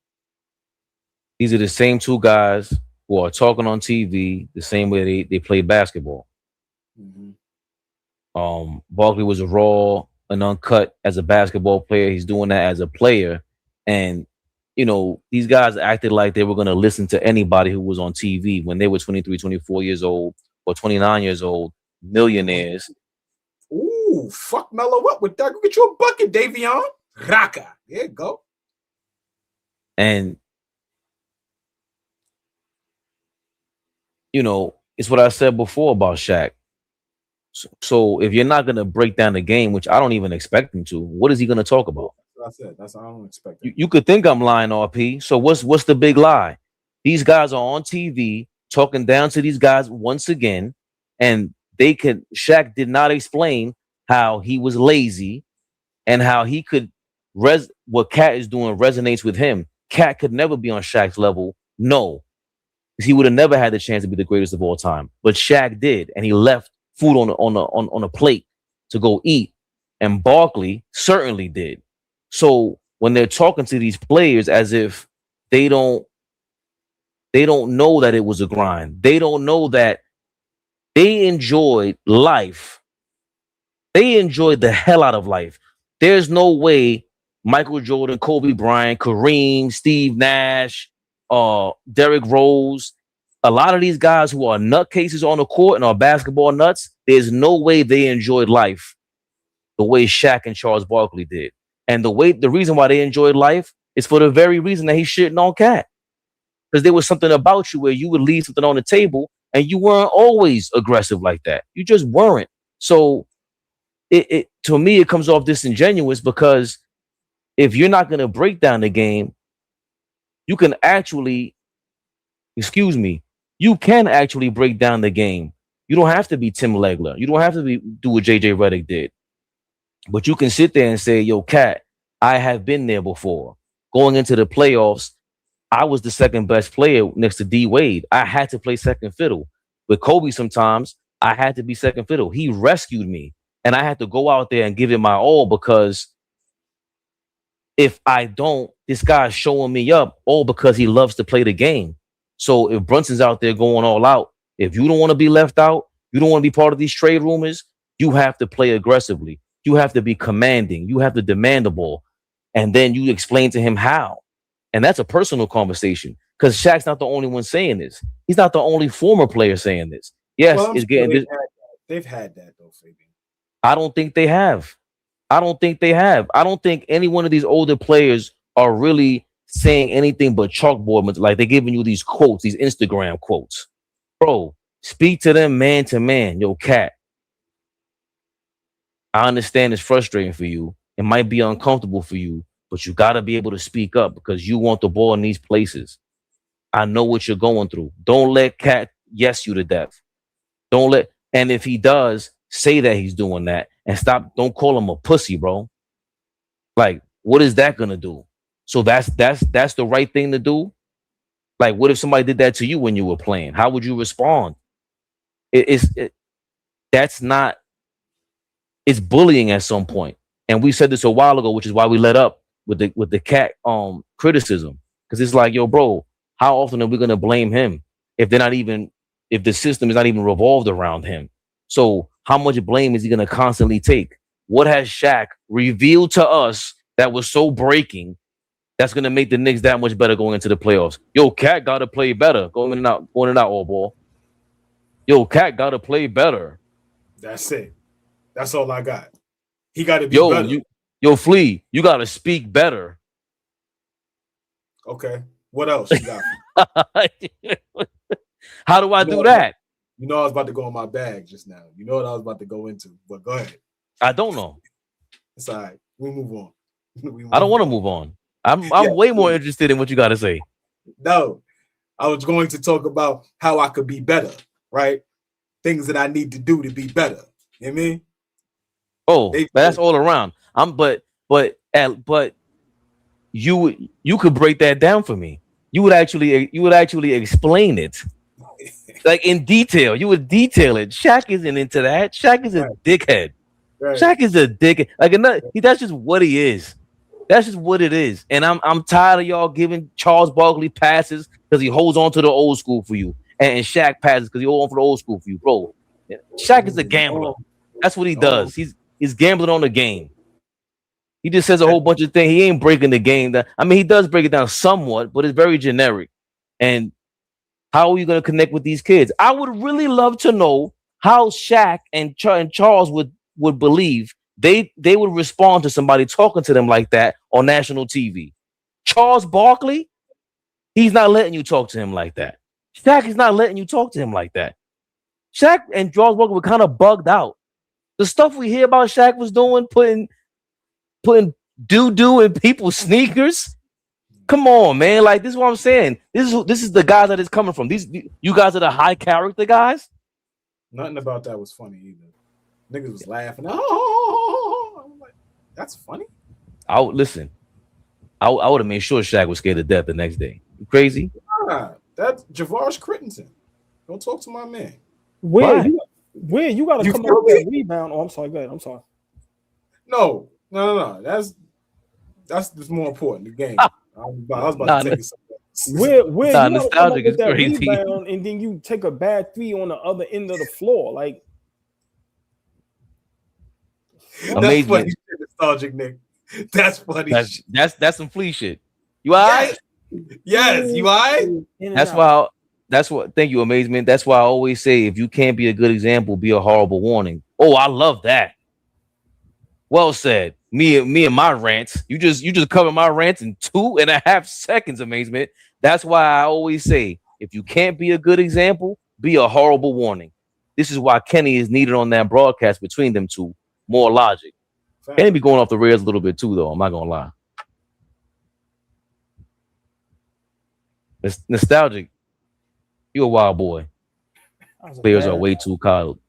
These are the same two guys who are talking on TV the same way they play basketball. Mm-hmm. Barkley was raw and uncut as a basketball player. He's doing that as a player. And, these guys acted like they were going to listen to anybody who was on TV when they were 23, 24 years old or 29 years old, millionaires. Ooh, fuck Melo up with that. Go get you a bucket, Davion. Raka. There you go. And, it's what I said before about Shaq. So if you're not going to break down the game, which I don't even expect him to, what is he going to talk about? That's it. I don't expect it. You could think I'm lying, RP. So what's the big lie? These guys are on TV talking down to these guys once again, and Shaq did not explain how he was lazy and how he could what Cat is doing resonates with him. Cat could never be on Shaq's level. No. He would have never had the chance to be the greatest of all time. But Shaq did, and he left food on a plate to go eat. And Barkley certainly did. So when they're talking to these players as if they don't know that it was a grind. They don't know that they enjoyed life. They enjoyed the hell out of life. There's no way Michael Jordan, Kobe Bryant, Kareem, Steve Nash, Derrick Rose, a lot of these guys who are nutcases on the court and are basketball nuts, there's no way they enjoyed life the way Shaq and Charles Barkley did. And the reason why they enjoyed life is for the very reason that he's shitting on Cat. Because there was something about you where you would leave something on the table and you weren't always aggressive like that. You just weren't. So it to me, it comes off disingenuous, because if you're not going to break down the game, you can actually break down the game. You don't have to be Tim Legler. You don't have to do what JJ Redick did. But you can sit there and say, yo, Cat, I have been there before. Going into the playoffs, I was the second best player next to D Wade. I had to play second fiddle. With Coby, sometimes I had to be second fiddle. He rescued me, and I had to go out there and give it my all, because if I don't, this guy's showing me up all because he loves to play the game. So if Brunson's out there going all out, if you don't want to be left out, you don't want to be part of these trade rumors, you have to play aggressively. You have to be commanding. You have to demand the ball. And then you explain to him how. And that's a personal conversation, because Shaq's not the only one saying this. He's not the only former player saying this. Yes, well, it's getting this. They've had that though, Fabian. I don't think they have. I don't think any one of these older players are really saying anything but chalkboard. Like, they're giving you these quotes, these Instagram quotes. Bro, speak to them man to man. Yo, Cat, I understand it's frustrating for you. It might be uncomfortable for you, but you got to be able to speak up, because you want the ball in these places. I know what you're going through. Don't let Cat yes you to death. And if he does, say that he's doing that, and stop. Don't call him a pussy, bro. Like, what is that gonna do? So that's the right thing to do. Like, what if somebody did that to you when you were playing? How would you respond? That's not. It's bullying at some point, and we said this a while ago, which is why we let up with the Cat criticism, because it's like, yo, bro, how often are we gonna blame him if the system is not even revolved around him? So how much blame is he going to constantly take? What has Shaq revealed to us that was so breaking that's going to make the Knicks that much better going into the playoffs? Yo, Cat got to play better. Going in and out, AllBall. Yo, Cat got to play better. That's it. That's all I got. He got to be better. Flea, you got to speak better. Okay. What else you got? How do I do that? You know I was about to go in my bag just now. You know what I was about to go into, but go ahead. I don't know. It's all right. We move on. I don't want to move on. I'm way more interested in what you got to say. No, I was going to talk about how I could be better, right? Things that I need to do to be better. You know what I mean? Oh, that's all around. But you could break that down for me. You would actually explain it. Like, in detail, you would detail it. Shaq isn't into that. Shaq is a dickhead. Right. Shaq is a dickhead. Like, that's just what he is. That's just what it is. And I'm tired of y'all giving Charles Barkley passes because he holds on to the old school for you, and Shaq passes because he holds on for the old school for you, bro. Shaq is a gambler. That's what he does. He's gambling on the game. He just says a whole bunch of things. He ain't breaking the game. He does break it down somewhat, but it's very generic. And how are you going to connect with these kids? I would really love to know how Shaq and Charles would believe they would respond to somebody talking to them like that on national TV. Charles Barkley, he's not letting you talk to him like that. Shaq is not letting you talk to him like that. Shaq and Charles Barkley were kind of bugged out. The stuff we hear about Shaq was doing, putting doo-doo in people's sneakers. Come on, man. Like, this is what I'm saying. This is the guys that it's coming from. You guys are the high character guys. Nothing about that was funny either. Niggas was laughing. Oh, I'm like, that's funny. I would have made sure Shaq was scared to death the next day. You crazy? Nah, that's Javaris Crittenton. Don't talk to my man. Where you got to come up with that rebound? Oh, I'm sorry. Go ahead. I'm sorry. No. That's just more important. The game. I was about to take it. Where nostalgic is crazy. Rebound and then you take a bad three on the other end of the floor, like. That's funny. Nostalgic, Nick. That's funny. That's some flea shit. You all right? Yes. You all right? That's what. Thank you, Amazement. That's why I always say, if you can't be a good example, be a horrible warning. Oh, I love that. Well said. Me and my rants. You just covered my rants in 2.5 seconds, Amazement. That's why I always say, if you can't be a good example, be a horrible warning. This is why Kenny is needed on that broadcast between them two. More logic. Kenny be going off the rails a little bit too, though. I'm not gonna lie. It's nostalgic. You a wild boy. Players are way too coddled.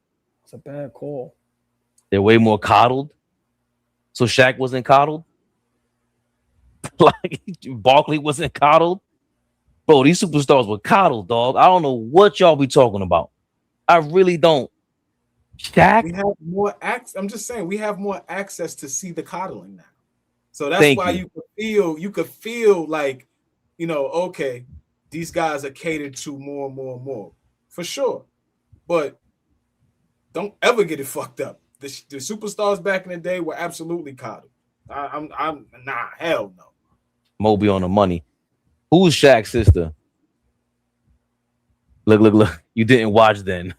It's a bad call. They're way more coddled. So Shaq wasn't coddled. Like Barkley wasn't coddled. Bro, these superstars were coddled, dog. I don't know what y'all be talking about. I really don't. Shaq? We have more access. I'm just saying we have more access to see the coddling now. So that's why you could feel like, okay, these guys are catered to more and more and more. For sure. But don't ever get it fucked up. The superstars back in the day were absolutely coddled. Hell no. Moby on the money. Who's Shaq's sister? Look. You didn't watch then.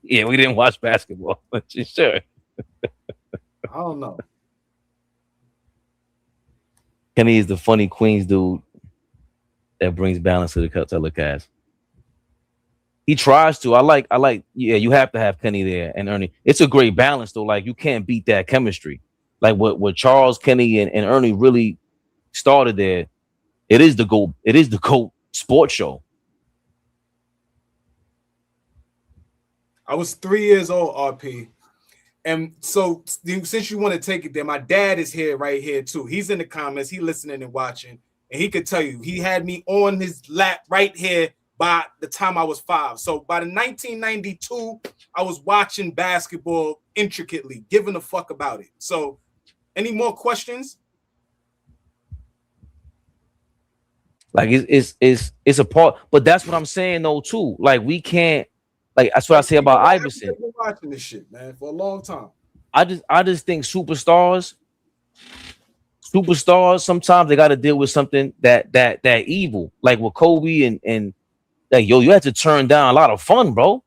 Yeah, we didn't watch basketball. Sure. I don't know. Kenny is the funny Queens dude that brings balance to the telecast. He tries to. I like. Yeah, you have to have Kenny there and Ernie. It's a great balance though. Like you can't beat that chemistry. Like what Charles, Kenny, and Ernie really started there. It is the GOAT. It is the GOAT sports show. I was 3 years old, RP. And so since you want to take it there, my dad is here right here too. He's in the comments. He listening and watching. And he could tell you, he had me on his lap right here by the time I was 5. So by the 1992, I was watching basketball intricately, giving a fuck about it. So any more questions? Like it's a part, but that's what I'm saying though too. Like we can't, like that's what I say about Iverson. I've been watching this shit, man, for a long time. I just think superstars sometimes they got to deal with something that evil, like with Coby and like you had to turn down a lot of fun, bro.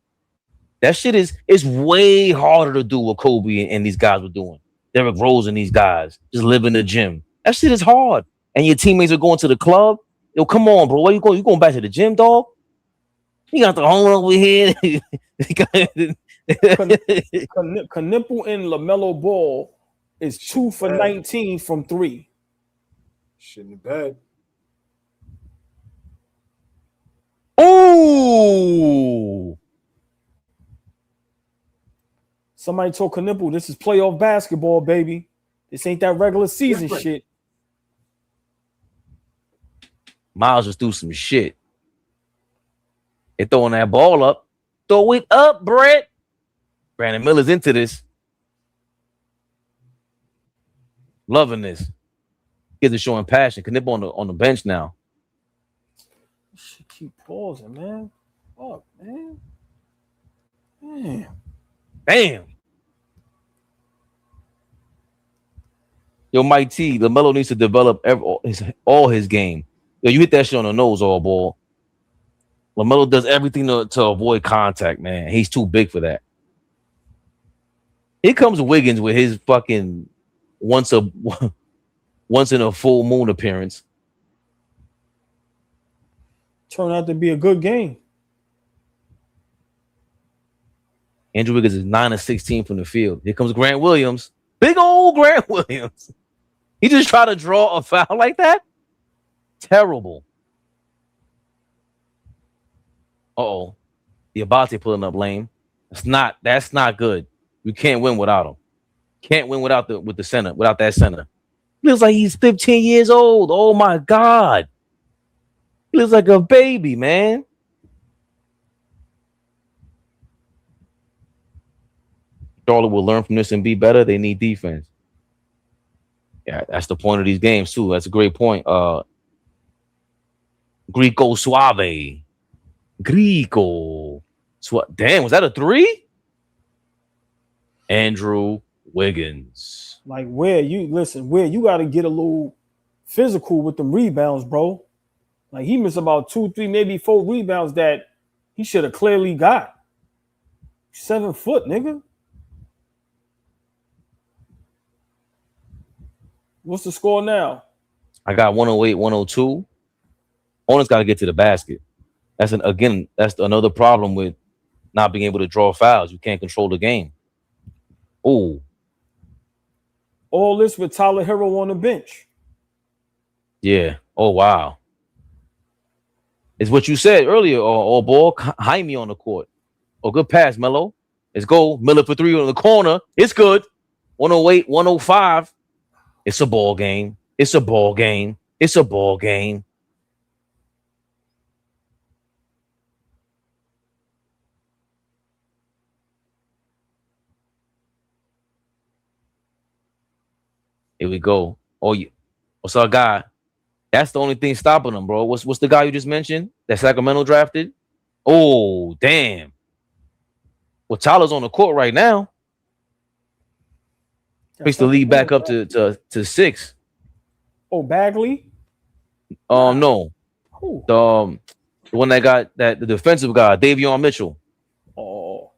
That shit is way harder to do what Coby and these guys were doing. Derrick Rose and these guys just live in the gym. That shit is hard, and your teammates are going to the club. Yo, come on, bro. Where you going? You going back to the gym, dog? You got the home over here. Knipple and LaMelo Ball is 2 for 19 from 3. Shouldn't have bad. Ooh. Somebody told Knipple, this is playoff basketball, baby. This ain't that regular season shit. Miles just threw some shit. They're throwing that ball up. Throw it up, Brett. Brandon Miller's into this. Loving this. Kids are showing passion. Knipple on the bench now. Should keep pausing, man. Fuck, man. Damn. Yo, Mike T, LaMelo needs to develop all his game. Yo, you hit that shit on the nose, AllBall. LaMelo does everything to avoid contact, man. He's too big for that. Here comes Wiggins with his fucking once in a full moon appearance. Turned out to be a good game. Andrew Wiggins is 9 of 16 from the field. Here comes Grant Williams. Big old Grant Williams. He just tried to draw a foul like that? Terrible. Uh-oh. Diabate pulling up lame. That's not good. You can't win without him. Can't win without that center. He looks like he's 15 years old. Oh my God. He looks like a baby, man. Charlotte will learn from this and be better. They need defense. Yeah, that's the point of these games, too. That's a great point. Greco Suave. Damn, was that a 3? Andrew Wiggins. Like, Ware you got to get a little physical with them rebounds, bro. Like, he missed about 2, 3, maybe 4 rebounds that he should have clearly got. 7 foot, nigga. What's the score now? I got 108, 102. Hornets got to get to the basket. That's another problem with not being able to draw fouls. You can't control the game. Oh. All this with Tyler Herro on the bench. Yeah. Oh, wow. It's what you said earlier, AllBall. Jaime on the court. Oh, good pass, Melo. Let's go. Miller for 3 on the corner. It's good. 108, 105. It's a ball game. It's a ball game. It's a ball game. Here we go. Oh, yeah. What's our guy? That's the only thing stopping him, bro. What's the guy you just mentioned that Sacramento drafted? Oh, damn. Well, Tyler's on the court right now. Push the lead back up to 6. Oh, Bagley? No. Who? The one that got the defensive guy, Davion Mitchell. Oh.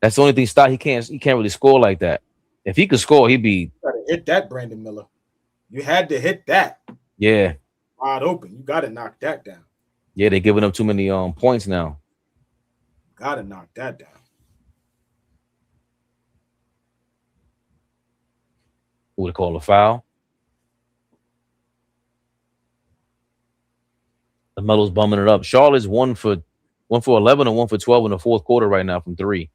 That's the only thing stop. He can't really score like that. If he could score, he'd be. You gotta hit that, Brandon Miller. You had to hit that. Yeah. Wide open. You gotta knock that down. Yeah, they're giving up too many points now. Gotta knock that down. Who would call a foul? LaMelo's bumming it up. Charlotte's 1 for 11 and 1 for 12 in the fourth quarter right now from 3.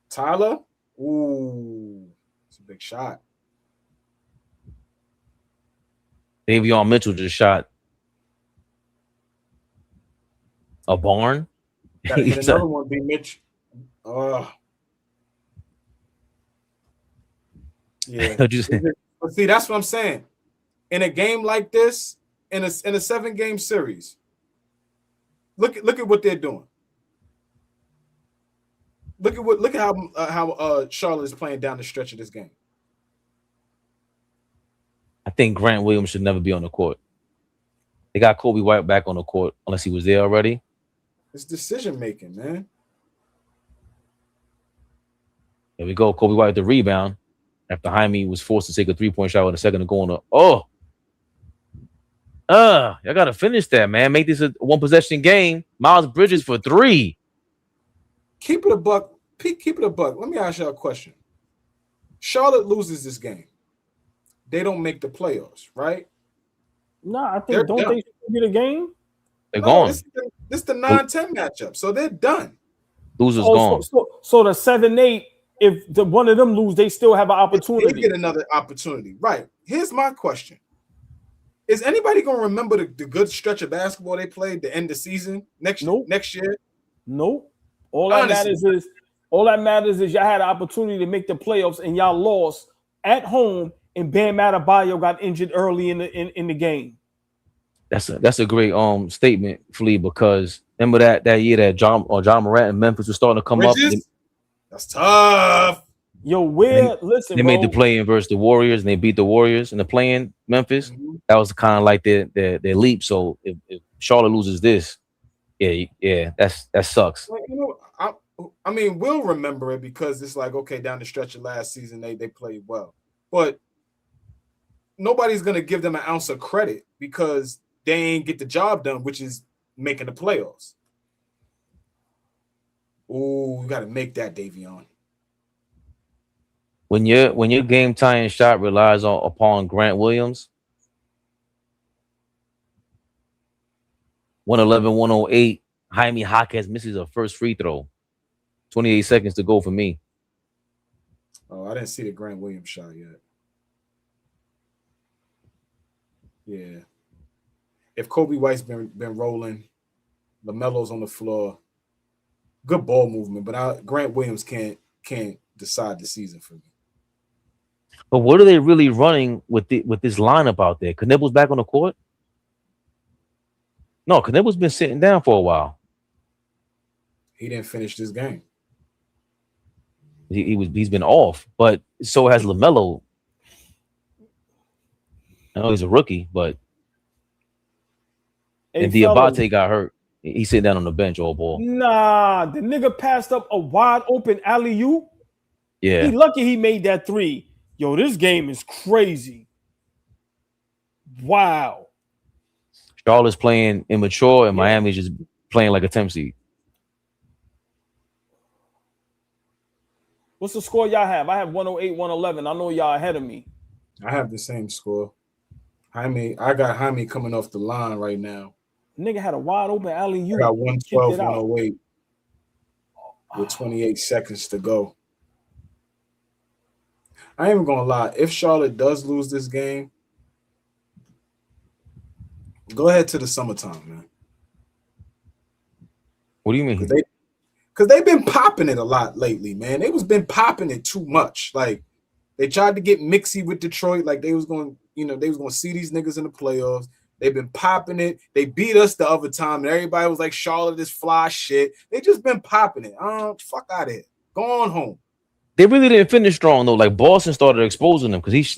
Tyler, ooh, it's a big shot. Davion Mitchell just shot a barn. Gotta hit another one, B. Mitch. Yeah. But see, that's what I'm saying. In a game like this, in a 7-game series, look at what they're doing. Look at how Charlotte is playing down the stretch of this game. I think Grant Williams should never be on the court. They got Coby White back on the court unless he was there already. It's decision making, man. There we go. Coby White with the rebound after Jaime was forced to take a 3-point shot with a second to go on the. Y'all gotta finish that, man. Make this a 1-possession game. Miles Bridges for 3. Keep it a buck. Keep it a buck. Let me ask y'all a question. Charlotte loses this game. They don't make the playoffs, right? No, I think don't they get a game? They're gone. This is the 9-10 matchup, so they're done. Losers gone. So the 7-8, if one of them lose, they still have an opportunity. They get another opportunity, right? Here's my question: is anybody gonna remember the good stretch of basketball they played to end the season next year? Nope. All that matters is y'all had an opportunity to make the playoffs and y'all lost at home. And Bam Adebayo got injured early in the game. That's a great statement, Flea, because remember that year that John Morant and Memphis was starting to come up. That's tough. Yo, Ware, listen, they made the play-in versus the Warriors, and they beat the Warriors in the play-in Memphis. Mm-hmm. That was kind of like their leap. So if Charlotte loses this, yeah, that sucks. You know, I mean, we'll remember it because it's like, okay, down the stretch of last season, they played well, but nobody's gonna give them an ounce of credit because they ain't get the job done, which is making the playoffs. Oh, you got to make that, Davion. When your game tying shot relies upon Grant Williams, 111-108, Jaime Jaquez misses a first free throw. 28 seconds to go for me. Oh, I didn't see the Grant Williams shot yet. Yeah. If Coby White's been rolling, LaMelo's on the floor, good ball movement, but Grant Williams can't decide the season for me. But what are they really running with this lineup out there? Knibble's back on the court? No, Knibble's been sitting down for a while. He didn't finish this game. He's been off, but so has LaMelo. I know he's a rookie, but and Diabate got hurt. He's sitting down on the bench all ball. Nah, the nigga passed up a wide open alley-oop. Yeah. He lucky he made that 3. Yo, this game is crazy. Wow. Charlotte's playing immature and Miami's just playing like a 10 seed. What's the score y'all have? I have 108-111. I know y'all ahead of me. I have the same score. I got Jaime coming off the line right now. Nigga had a wide open alley-oop. I got 112-108 with 28 seconds to go. I ain't even gonna lie. If Charlotte does lose this game, go ahead to the summertime, man. What do you mean? Because they've been popping it a lot lately, man. They was been popping it too much. Like They tried to get mixy with Detroit, like they was going, they was going to see these niggas in the playoffs. They've been popping it. They beat us the other time, and everybody was like, Charlotte is fly shit. They just been popping it. Fuck out of here. Go on home. They really didn't finish strong though. Like Boston started exposing them because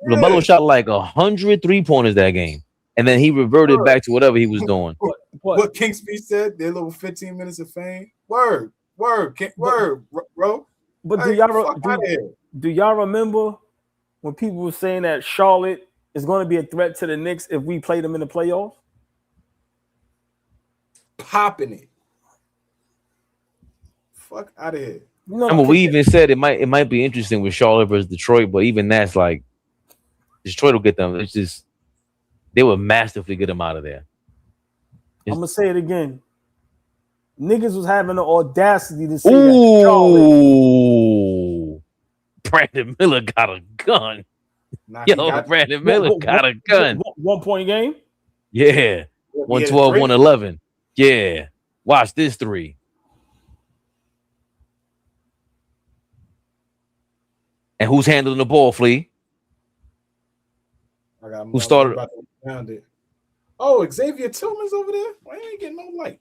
LaMelo shot like 100 3-pointers that game, and then he reverted back to whatever he was doing. What Kingsby said, their little 15 minutes of fame. Word, bro. But do y'all remember when people were saying that Charlotte is going to be a threat to the Knicks if we play them in the playoffs? Popping it. Fuck out of here. We even said it might be interesting with Charlotte versus Detroit, but even that's like Detroit will get them. It's just they will masterfully get them out of there. I'm gonna say it again. Niggas was having the audacity to say that Charlotte. Brandon Miller got a gun. Brandon Miller got a gun. 1 point game? Yeah. 112, 111. Yeah. Watch this 3. And who's handling the ball, Flea? Who started? Oh, Xavier Tillman's over there? Why ain't getting no light?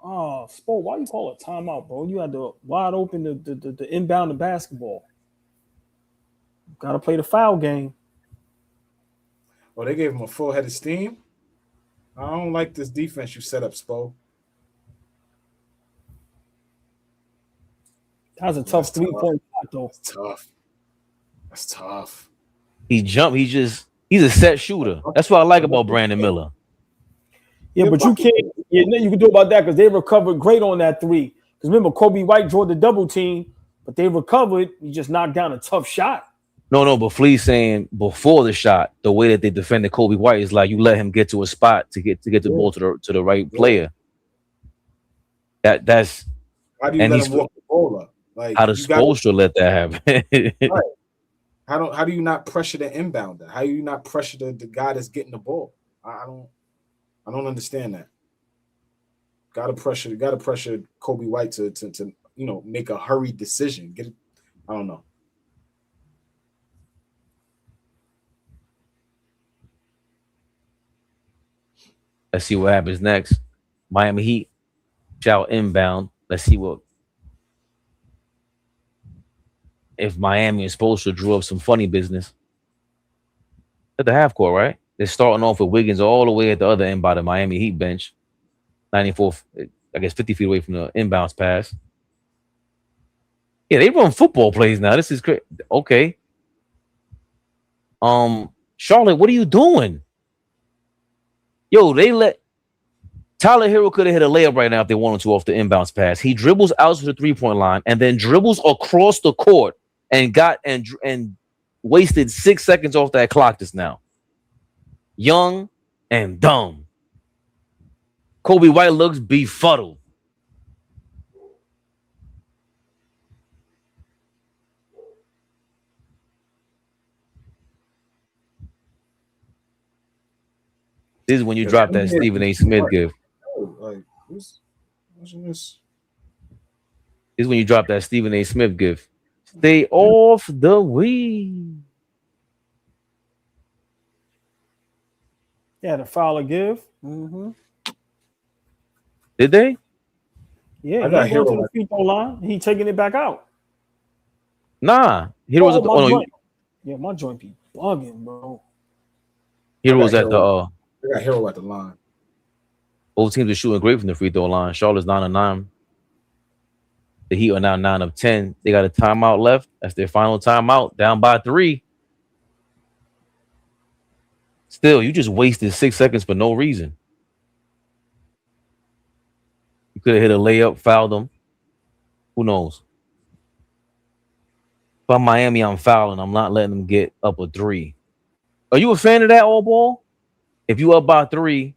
Oh, Spo, why you call it timeout, bro? You had to wide open the inbound of basketball. Got to play the foul game. Oh, they gave him a full head of steam? I don't like this defense you set up, Spo. That was a tough 3-point shot, though. That's tough. He jumped. He's a set shooter. That's what I like about Brandon Miller. Yeah, but you can't. Yeah, you can do about that because they recovered great on that 3. Because remember, Coby White drew the double team, but they recovered. You just knocked down a tough shot. No, but Flea's saying before the shot, the way that they defended Coby White is like you let him get to a spot to get the ball to the right player. That's how do you let him walk the ball up? Like, how does Spoelstra let that happen? Right. How do you not pressure the inbounder? How do you not pressure the guy that's getting the ball? I don't understand that. Gotta pressure Coby White to make a hurried decision. Get it? I don't know. Let's see what happens next. Miami Heat shall inbound. Let's see if Miami and Spoelstra drew up some funny business. At the half court, right? They're starting off with Wiggins all the way at the other end by the Miami Heat bench. 94, I guess 50 feet away from the inbounds pass. Yeah, they run football plays now. This is crazy. Okay. Charlotte, what are you doing? Yo, they let Tyler Herro could have hit a layup right now if they wanted to off the inbounds pass. He dribbles out to the 3-point line and then dribbles across the court and wasted 6 seconds off that clock just now. Young and dumb. Coby White looks befuddled. This is when you drop that Stephen A. Smith gift. Like, who's watching this? This is when you drop that Stephen A. Smith gift. Stay off the weed. Yeah, the foul give. Mm-hmm. Did they? Yeah, he going to the free throw line. He taking it back out. Nah, Herro was at the yeah, my joint be bugging, bro. Herro was at the I got Herro at the line. Both teams are shooting great from the free throw line. Charlotte's 9-9. The Heat are now 9 of 10. They got a timeout left. That's their final timeout. Down by 3. Still, you just wasted 6 seconds for no reason. You could have hit a layup, fouled them. Who knows? If I'm Miami, I'm fouling. I'm not letting them get up a 3. Are you a fan of that, AllBall? If you up by 3,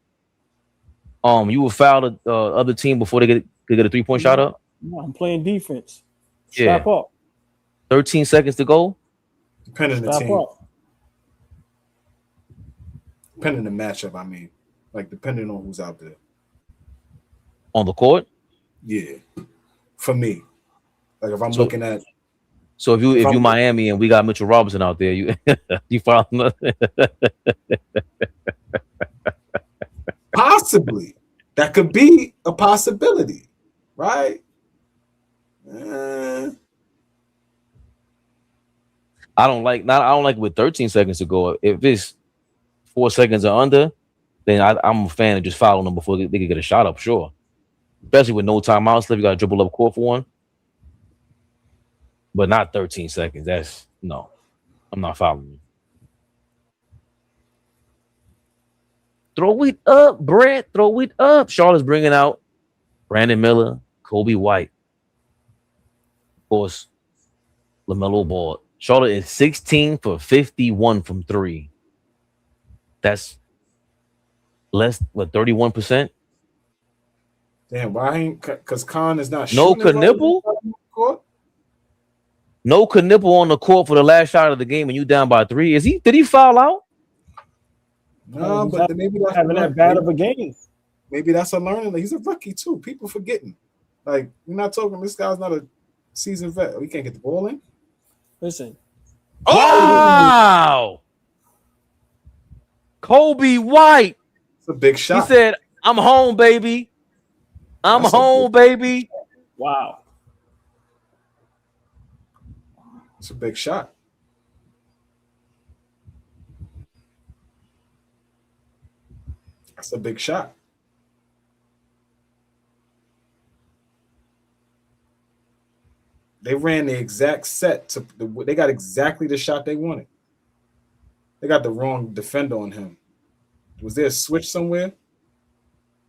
you will foul the other team before they get a 3-point shot up? No, I'm playing defense. Yeah. Stop up. 13 seconds to go. Depending on the team. Up. Depending on the matchup, I mean. Like, depending on who's out there. On the court? Yeah. For me. Like, if I'm looking at So if you Miami and we got Mitchell Robinson out there, you follow nothing. Possibly. That could be a possibility, right? I don't like with 13 seconds to go. If it's 4 seconds or under, then I'm a fan of just fouling them before they can get a shot up, sure. Especially with no timeouts left, you got to dribble up court for one. But not 13 seconds. No. I'm not fouling you. Throw it up, Brett. Throw it up. Charlotte's bringing out Brandon Miller, Coby White. Of course, LaMelo Ball. Charlotte is 16 for 51 from 3. That's less, 31%? Damn, why ain't, because Khan is not no shooting. Knipple? No Knipple on the court for the last shot of the game and you down by 3. Did he foul out? No, but maybe that's having that bad of a game. Maybe that's a learning. He's a rookie too. People forgetting. Like, we're not talking, this guy's not a seasoned vet. We can't get the ball in. Listen. Oh! Wow! Coby White. It's a big shot. He said, I'm home, baby. I'm home, baby. Wow. It's a big shot. That's a big shot. They ran the exact set they got exactly the shot they wanted. They got the wrong defender on him. Was there a switch somewhere?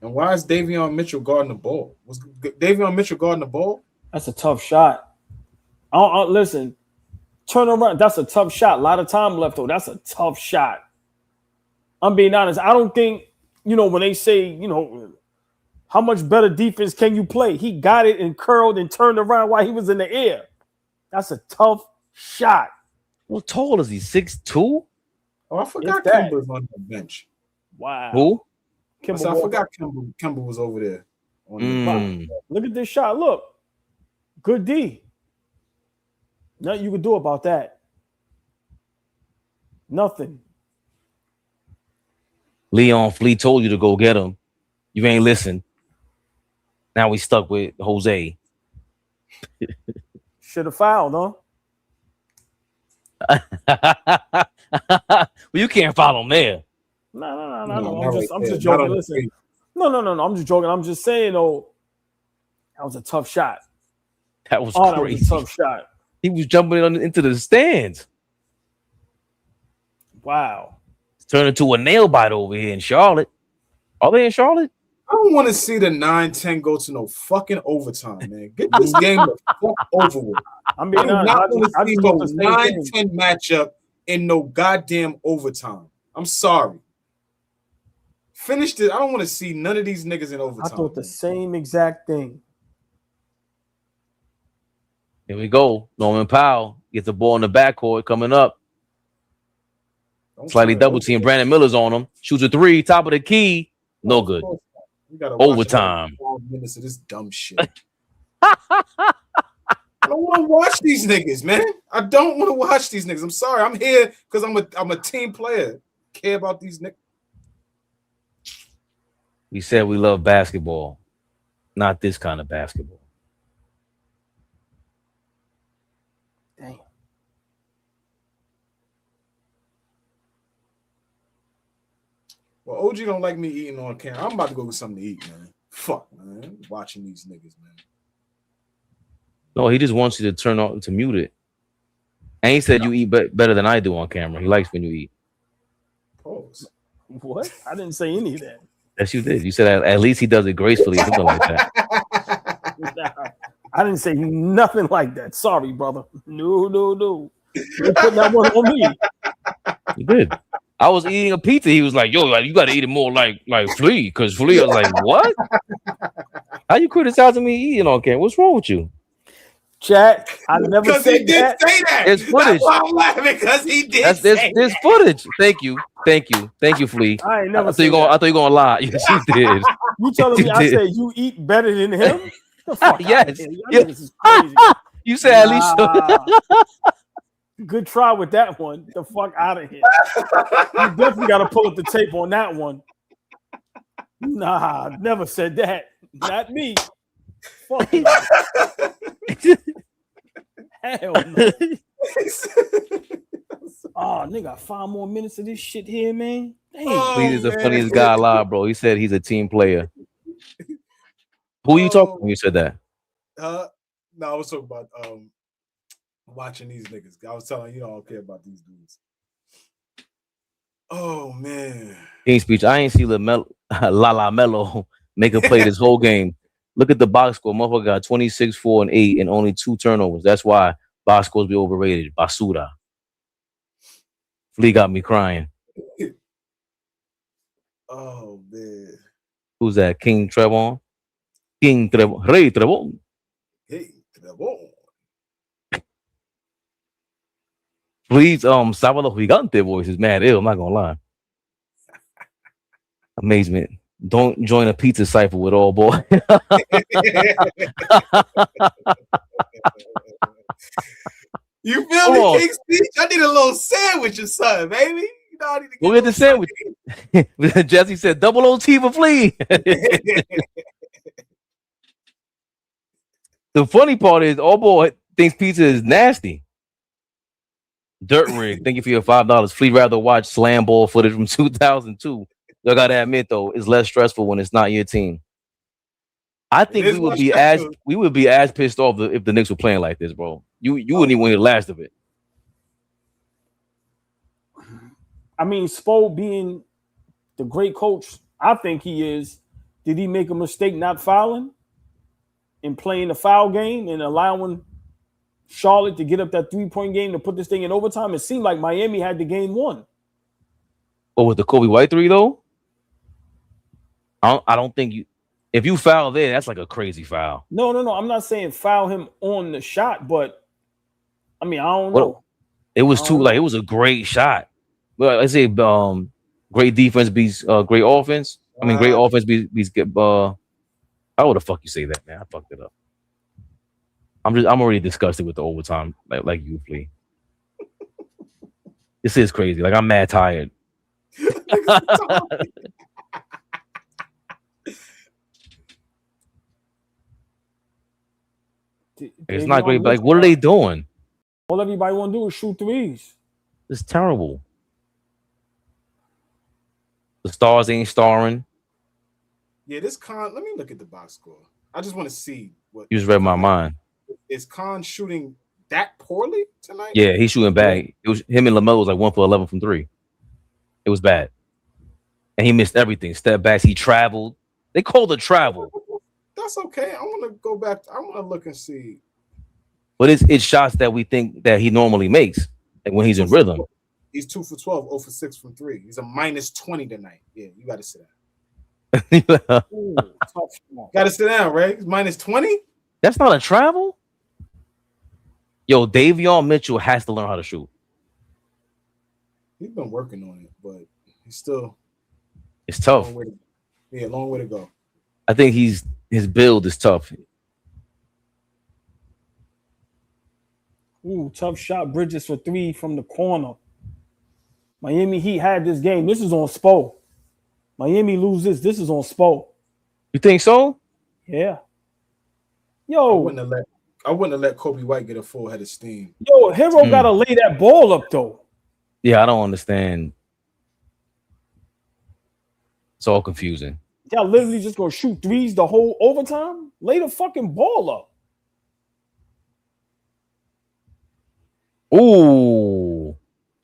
And why is Davion Mitchell guarding the ball? Was Davion Mitchell guarding the ball? That's a tough shot. Listen, turn around. That's a tough shot. A lot of time left, though. That's a tough shot. I'm being honest. I don't think, when they say, how much better defense can you play? He got it and curled and turned around while he was in the air. That's a tough shot. How tall is he? 6'2"? Oh, I forgot Kemba was on the bench. Wow. Who? I forgot Kemba was over there. Look at this shot. Look. Good D. Nothing you could do about that. Nothing. Leon Flea told you to go get him. You ain't listen. Now we stuck with Jose. Should have fouled, huh? Well, you can't foul him there. No. I'm just joking. Listen. No. I'm just joking. I'm just saying, that was a tough shot. That was crazy. That was a tough shot. He was jumping into the stands. Wow. It's turned into a nail bite over here in Charlotte. Are they in Charlotte? I don't want to see the 9-10 go to no fucking overtime, man. Get this game the fuck over with. I'm being honest. not going to see no 9-10 matchup in no goddamn overtime. I'm sorry. Finish it. I don't want to see none of these niggas in overtime. I thought the same exact thing. Here we go. Norman Powell gets the ball in the backcourt coming up. Slightly double team. Brandon Miller's on him. Shoots a 3, top of the key. No good. Overtime. 12 minutes of this dumb shit. I don't want to watch these niggas, man. I don't want to watch these niggas. I'm sorry. I'm here because I'm a team player. Care about these niggas. We said we love basketball, not this kind of basketball. Damn. Well, OG don't like me eating on camera. I'm about to go get something to eat, man. Fuck, man. Watching these niggas, man. No, he just wants you to turn on to mute it. And he said you eat better than I do on camera. He likes when you eat. Pause. What? I didn't say any of that. Yes, you did. You said at least he does it gracefully, something like that. I didn't say nothing like that. Sorry, brother. No. You put that one on me. You did. I was eating a pizza. He was like, "Yo, you got to eat it more like Flea," because Flea. I was like, "What? How you criticizing me eating on camera? What's wrong with you?" Chat. I never said he did that. say that. It's footage. That's why I'm laughing, because he did. There's footage. Thank you, Flea. I ain't never. I thought you gonna lie. Yes, you did. You telling me I said you eat better than him? Yes. This is crazy. You said at least. Good try with that one. The fuck out of here. You definitely got to pull up the tape on that one. Nah, never said that. Not me. Fuck you. Hell no. Oh, nigga, got 5 more minutes of this shit here, man. Damn. He's the funniest guy alive, bro. He said he's a team player. Who are you talking when you said that? No, I was talking about watching these niggas. I was telling you I don't care about these dudes. Oh man. King speech. I ain't see LaMelo make a play this whole game. Look at the box score. Motherfucker got 26, 4, and 8 and only 2 turnovers. That's why box scores be overrated. Basura. Flea got me crying. Oh man. Who's that? King Trevon? King Trevon. Rey Trevon. Hey, Trevon. Please, Sábado Gigante voice is mad ill. I'm not gonna lie. Amazement. Don't join a pizza cipher with AllBall. You feel me, King Speech? I need a little sandwich or something, baby. You know, I need to we'll get the sandwich. Jesse said double OT for Flea. The funny part is AllBall thinks pizza is nasty. Dirt Rig, thank you for your $5. Flea rather watch slam ball footage from 2002. Y'all gotta admit though, it's less stressful when it's not your team. I think we would be as pissed off if the Knicks were playing like this, bro. You wouldn't even win the last of it. I mean, Spo being the great coach, I think he is. Did he make a mistake not fouling and playing the foul game and allowing Charlotte to get up that 3-point game to put this thing in overtime? It seemed like Miami had the game won. But with the Coby White 3 though, I don't think you. If you foul there, that's like a crazy foul. No. I'm not saying foul him on the shot, but I mean, I don't know. It was it was a great shot. Well, I say great defense beats great offense. I mean, great offense beats how would the fuck you say that, man? I fucked it up. I'm already disgusted with the overtime, like you, Flea. This is crazy. Like I'm mad tired. It's not great. But like, what are they doing? All everybody want to do is shoot threes. It's terrible. The stars ain't starring. Yeah, this Con. Let me look at the box score. I just want to see what you just read my mind. Is Con shooting that poorly tonight? Yeah, he's shooting bad. It was him and LaMelo was like 1 for 11 from 3. It was bad, and he missed everything. Step backs. He traveled. They called it travel. That's okay. I want to go back. I want to look and see. But it's shots that we think that he normally makes, like when he's in rhythm. He's 2 for 12, 0 for 6 from 3. He's a -20 tonight. Yeah, you got to sit down. Got to sit down, right? He's -20. That's not a travel. Yo, Davion Mitchell has to learn how to shoot. He's been working on it, but he's still. It's tough. Long way to go. I think his build is tough. Ooh, tough shot. Bridges for 3 from the corner. Miami Heat had this game. This is on Spo. Miami loses. This is on Spo. You think so? Yeah. Yo. I wouldn't have let Coby White get a full head of steam. Yo, Herro gotta lay that ball up though. Yeah, I don't understand. It's all confusing. Y'all literally just gonna shoot threes the whole overtime? Lay the fucking ball up. Ooh.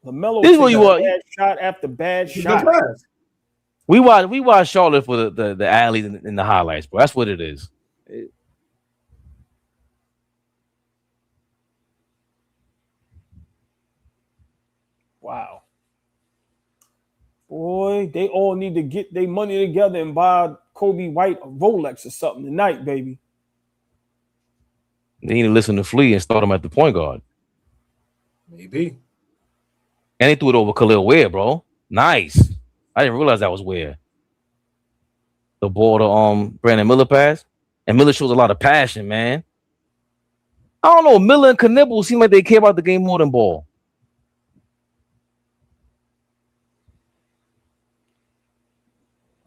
LaMelo this is what you want. Bad shot after bad shot. We watch Charlotte for the alleys and the highlights, bro. That's what it is. Wow. Boy, they all need to get their money together and buy Coby White a Rolex or something tonight, baby. They need to listen to Flea and start him at the point guard. Maybe. And they threw it over Kel'el Ware, bro. Nice. I didn't realize that was Ware. The ball to Brandon Miller pass. And Miller shows a lot of passion, man. I don't know. Miller and Knibble seem like they care about the game more than Ball.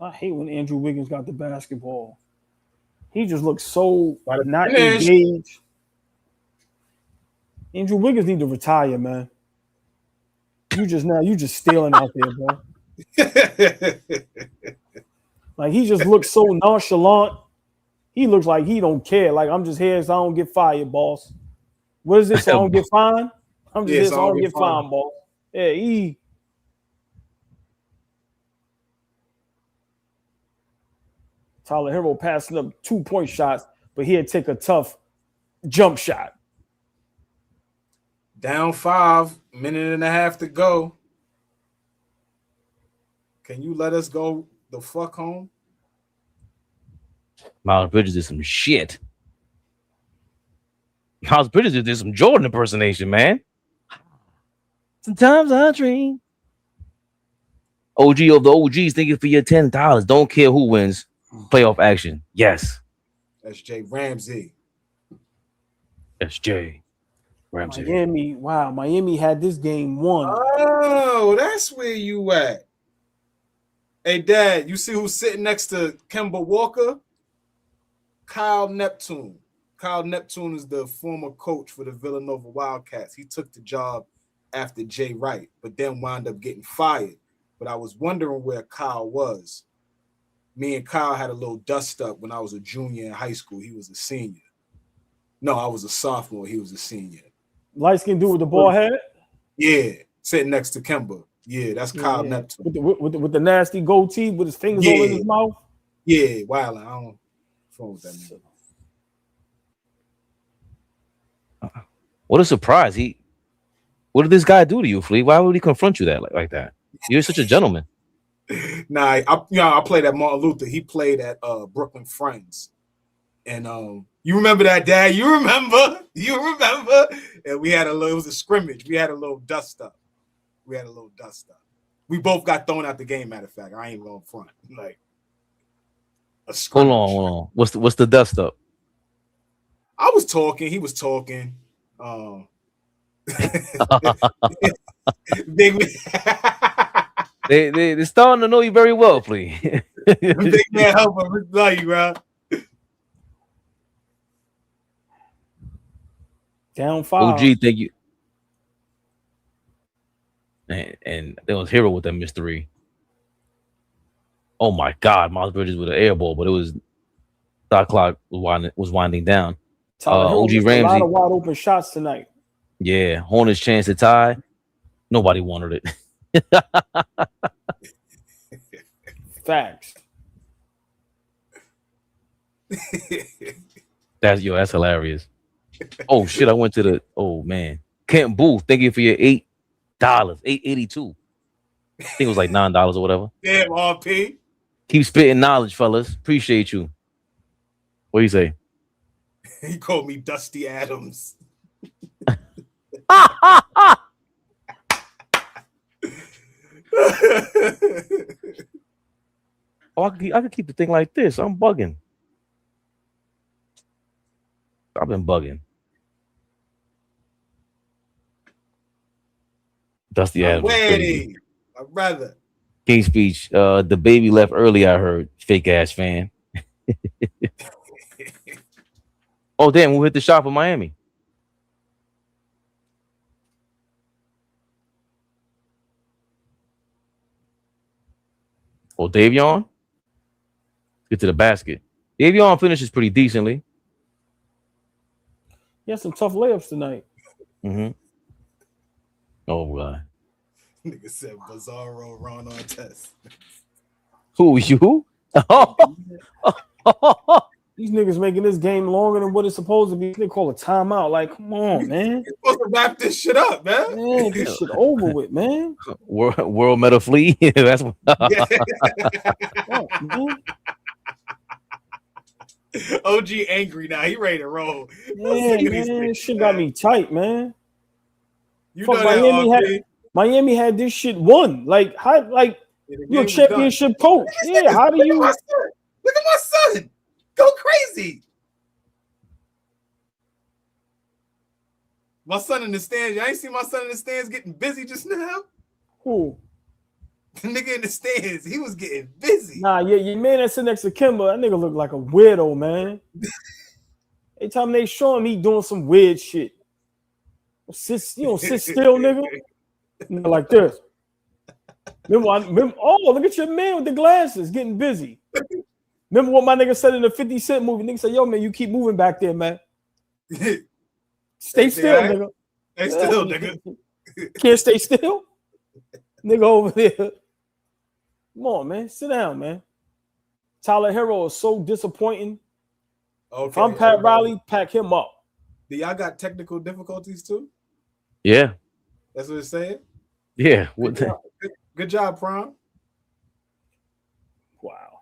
I hate when Andrew Wiggins got the basketball. He just looks so not engaged. Andrew Wiggins need to retire, man. You just stealing out there, bro. Like he just looks so nonchalant. He looks like he don't care. Like I'm just here so I don't get fired, boss. What is this? So I don't get fined? I'm just here so I don't get fined, boss. Yeah, Tyler Herro passing up 2-point shots, but he'd take a tough jump shot. Down 5, minute and a half to go. Can you let us go the fuck home? Miles Bridges did some shit. Miles Bridges did some Jordan impersonation, man. Sometimes I dream. OG of the OGs, thank you for your $10. Don't care who wins. Playoff action. Yes. SJ Ramsey. SJ Ramsey. Miami. Wow. Miami had this game won. Oh, that's where you at. Hey, Dad, you see who's sitting next to Kemba Walker? Kyle Neptune. Kyle Neptune is the former coach for the Villanova Wildcats. He took the job after Jay Wright, but then wound up getting fired. But I was wondering where Kyle was. Me and Kyle had a little dust up when I was a junior in high school. He was a senior. No, I was a sophomore. He was a senior. Light-skinned dude with the ball head? Yeah, sitting next to Kemba. Yeah, that's Kyle Neptune. With the nasty goatee with his fingers all in his mouth? Yeah, wow. I don't phone with that nigga. What a surprise. What did this guy do to you, Flea? Why would he confront you like that? You're such a gentleman. Nah, I played at Martin Luther. He played at Brooklyn Friends. And you remember that, Dad? You remember? And we had it was a scrimmage. We had a little dust up. We both got thrown out the game, matter of fact. I ain't going front. Like a scrimmage. Hold on. What's the dust up? I was talking, he was talking. They're starting to know you very well, Flea. Big man help love you, bro. Down 5. OG, thank you. And there was Herro with that mystery. Oh my God, Miles Bridges with an air ball, but it was shot clock was winding down. OG Ramsey, a lot of wide open shots tonight. Yeah, Hornets chance to tie. Nobody wanted it. Facts. That's hilarious. Oh shit! I went to the man. Kent Booth, thank you for your $8, $8.82. I think it was like $9 or whatever. Damn, RP. Keep spitting knowledge, fellas. Appreciate you. What do you say? He called me Dusty Adams. I could keep the thing like this. I'm bugging. I've been bugging. Dusty Adams. Ready, my brother. King speech. The baby left early, I heard. Fake ass fan. Oh, damn. We'll hit the shot for Miami. Oh, Davion. Get to the basket. Davion finishes pretty decently. He had some tough layups tonight. Mm-hmm. Oh, God. Nigga said Bizarro Ron Artest. Who, you? These niggas making this game longer than what it's supposed to be. They call a timeout. Like, come on, man. You're supposed to wrap this shit up, man. Man, this shit over with, man. World Meta Flea. That's what. Oh, man. OG angry now. He ready to roll. Man, this shit got me tight, man. You Fuck, know that, Miami had this shit won. Like, how? Like, you're a championship coach. Yeah, how do you? Look at my son. Go crazy. My son in the stands. Y'all ain't see my son in the stands getting busy just now? Who? The nigga in the stands. He was getting busy. Nah, your man that's sitting next to Kimba, that nigga look like a weirdo, man. Every time they show him, he doing some weird shit. Sit still, nigga. Nigga like this. Remember, oh, look at your man with the glasses getting busy. Remember what my nigga said in the 50 Cent movie? Nigga said, yo, man, you keep moving back there, man. Stay still, nigga. Stay still, nigga. Can't stay still? Nigga over there. Come on, man. Sit down, man. Tyler Herro is so disappointing. Okay, if I'm Pat Riley, pack him up. Do y'all got technical difficulties too? Yeah. That's what it's saying? Yeah. Good job, Prime. Wow.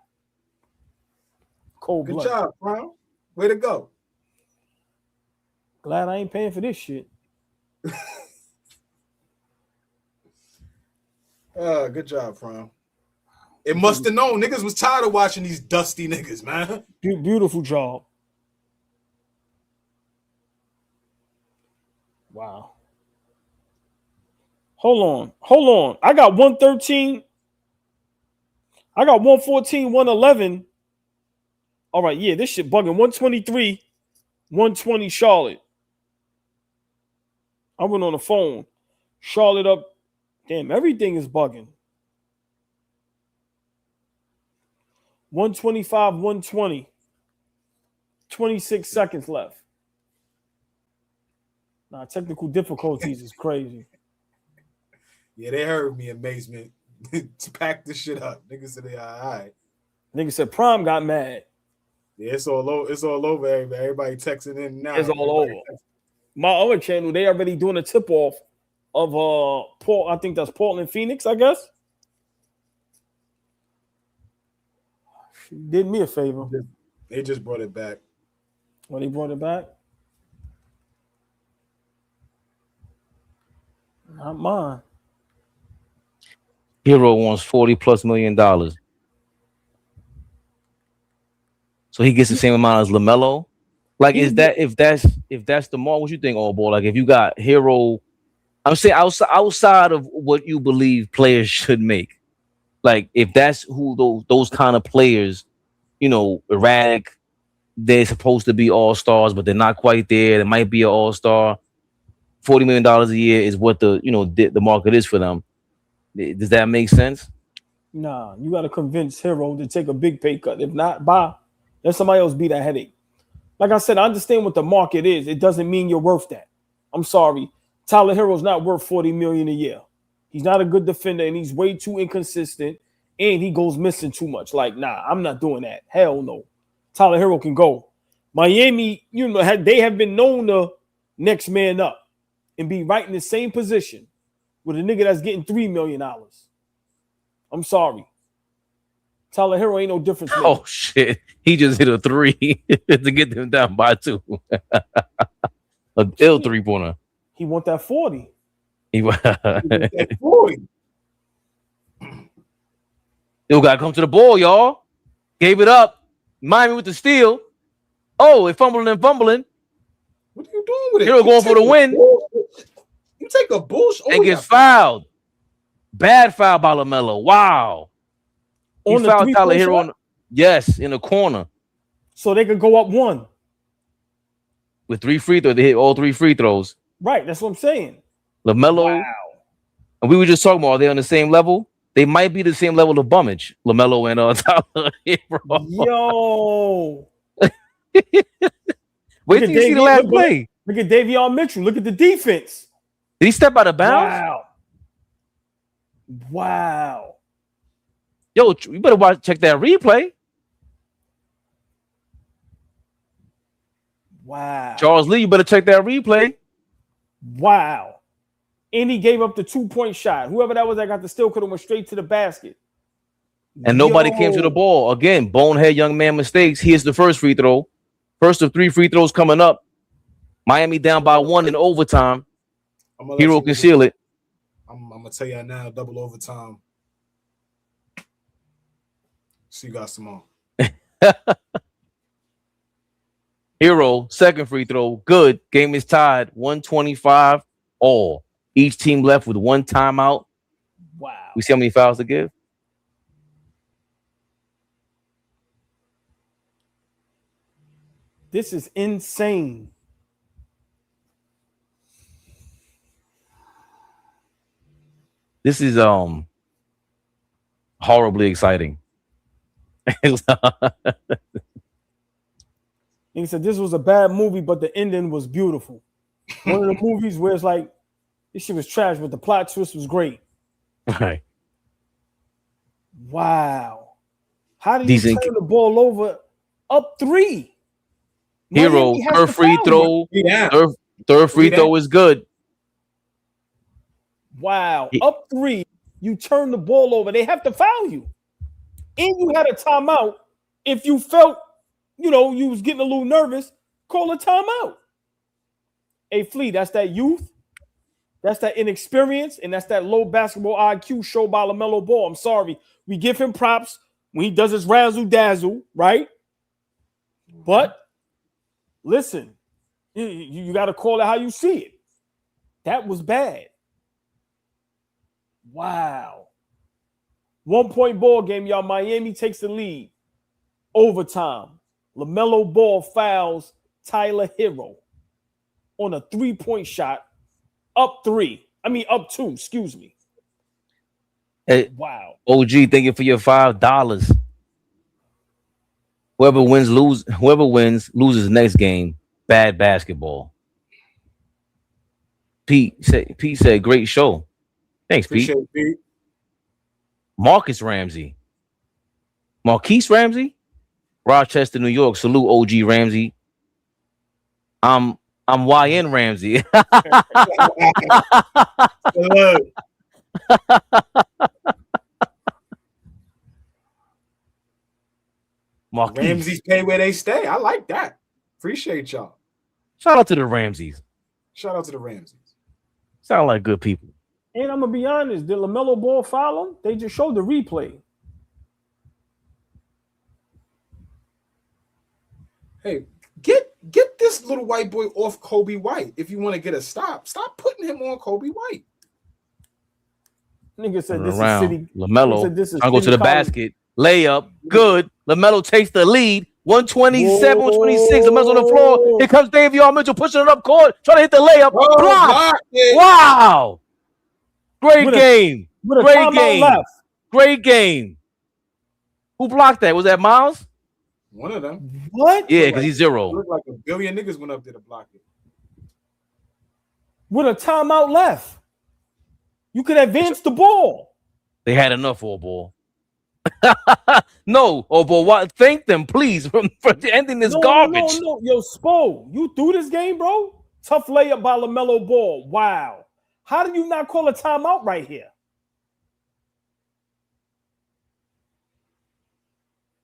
Cold Good blood. job, Prime. Way to go. Glad I ain't paying for this shit. Good job, Prime. It must have known. Niggas was tired of watching these dusty niggas, man. Beautiful job. Wow. Hold on. I got 113. I got 114, 111. All right, yeah, this shit bugging. 123, 120 Charlotte. I went on the phone. Charlotte up. Damn, everything is bugging. 125, 120. 26 seconds left. Nah, technical difficulties is crazy. Yeah, they heard me in basement. To pack this shit up. Niggas said they all right. Nigga said Prime got mad. Yeah, it's all over. Everybody texting in now. It's all over. My other channel, they already doing a tip-off of Paul. I think that's Portland Phoenix, I guess. Did me a favor. They just brought it back. When they brought it back? Not mine. Herro wants $40+ million. So he gets the same amount as LaMelo. Like, is that if that's the mark, what you think, AllBall? Like, if you got Herro, I'm saying outside of what you believe players should make, like if that's who those kind of players, you know, erratic, they're supposed to be all-stars, but they're not quite there. They might be an all-star. $40 million a year is what the market is for them. Does that make sense? Nah, you got to convince Herro to take a big pay cut. If not, bye. Let somebody else be that headache. Like I said, I understand what the market is. It doesn't mean you're worth that. I'm sorry. Tyler Herro's not worth $40 million a year. He's not a good defender, and he's way too inconsistent, and he goes missing too much. Like, nah, I'm not doing that. Hell no. Tyler Herro can go. Miami, they have been known to next man up and be right in the same position with a nigga that's getting $3 million. I'm sorry. Tyler Herro ain't no difference. Oh, shit. He just hit a 3 to get them down by 2. An ill 3-pointer. He want that 40. He want that 40. You got to come to the ball, y'all. Gave it up. Miami with the steal. Oh, they fumbling and fumbling. What are you doing with it? Herro going for the win. You take a bullshit. And gets fouled. Bad foul by LaMelo. Wow. He fouled Tyler Herro. Yes, in the corner. So they could go up 1. With 3 free throws. They hit all 3 free throws. Right, that's what I'm saying. LaMelo. Wow. And we were just talking about, are they on the same level? They might be the same level of bummage. LaMelo and Tyler Herro. Yo. Wait till you see the last play. Look at Davion Mitchell. Look at the defense. Did he step out of bounds? Wow. Yo, you better check that replay. Wow. Charles Lee, you better check that replay. Wow. And he gave up the 2-point shot. Whoever that was that got the steal could have went straight to the basket. And nobody came to the ball. Again, bonehead young man mistakes. Here's the first free throw. First of 3 free throws coming up. Miami down by 1 in overtime. Herro can seal it. I'm going to tell you now, double overtime. See you guys tomorrow. Herro, second free throw, good. Game is tied, 125 all. Each team left with one timeout. Wow. We see how many fouls to give? This is insane. This is horribly exciting. He said this was a bad movie, but the ending was beautiful. One of the movies where it's like this shit was trash, but the plot twist was great. Right. Wow. How did you turn the ball over up 3? Herro, third free throw. Third free throw is good. Wow. Up 3. You turn the ball over. They have to foul you. And you had a timeout. If you felt, you was getting a little nervous, call a timeout. Hey, Flea, that's that youth. That's that inexperience. And that's that low basketball IQ show by LaMelo Ball. I'm sorry. We give him props when he does his razzle-dazzle, right? But listen, you got to call it how you see it. That was bad. Wow. 1-point ball game, y'all. Miami takes the lead. Overtime. LaMelo Ball fouls Tyler Herro on a 3-point shot. Up 2, excuse me. Hey, wow. OG, thank you for your $5. Whoever wins loses next game. Bad basketball. Pete said great show. Thanks, Pete. Marcus Ramsey. Marquise Ramsey? Rochester, New York. Salute OG Ramsey. I'm YN Ramsey. Ramsey's pay where they stay. I like that. Appreciate y'all. Shout out to the Ramseys. Sound like good people. And I'm gonna be honest, did LaMelo Ball foul him? They just showed the replay. Hey, get this little white boy off Coby White. If you want to get a stop putting him on Coby White. Nigga said this around. is city. LaMelo. I'll go to the basket. Layup. Good. LaMelo takes the lead. 127, 126. LaMelo's on the floor. Here comes Davion Mitchell pushing it up court. Trying to hit the layup. Block. Wow. Great game. Great game. Who blocked that? Was that Miles? One of them. What? Yeah, because he's 0. Looked like a billion niggas went up there to block it. With a timeout left. You could advance the ball. They had enough, AllBall. No, AllBall. What? Thank them, please, for ending this garbage. No. Yo, Spo, you threw this game, bro? Tough layup by LaMelo Ball. Wow. How do you not call a timeout right here?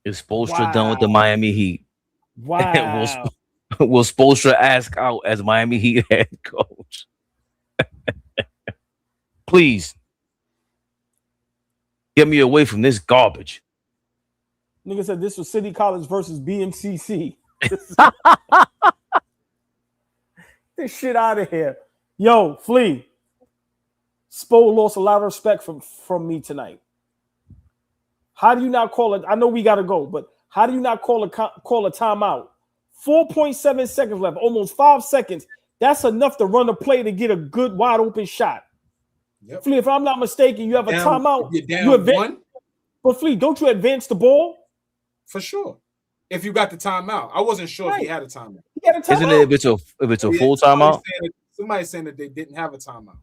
Is Spoelstra done with the Miami Heat? Wow. Will Spoelstra ask out as Miami Heat head coach? Please. Get me away from this garbage. Nigga said this was City College versus BMCC. This shit out of here. Yo, Flea. Spo lost a lot of respect from me tonight. How do you not call it? I know we got to go, but how do you not call a timeout? 4.7 seconds left, almost 5 seconds. That's enough to run a play to get a good wide open shot. Yep. Flea, if I'm not mistaken, you have a timeout. You're down one. But Flea, don't you advance the ball? For sure. If you got the timeout. I wasn't sure if he had a timeout. Isn't it if it's a full timeout? Somebody's saying that they didn't have a timeout.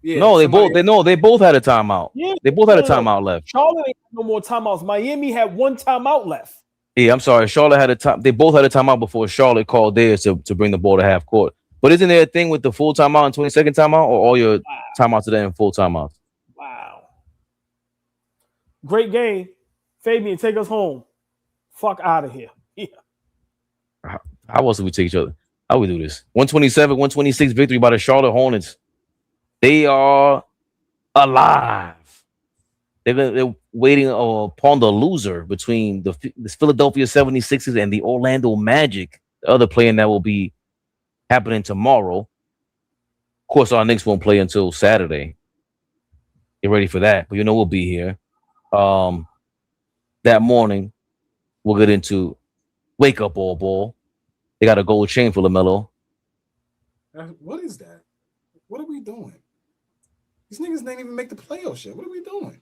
Yeah, no, they both had a timeout. Yeah, they both had a timeout left. Charlotte ain't no more timeouts. Miami had one timeout left. Yeah, I'm sorry. Charlotte had a time. They both had a timeout before Charlotte called theirs to bring the ball to half court. But isn't there a thing with the full timeout and 22nd timeout, or all your timeouts today in full timeouts? Wow. Great game. Fabian, take us home. Fuck out of here. Yeah. How else do we take each other? How we do this? 127, 126 victory by the Charlotte Hornets. They are alive. They're waiting upon the loser between the Philadelphia 76ers and the Orlando Magic, the other play-in that will be happening tomorrow. Of course, our Knicks won't play until Saturday. Get ready for that. But you know we'll be here. That morning, we'll get into Wake Up AllBall. They got a gold chain for LaMelo. What is that? What are we doing? These niggas didn't even make the playoff shit. What are we doing?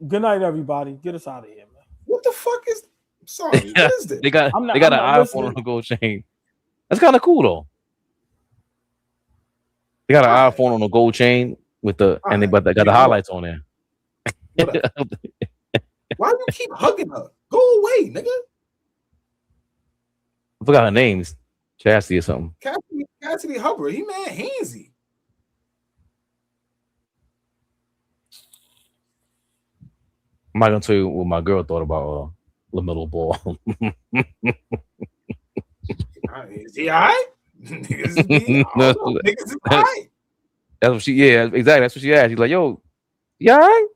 Good night, everybody. Get us out of here, man. What the fuck is? Sorry, what is this? They got an iPhone on a gold chain. That's kind of cool though. They got an iPhone on a gold chain with they got the highlights on there. Why do you keep hugging her? Go away, nigga. I forgot her name. Chastity or something. Cassidy Hubbard. He mad handsy. I'm not gonna tell you what my girl thought about LaMelo Ball. Is he all right? Niggas is all right. That's what exactly. That's what she asked. She's like, yo, you all right?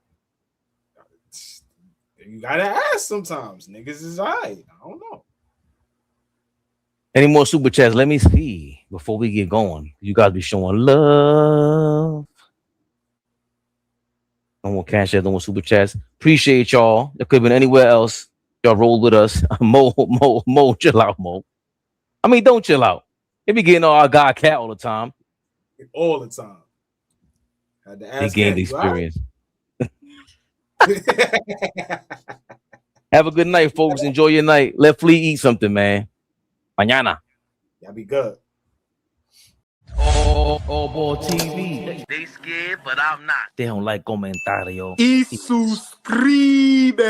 You gotta ask sometimes. Niggas is all right. I don't know. Any more super chats? Let me see before we get going. You guys be showing love. No more cash app, no more super chats. Appreciate y'all. It could have been anywhere else. Y'all rolled with us. Mo, chill out, Mo. I mean, don't chill out. They be getting our guy Cat all the time. All the time. Had to ask. They gained experience. Have a good night, folks. Enjoy your night. Let Flea eat something, man. Mañana. Y'all be good. AllBall TV. They scared, but I'm not. They don't like comentario. Y suscribe.